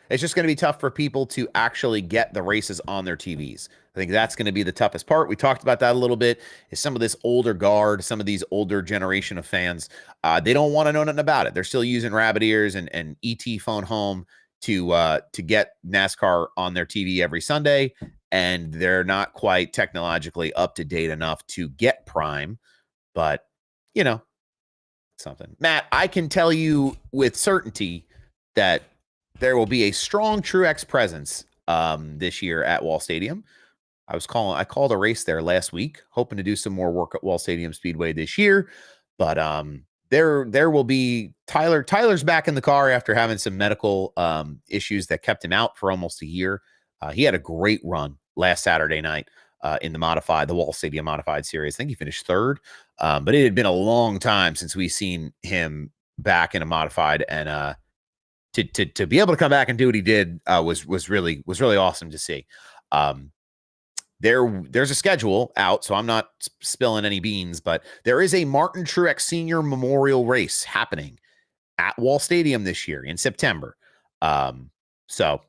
It's just going to be tough for people to actually get the races on their TVs. I think that's going to be the toughest part. We talked about that a little bit. Is some of this older guard, some of these older generation of fans, they don't want to know nothing about it. They're still using rabbit ears and ET phone home to get NASCAR on their TV every Sunday, and they're not quite technologically up to date enough to get Prime. But you know, something. Matt, I can tell you with certainty that there will be a strong Truex presence this year at Wall Stadium. I called a race there last week, hoping to do some more work at Wall Stadium Speedway this year. But there will be Tyler's back in the car after having some medical issues that kept him out for almost a year. He had a great run last Saturday night in the Wall Stadium Modified Series. I think he finished third, but it had been a long time since we've seen him back in a modified, and to be able to come back and do what he did was really awesome to see. There's a schedule out, so I'm not spilling any beans, but there is a Martin Truex Sr. Memorial Race happening at Wall Stadium this year in September. So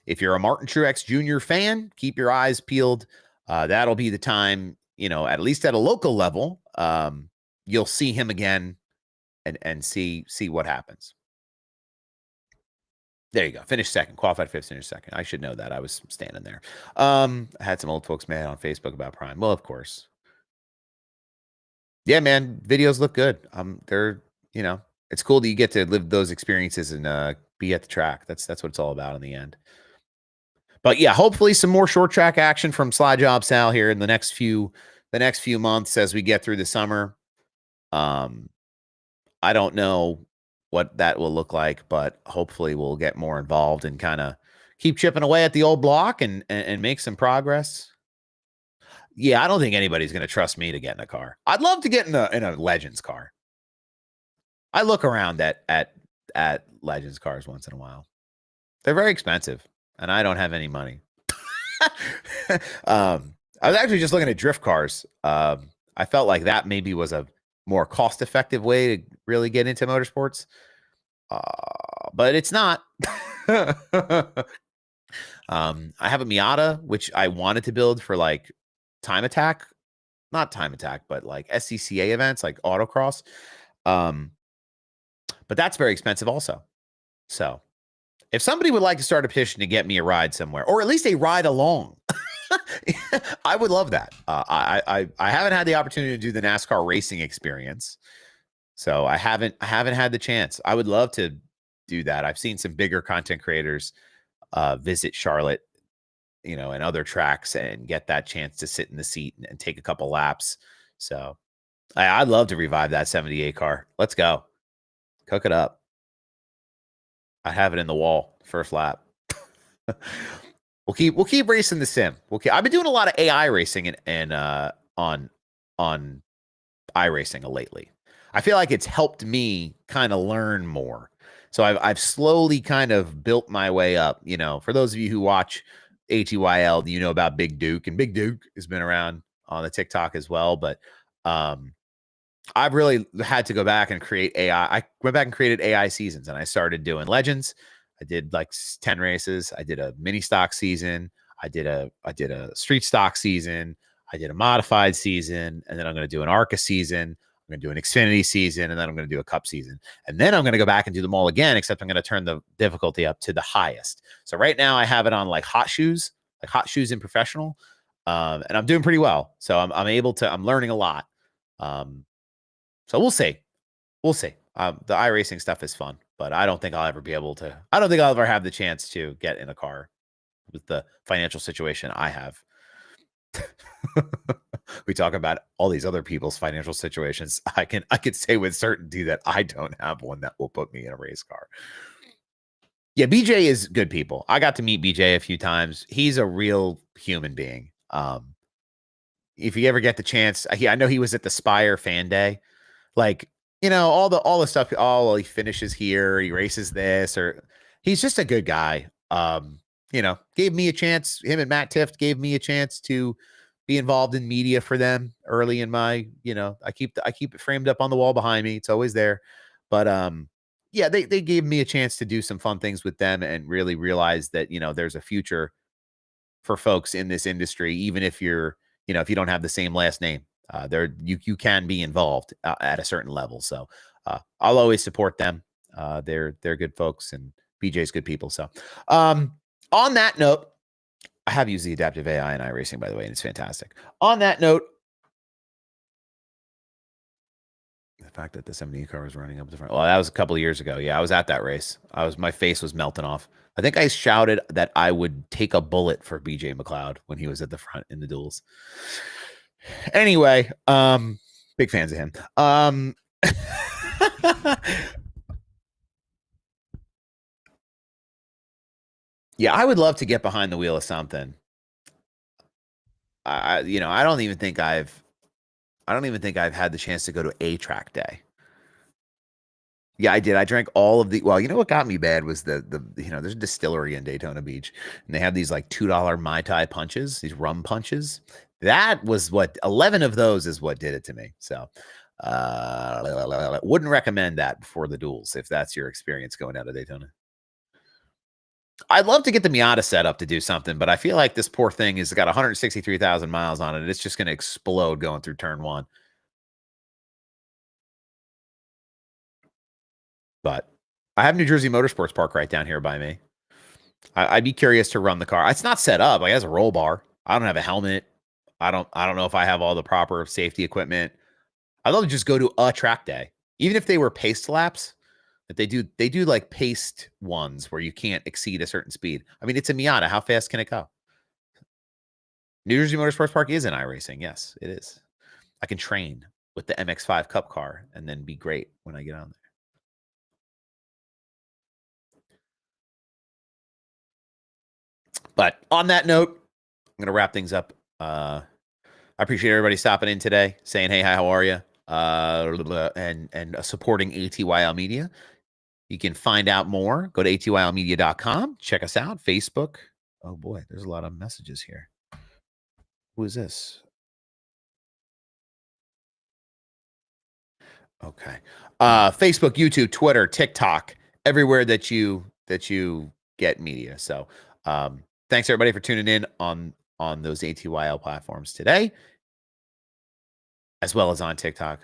if you're a Martin Truex Jr. fan, keep your eyes peeled. That'll be the time, at least at a local level, you'll see him again and see what happens. There you go. Finished second. Qualified fifth, finished second. I should know that. I was standing there. I had some old folks mad on Facebook about Prime. Well, of course. Yeah, man. Videos look good. They're, it's cool that you get to live those experiences and be at the track. That's what it's all about in the end. But yeah, hopefully some more short track action from Slide Job Sal here in the next few months as we get through the summer. I don't know what that will look like, but hopefully we'll get more involved and kind of keep chipping away at the old block and make some progress. Yeah, I don't think anybody's going to trust me to get in a car. I'd love to get in a Legends car. I look around at Legends cars once in a while. They're very expensive, and I don't have any money. I was actually just looking at drift cars. I felt like that maybe was a more cost-effective way to really get into motorsports, but it's not. I have a Miata, which I wanted to build for like not time attack, but like SCCA events, like autocross. But that's very expensive also. So if somebody would like to start a petition to get me a ride somewhere, or at least a ride along, I would love that. I haven't had the opportunity to do the NASCAR racing experience, so I haven't had the chance. I would love to do that. I've seen some bigger content creators visit Charlotte, and other tracks and get that chance to sit in the seat and take a couple laps. So I'd love to revive that 78 car. Let's go. Cook it up. I have it in the wall first lap. We'll keep racing the sim. I've been doing a lot of AI racing and on iRacing lately. I feel like it's helped me kind of learn more. So I've slowly kind of built my way up. For those of you who watch ATYL, you know about Big Duke, and Big Duke has been around on the TikTok as well. But I've really had to go back and create AI. I went back and created AI seasons, and I started doing Legends. I did like 10 races. I did a mini stock season. I did a street stock season. I did a modified season, and then I'm going to do an ARCA season. I'm going to do an Xfinity season, and then I'm going to do a Cup season. And then I'm going to go back and do them all again, except I'm going to turn the difficulty up to the highest. So right now I have it on like hot shoes in professional, and I'm doing pretty well. So I'm learning a lot. So we'll see. The iRacing stuff is fun, but I don't think I'll ever have the chance to get in a car with the financial situation I have. We talk about all these other people's financial situations. I could say with certainty that I don't have one that will put me in a race car. Yeah, BJ is good people. I got to meet BJ a few times. He's a real human being. If you ever get the chance, I know he was at the Spire Fan Day. Like, all the stuff. Oh, he finishes here, he races this, or he's just a good guy. Gave me a chance. Him and Matt Tift gave me a chance to be involved in media for them early in my, I keep it framed up on the wall behind me. It's always there. But yeah, they gave me a chance to do some fun things with them and really realize that, there's a future for folks in this industry, even if you're, if you don't have the same last name. You can be involved at a certain level. So I'll always support them. They're good folks, and BJ's good people. So on that note, I have used the adaptive AI in iRacing, by the way, and it's fantastic. On that note, the fact that the 70 car was running up the front. Well, that was a couple of years ago. Yeah, I was at that race. My face was melting off. I think I shouted that I would take a bullet for BJ McLeod when he was at the front in the duels. Anyway, big fans of him. Yeah, I would love to get behind the wheel of something. I don't even think I've had the chance to go to a track day. Yeah, I did. I drank all of the. Well, you know what got me bad was the there's a distillery in Daytona Beach, and they have these like $2 Mai Tai punches, these rum punches. That was what 11 of those is what did it to me. So, wouldn't recommend that before the duels if that's your experience going out of Daytona. I'd love to get the Miata set up to do something, but I feel like this poor thing has got 163,000 miles on it. It's just going to explode going through turn one. But I have New Jersey Motorsports Park right down here by me. I'd be curious to run the car. It's not set up. Like, it has a roll bar. I don't have a helmet. I don't know if I have all the proper safety equipment. I'd love to just go to a track day, even if they were paced laps. That they do like paced ones where you can't exceed a certain speed. I mean, it's a Miata. How fast can it go? New Jersey Motorsports Park is in iRacing. Yes, it is. I can train with the MX-5 Cup car and then be great when I get on there. But on that note, I'm going to wrap things up. I appreciate everybody stopping in today, saying, hey, hi, how are you? And supporting ATYL Media. You can find out more. Go to atylmedia.com. Check us out. Facebook. Oh, boy, there's a lot of messages here. Who is this? Okay. Facebook, YouTube, Twitter, TikTok, everywhere that you get media. So thanks, everybody, for tuning in on those ATYL platforms today, as well as on TikTok.